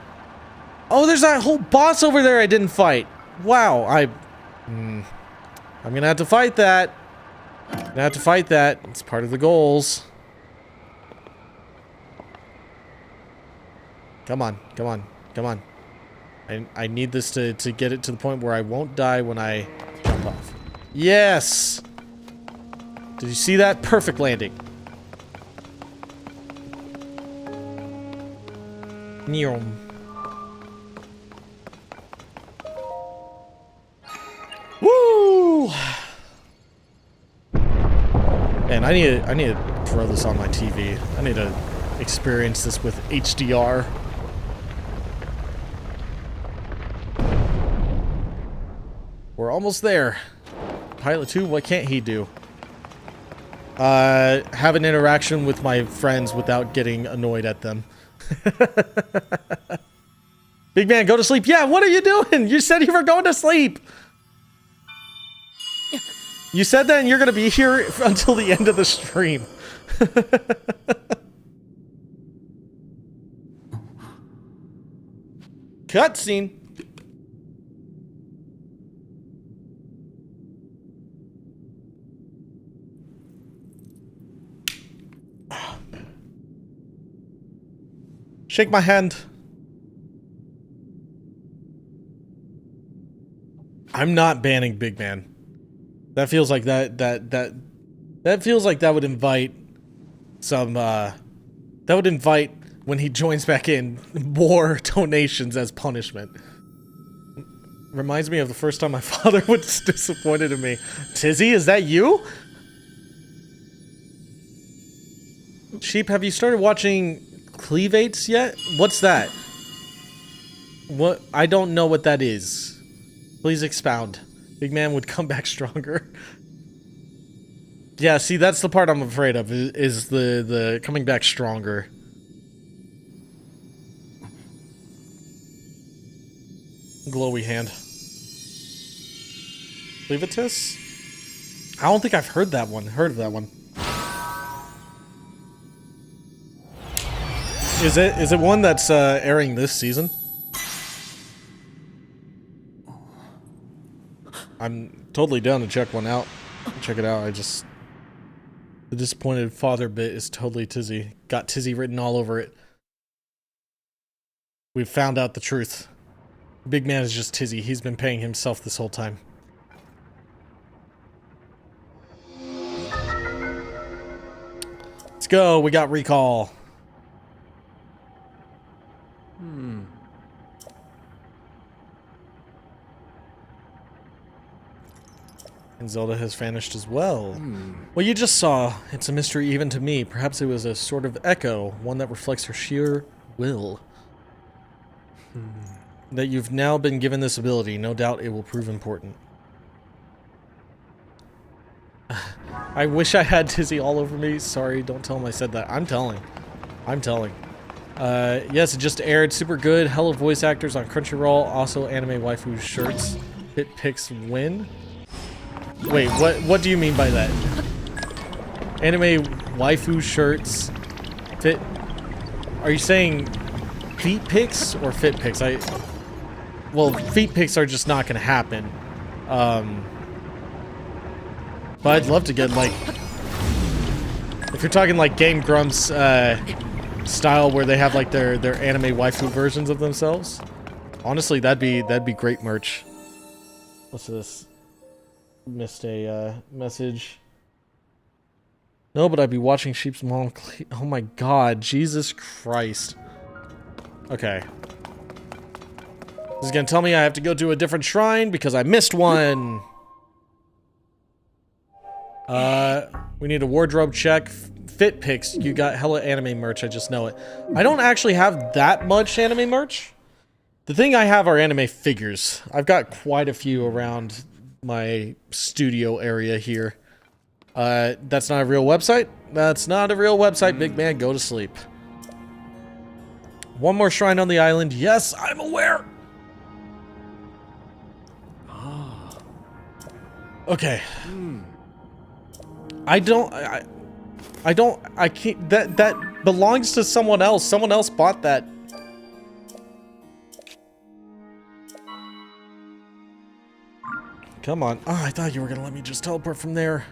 Oh, there's that whole boss over there I didn't fight. Wow, I'm gonna have to fight that. I'm gonna have to fight that. It's part of the goals. Come on, come on, come on. I need this to get it to the point where I won't die when I jump off. Yes! Did you see that? Perfect landing. Neom. Woo! Man, I need to throw this on my TV. I need to experience this with HDR. We're almost there. Pilot 2, what can't he do? Have an interaction with my friends without getting annoyed at them. Big man, go to sleep. Yeah, what are you doing? You said you were going to sleep. You said that and you're going to be here until the end of the stream. Cutscene. Shake my hand. I'm not banning Big Man. That feels like that feels like that would invite some that would invite when he joins back in more donations as punishment. Reminds me of the first time my father was disappointed in me. Tizzy, is that you? Sheep, have you started watching Cleavates yet? What's that? What? I don't know what that is. Please expound. Big man would come back stronger. Yeah, see, that's the part I'm afraid of, is the coming back stronger. Glowy hand. Cleavatus? I don't think I've heard of that one. Is it one that's airing this season? I'm totally down to check one out. Check it out. The disappointed father bit is totally Tizzy. Got Tizzy written all over it. We've found out the truth. Big man is just Tizzy. He's been paying himself this whole time. Let's go. We got recall. And Zelda has vanished as well. Well, you just saw. It's a mystery even to me. Perhaps it was a sort of echo, one that reflects her sheer will. That you've now been given this ability. No doubt it will prove important. I wish I had Tizzy all over me. Sorry, don't tell him I said that. I'm telling. Yes, it just aired. Super good. Hella voice actors on Crunchyroll. Also anime waifu shirts. Hit picks win. Wait, what do you mean by that? Anime waifu shirts fit. Are you saying feet pics or fit pics? Well, feet pics are just not gonna happen. But I'd love to get, like, if you're talking like Game Grumps style where they have like their anime waifu versions of themselves. Honestly, that'd be great merch. What's this? Missed a message. No, but I'd be watching Sheep's mom. Oh my god, Jesus Christ. Okay. This is gonna tell me I have to go to a different shrine because I missed one. We need a wardrobe check. fit pics, you got hella anime merch, I just know it. I don't actually have that much anime merch. The thing I have are anime figures. I've got quite a few around my studio area here. That's not a real website. That's not a real website, big man. Go to sleep. One more shrine on the island. Yes, I'm aware. Okay. I can't, that belongs to someone else. Someone else bought that. Come on. Oh, I thought you were gonna let me just teleport from there.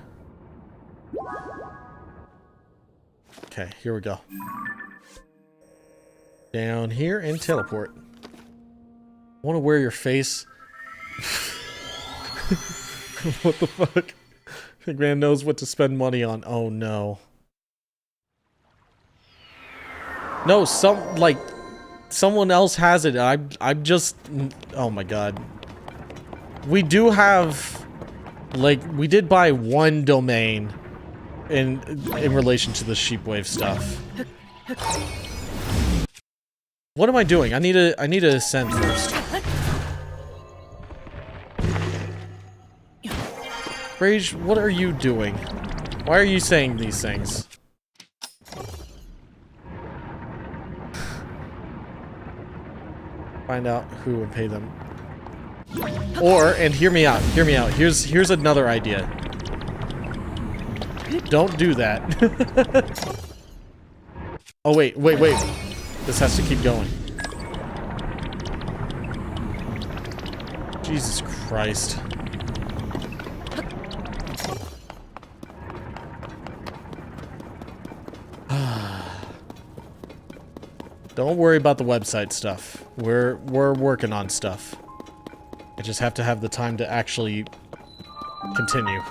Okay, here we go. Down here and teleport. Want to wear your face? What the fuck? Big man knows what to spend money on. Oh no. No, someone else has it. I'm just, oh my god. We do have, like, we did buy one domain in relation to the Sheepwave stuff. What am I doing? I need to ascend first. Rage, what are you doing? Why are you saying these things? Find out who and pay them. Or, and hear me out, here's another idea. Don't do that. Oh wait. This has to keep going. Jesus Christ. Don't worry about the website stuff. We're working on stuff. I just have to have the time to actually continue.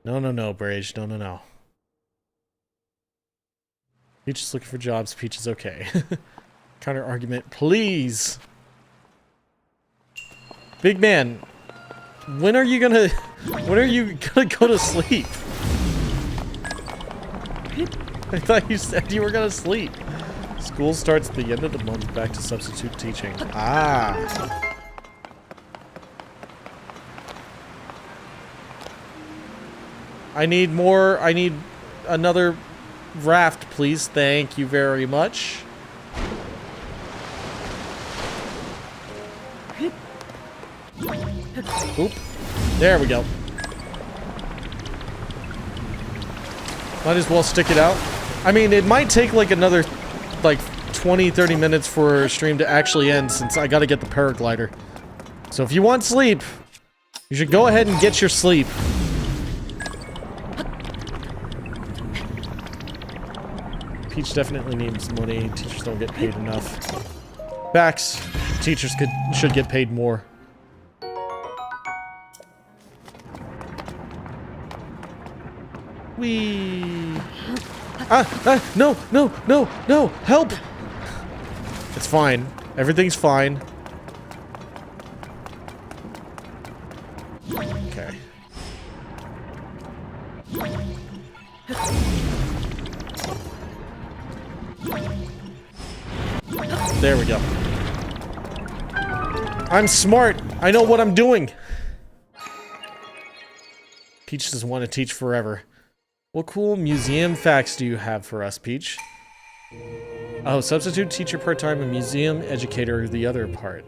No, Brage. No. Peach is looking for jobs. Peach is okay. Counter argument, please. Big man, when are you gonna go to sleep? I thought you said you were gonna sleep. School starts at the end of the month, back to substitute teaching. Ah. I need another raft, please. Thank you very much. Oop. There we go. Might as well stick it out. I mean, it might take like another, like, 20-30 minutes for stream to actually end, since I gotta get the paraglider. So if you want sleep, you should go ahead and get your sleep. Peach definitely needs money. Teachers don't get paid enough. Facts. Teachers should get paid more. Whee! No! Help! It's fine. Everything's fine. Okay. There we go. I'm smart. I know what I'm doing. Peach doesn't want to teach forever. What cool museum facts do you have for us, Peach? Oh, substitute teacher part-time and museum educator the other part.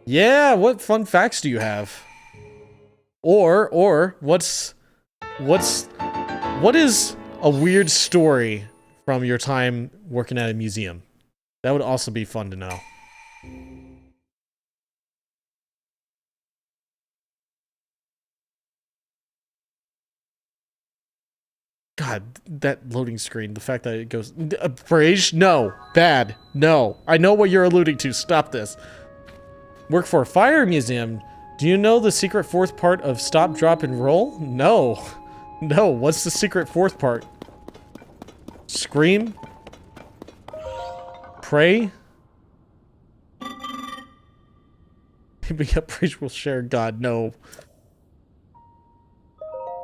Yeah, what fun facts do you have? Or what is a weird story from your time working at a museum? That would also be fun to know. God, that loading screen, the fact that it goes... Brage? No. Bad. No. I know what you're alluding to. Stop this. Work for a fire museum? Do you know the secret fourth part of Stop, Drop, and Roll? No. No, what's the secret fourth part? Scream? Pray? Maybe Upbridge will share. God, no.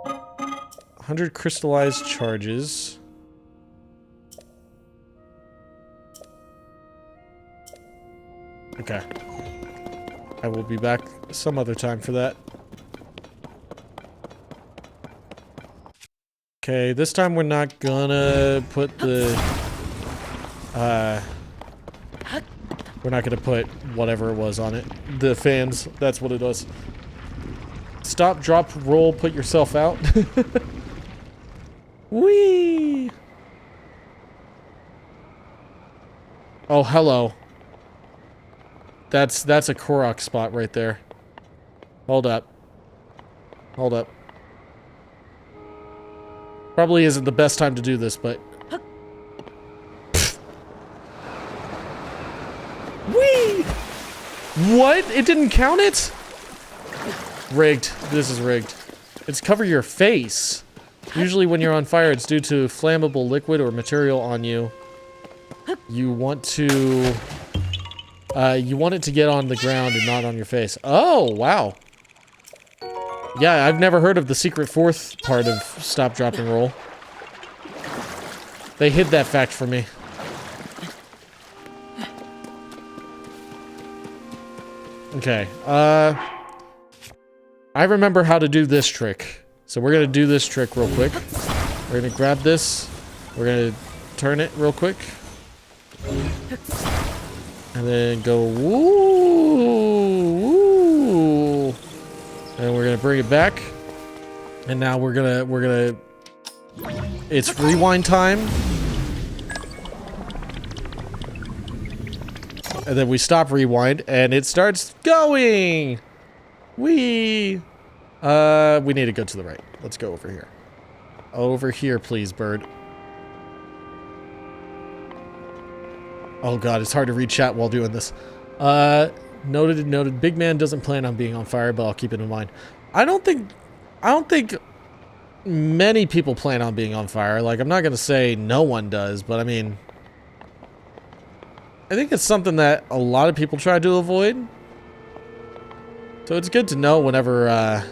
100 crystallized charges. Okay. I will be back some other time for that. Okay, this time we're not gonna put the... we're not gonna put whatever it was on it. The fans, that's what it was. Stop, drop, roll, put yourself out. Whee! Oh, hello. That's a Korok spot right there. Hold up. Hold up. Probably isn't the best time to do this, but... Whee! What? It didn't count it? Rigged. This is rigged. It's cover your face. Usually when you're on fire, it's due to flammable liquid or material on you. You want to... you want it to get on the ground and not on your face. Oh, wow. Yeah, I've never heard of the secret fourth part of stop, drop, and roll. They hid that fact from me. Okay, I remember how to do this trick. So we're gonna do this trick real quick. We're gonna grab this. We're gonna turn it real quick. And then go woo, woo. And we're gonna bring it back. And now we're gonna it's rewind time. And then we stop rewind and it starts going. We need to go to the right. Let's go over here. Over here, please, bird. Oh god, it's hard to read chat while doing this. Noted. Big man doesn't plan on being on fire, but I'll keep it in mind. I don't think many people plan on being on fire. Like, I'm not gonna say no one does, but I mean, I think it's something that a lot of people try to avoid. So it's good to know whenever,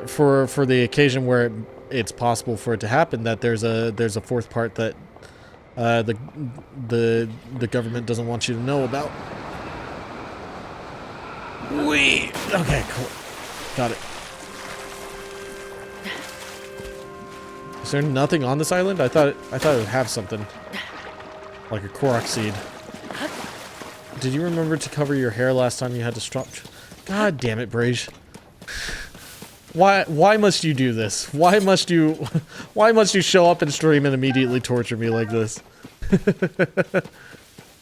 for the occasion where it's possible for it to happen, that there's a fourth part that the government doesn't want you to know about. Whee! Okay, cool. Got it. Is there nothing on this island? I thought it would have something. Like a Korok seed. Did you remember to cover your hair last time you had to stop? God damn it, Brage. Why must you do this? Why must you show up and stream and immediately torture me like this?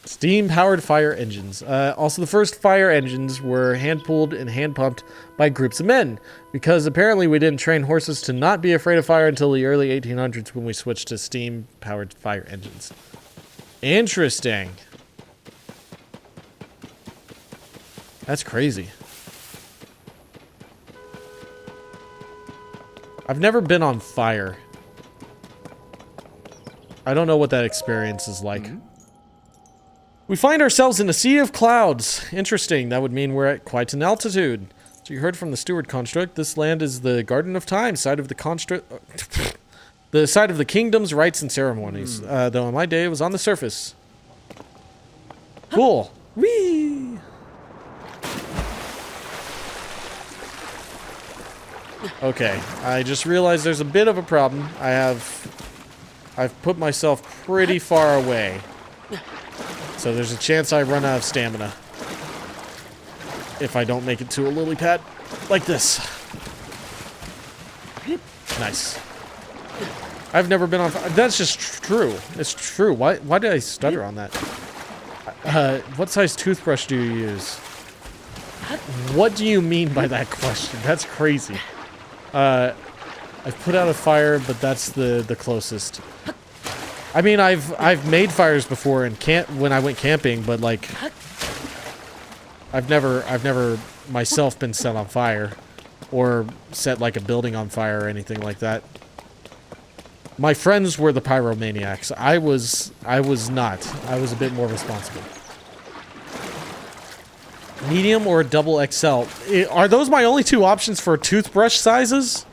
Steam-powered fire engines. Also, the first fire engines were hand-pulled and hand-pumped by groups of men, because apparently we didn't train horses to not be afraid of fire until the early 1800s when we switched to steam-powered fire engines. Interesting. That's crazy. I've never been on fire. I don't know what that experience is like. We find ourselves in a sea of clouds. Interesting. That would mean we're at quite an altitude. So you heard from the steward construct. This land is the Garden of Time, site of the construct... the site of the kingdom's rites and ceremonies. Though in my day, it was on the surface. Cool. Whee! Okay, I just realized there's a bit of a problem. I've put myself pretty far away. So there's a chance I run out of stamina. If I don't make it to a lily pad like this. Nice. I've never been on fire. That's just true. It's true. Why did I stutter on that? What size toothbrush do you use? What do you mean by that question? That's crazy. I've put out a fire, but that's the closest. I mean, I've made fires before in when I went camping, but like I've never myself been set on fire or set like a building on fire or anything like that. My friends were the pyromaniacs. I was not. I was a bit more responsible. Medium or a double XL. Are those my only two options for toothbrush sizes?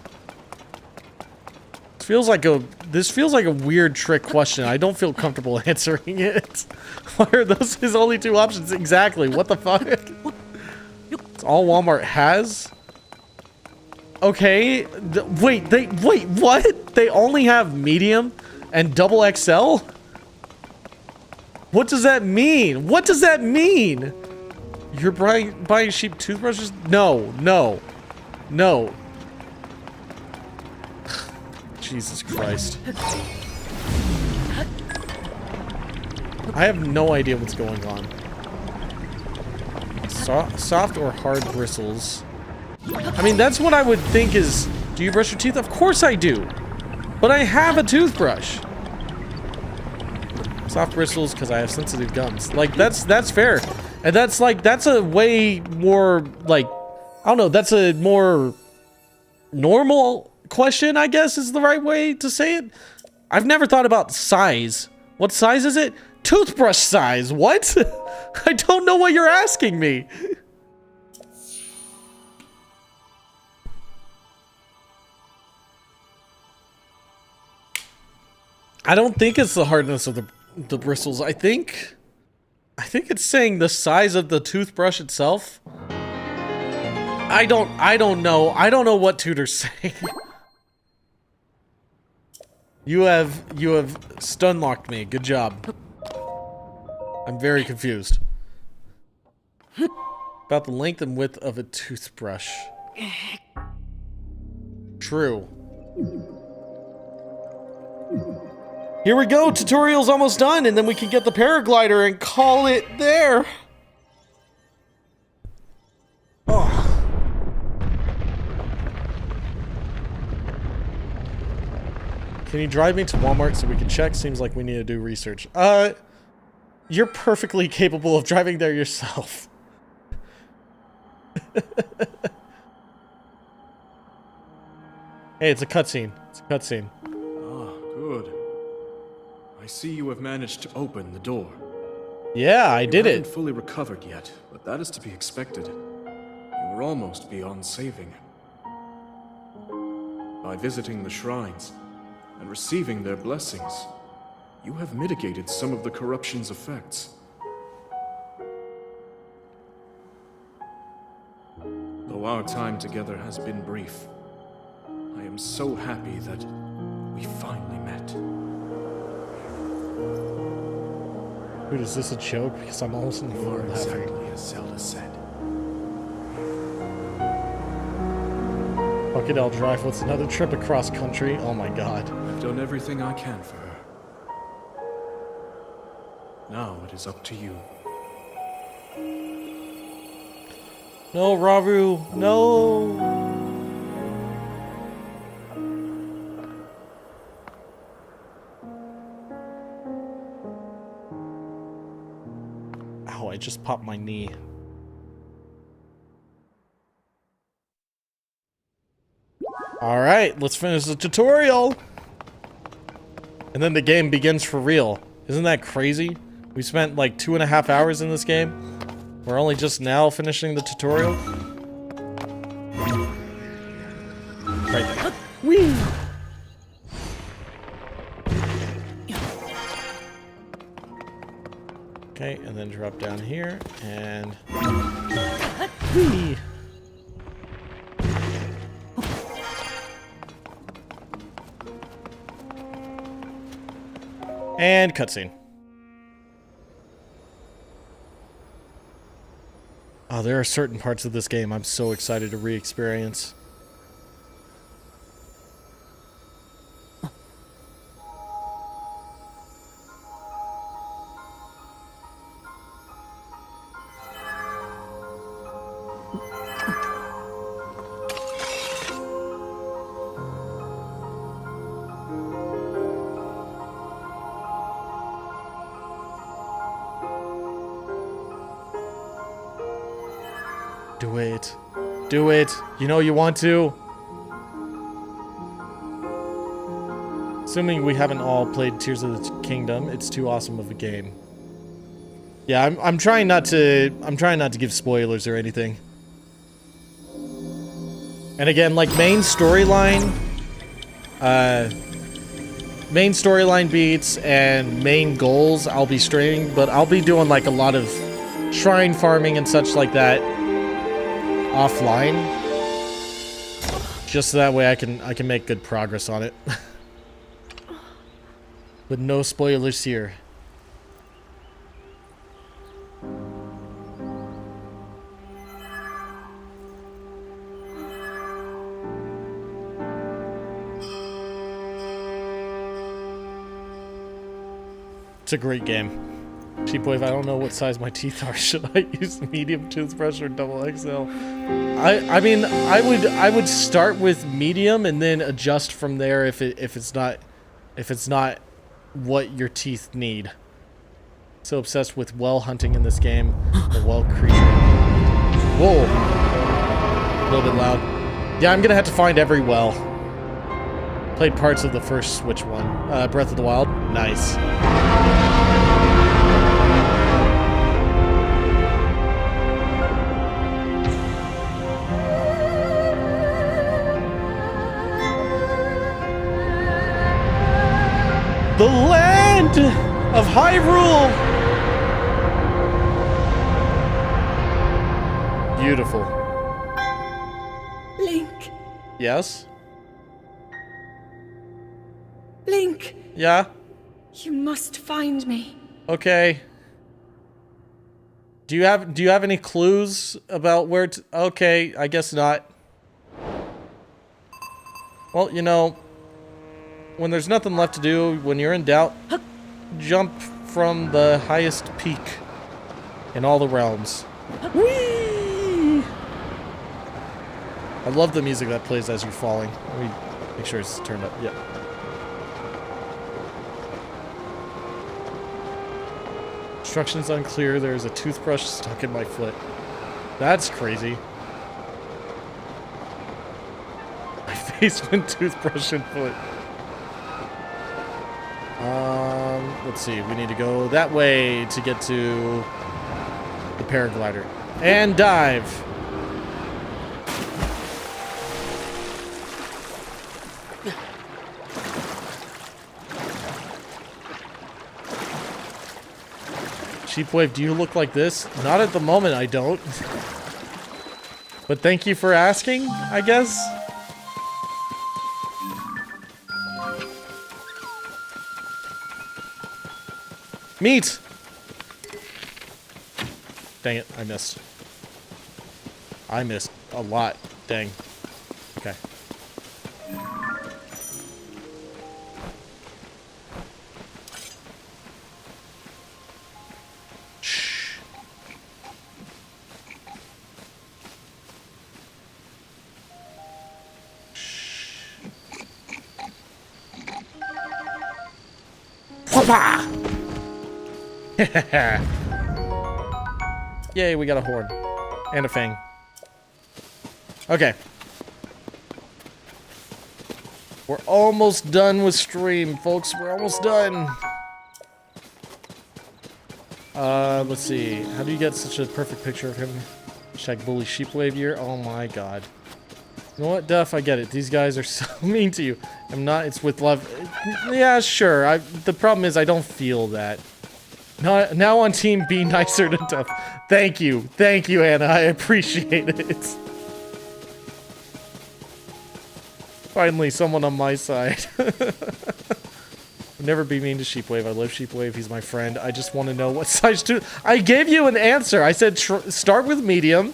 This feels like a weird trick question. I don't feel comfortable answering it. Why are those his only two options? Exactly. What the fuck? It's all Walmart has? Okay. Wait, what? They only have medium and double XL? What does that mean? What does that mean? You're buying cheap toothbrushes? No. Jesus Christ. I have no idea what's going on. Soft or hard bristles? I mean, that's what I would think is... Do you brush your teeth? Of course I do. But I have a toothbrush. Soft bristles because I have sensitive gums. Like, that's fair. And that's a way more, like... I don't know, that's a more normal question, I guess, is the right way to say it. I've never thought about size. What size is it? Toothbrush size. What? I don't know what you're asking me. I don't think it's the hardness of the bristles. I think it's saying the size of the toothbrush itself. I don't know. I don't know what Tutor's saying. You have stun-locked me. Good job. I'm very confused. About the length and width of a toothbrush. True. Here we go. Tutorial's almost done, and then we can get the paraglider and call it there. Oh. Can you drive me to Walmart so we can check? Seems like we need to do research. You're perfectly capable of driving there yourself. Hey, it's a cutscene. It's a cutscene. Ah, good. I see you have managed to open the door. Yeah, I did You haven't it. fully recovered yet, but that is to be expected. You were almost beyond saving. By visiting the shrines and receiving their blessings, you have mitigated some of the corruption's effects. Though our time together has been brief, I am so happy that we finally met. Dude, is this a joke? Because I'm almost in the You floor are laughing. exactly as Zelda said. Fuck it, I'll drive. What's another trip across country? Oh my god. I've done everything I can for her. Now it is up to you. No, Raru, no. Ow, I just popped my knee. Alright, let's finish the tutorial. And then the game begins for real. Isn't that crazy? We spent like 2.5 hours in this game. We're only just now finishing the tutorial. Right there. Whee! Okay, and then drop down here, and... Whee! And cutscene. Oh, there are certain parts of this game I'm so excited to re-experience. Do it. Do it. You know you want to. Assuming we haven't all played Tears of the Kingdom, it's too awesome of a game. Yeah, I'm trying not to give spoilers or anything. And again, like main storyline beats and main goals I'll be streaming, but I'll be doing like a lot of shrine farming and such like that offline. Just so that way I can make good progress on it. But no spoilers here. It's a great game. Sheepwave, I don't know what size my teeth are. Should I use medium toothbrush or double XL? I mean, I would start with medium and then adjust from there if it's not what your teeth need. So obsessed with well hunting in this game. The well creature. Whoa. A little bit loud. Yeah, I'm gonna have to find every well. Played parts of the first Switch one. Breath of the Wild. Nice. The land of Hyrule! Beautiful. Link. Yes? Link. Yeah? You must find me. Okay. Do you have any clues about where to... Okay, I guess not. Well, you know... When there's nothing left to do, when you're in doubt, jump from the highest peak in all the realms. Whee! I love the music that plays as you're falling. Let me make sure it's turned up. Yep. Instructions unclear. There's a toothbrush stuck in my foot. That's crazy. My face went toothbrush and foot. Let's see. We need to go that way to get to the paraglider. And dive. Sheepwave, do you look like this? Not at the moment, I don't. But thank you for asking, I guess. Meat! Dang it, I missed. I missed a lot. Dang. Okay. Shh. Shh. Papa! Yay, we got a horn. And a fang. Okay. We're almost done with stream, folks. We're almost done. Let's see. How do you get such a perfect picture of him? Hashtag bully Sheepwave year. Oh my god. You know what, Duff? I get it. These guys are so mean to you. I'm not. It's with love. Yeah, sure. The problem is I don't feel that. Now on team be nicer to Duff. Thank you, Anna. I appreciate it. Finally, someone on my side. Never be mean to Sheepwave. I love Sheepwave. He's my friend. I just want to know what size to. I gave you an answer. I said start with medium,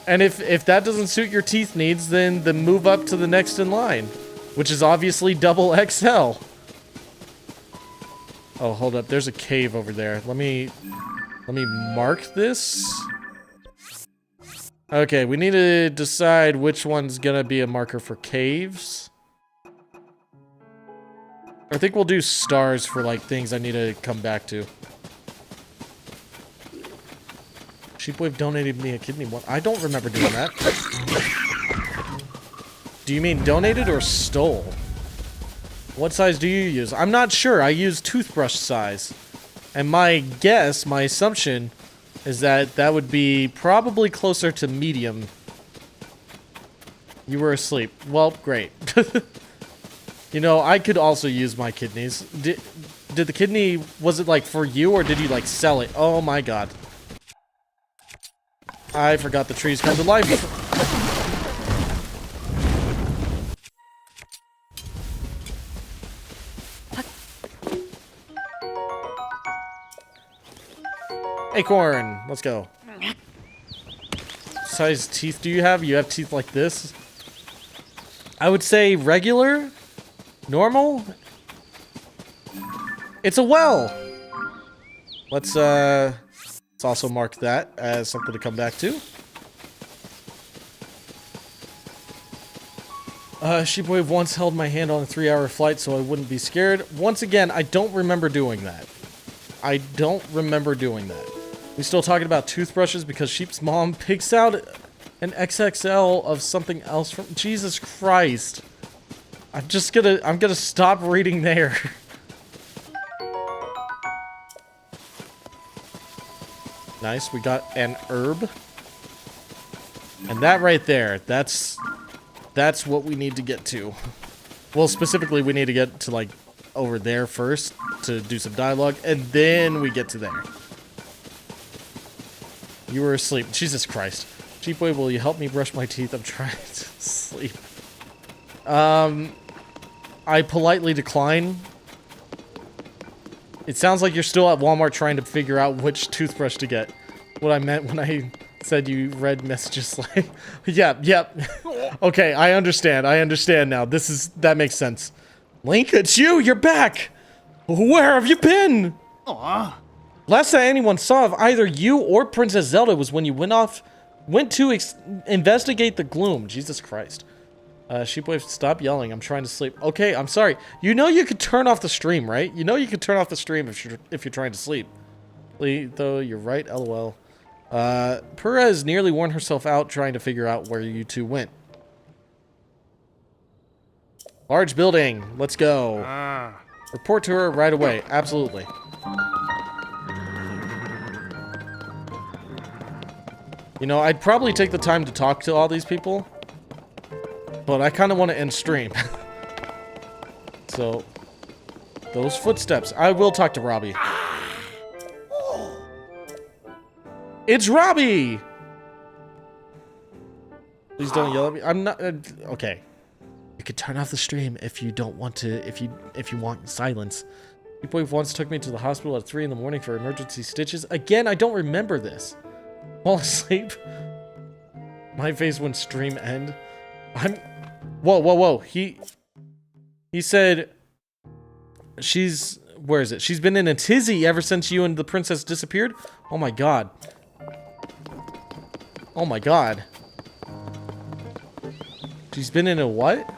and if that doesn't suit your teeth needs, then move up to the next in line, which is obviously double XL. Oh, hold up. There's a cave over there. Let me mark this. Okay, we need to decide which one's gonna be a marker for caves. I think we'll do stars for, like, things I need to come back to. Sheepwave donated me a kidney one. I don't remember doing that. Do you mean donated or stole? What size do you use? I'm not sure. I use toothbrush size. And my guess, my assumption, is that that would be probably closer to medium. You were asleep. Well, great. You know, I could also use my kidneys. Did the kidney, was it like for you, or did you like sell it? Oh my god. I forgot the trees come to life. Acorn, let's go. What size teeth do you have? You have teeth like this? I would say regular, normal. It's a well. Let's also mark that as something to come back to. Sheepwave once held my hand on a 3-hour flight so I wouldn't be scared. Once again, I don't remember doing that. I don't remember doing that. We still talking about toothbrushes because Sheep's mom picks out an XXL of something else from... Jesus Christ. I'm gonna stop reading there. Nice, we got an herb. And that right there, that's what we need to get to. Well, specifically, we need to get to, like, over there first to do some dialogue, and then we get to there. You were asleep. Jesus Christ. Sheepwave, will you help me brush my teeth? I'm trying to sleep. I politely decline. It sounds like you're still at Walmart trying to figure out which toothbrush to get. What I meant when I said you read messages like... Yep. Okay, I understand now. That makes sense. Link, it's you! You're back! Where have you been? Aww. Last that anyone saw of either you or Princess Zelda was when you went to investigate the gloom. Jesus Christ. Sheepwave, stop yelling. I'm trying to sleep. Okay, I'm sorry. You know you could turn off the stream, right? You know you could turn off the stream if you're trying to sleep. Though you're right, lol. Perez nearly worn herself out trying to figure out where you two went. Large building. Let's go. Report to her right away. Absolutely. You know, I'd probably take the time to talk to all these people, but I kind of want to end stream. So, those footsteps. I will talk to Robbie. It's Robbie! Please don't yell at me. I'm not... okay. You could turn off the stream if you don't want to... If you want silence. Sheepwave once took me to the hospital at 3 in the morning for emergency stitches. Again, I don't remember this. Fall asleep. My face when stream end. Whoa. He said... She's... Where is it? She's been in a tizzy ever since you and the princess disappeared? Oh my god. Oh my god. She's been in a what?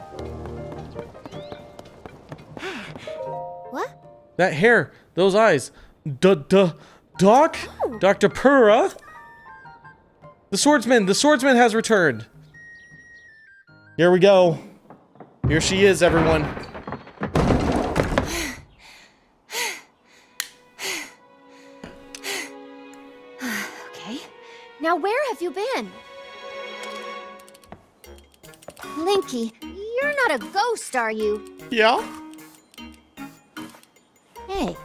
What? That hair, those eyes. Doc? Oh. Dr. Purra? The swordsman has returned. Here we go. Here she is, everyone. Okay. Now where have you been? Linky, you're not a ghost, are you? Yeah? Hey.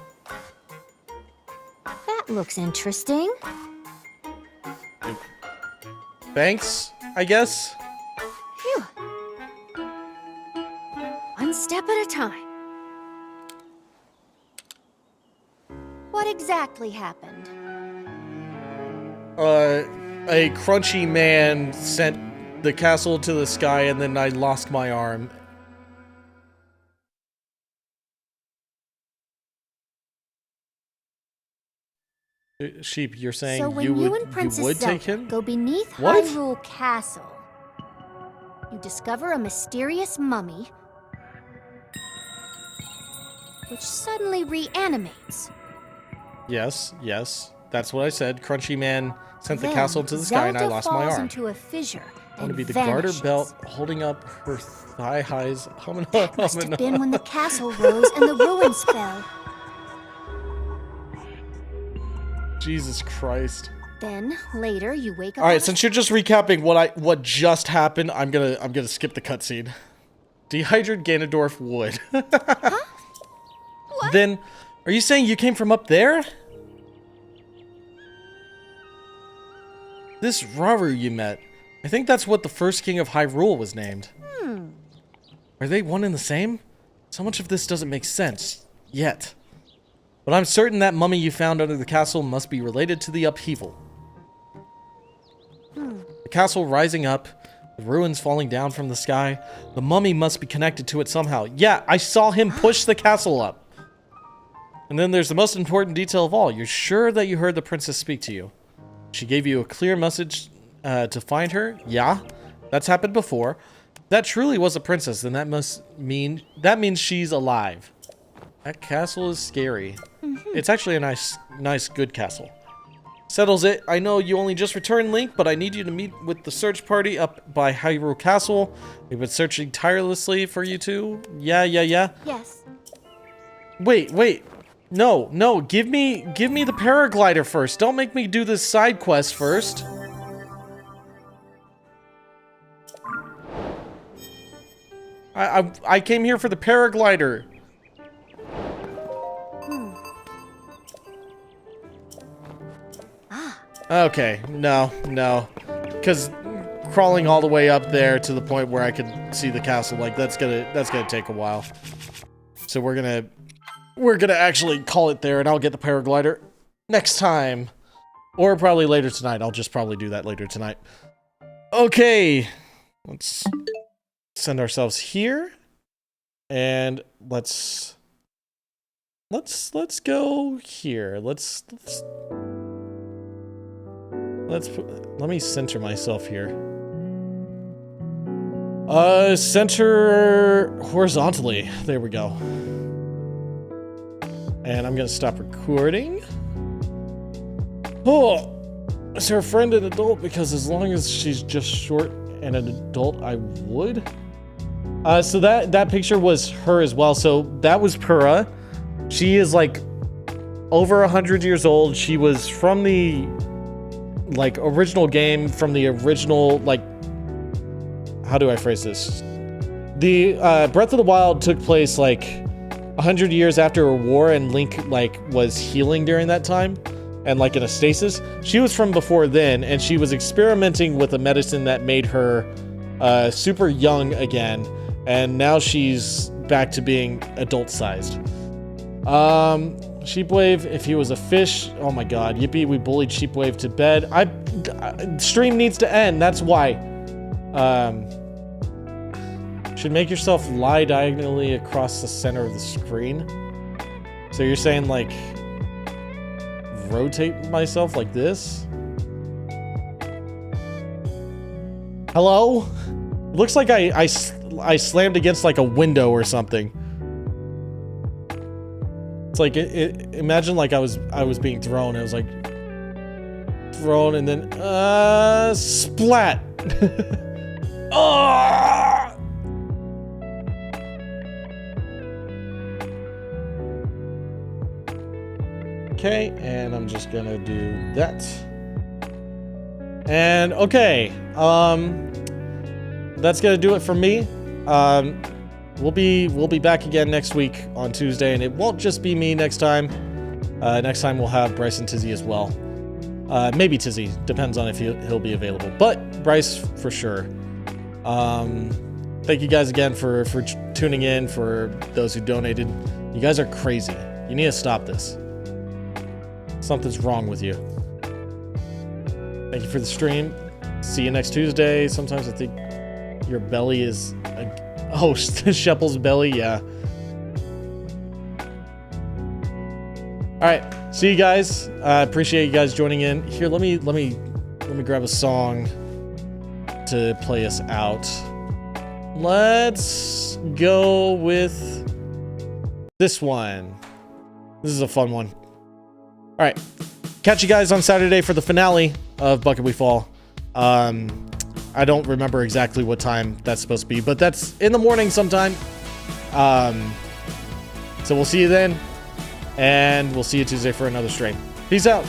That looks interesting. Thanks, I guess. Phew. One step at a time. What exactly happened? A crunchy man sent the castle to the sky and then I lost my arm. Sheep, you're saying So when you you would, and Princess you would Zelda take him? go beneath What? Hyrule Castle, you discover a mysterious mummy which suddenly reanimates. Yes. That's what I said. Crunchy man sent the Then castle to the sky and I Zelda lost my falls arm. into a fissure I'm gonna and be the garter vanishes. belt holding up her thigh highs. Must have been when the castle rose and the ruins fell. Jesus Christ. Then later you wake up. All right, since you're just recapping what just happened, I'm gonna skip the cutscene. Dehydrated Ganondorf wood. Huh? What? Then, are you saying you came from up there? This Rauru you met, I think that's what the first king of Hyrule was named. Are they one and the same? So much of this doesn't make sense yet. But I'm certain that mummy you found under the castle must be related to the upheaval. The castle rising up, the ruins falling down from the sky. The mummy must be connected to it somehow. Yeah, I saw him push the castle up. And then there's the most important detail of all. You're sure that you heard the princess speak to you? She gave you a clear message to find her? Yeah, that's happened before. That truly was a princess, then that means she's alive. That castle is scary. It's actually a nice, good castle. Settles it. I know you only just returned, Link, but I need you to meet with the search party up by Hyrule Castle. We've been searching tirelessly for you two. Yeah. Yes. Wait. No. Give me the paraglider first. Don't make me do this side quest first. I came here for the paraglider. Okay, no. Because crawling all the way up there to the point where I can see the castle, like, that's gonna take a while. So we're gonna actually call it there, and I'll get the paraglider next time. Or probably later tonight. I'll just probably do that later tonight. Okay. Let's send ourselves here. And let's go here. Let me center myself here. Center horizontally. There we go. And I'm gonna stop recording. Oh, is her friend an adult? Because as long as she's just short and an adult, I would. So that picture was her as well. So that was Pura. She is like over 100 years old. She was from the like original game, from the original, like, how do I phrase this? The Breath of the Wild took place like 100 years after a war, and Link like was healing during that time and like in a stasis. She was from before then, and she was experimenting with a medicine that made her super young again, and now she's back to being adult sized. Sheepwave, if he was a fish, oh my god, yippee, we bullied Sheepwave to bed. Stream needs to end, that's why. Should make yourself lie diagonally across the center of the screen. So you're saying, like, rotate myself like this? Hello? Looks like I slammed against, like, a window or something. It's like, imagine like I was being thrown. It was like thrown and then splat. Oh! Okay, and I'm just gonna do that. And okay, that's gonna do it for me. We'll be back again next week on Tuesday, and it won't just be me next time. Next time we'll have Bryce and Tizzy as well. Maybe Tizzy, depends on if he'll be available, but Bryce for sure. Thank you guys again for tuning in. For those who donated, you guys are crazy. You need to stop this. Something's wrong with you. Thank you for the stream. See you next Tuesday. Sometimes I think your belly is oh, Sheppel's belly, yeah. Alright, see you guys. Appreciate you guys joining in. Here, let me grab a song to play us out. Let's go with this one. This is a fun one. Alright. Catch you guys on Saturday for the finale of Bucket We Fall. I don't remember exactly what time that's supposed to be, but that's in the morning sometime. So we'll see you then, and we'll see you Tuesday for another stream. Peace out.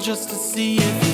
just to see if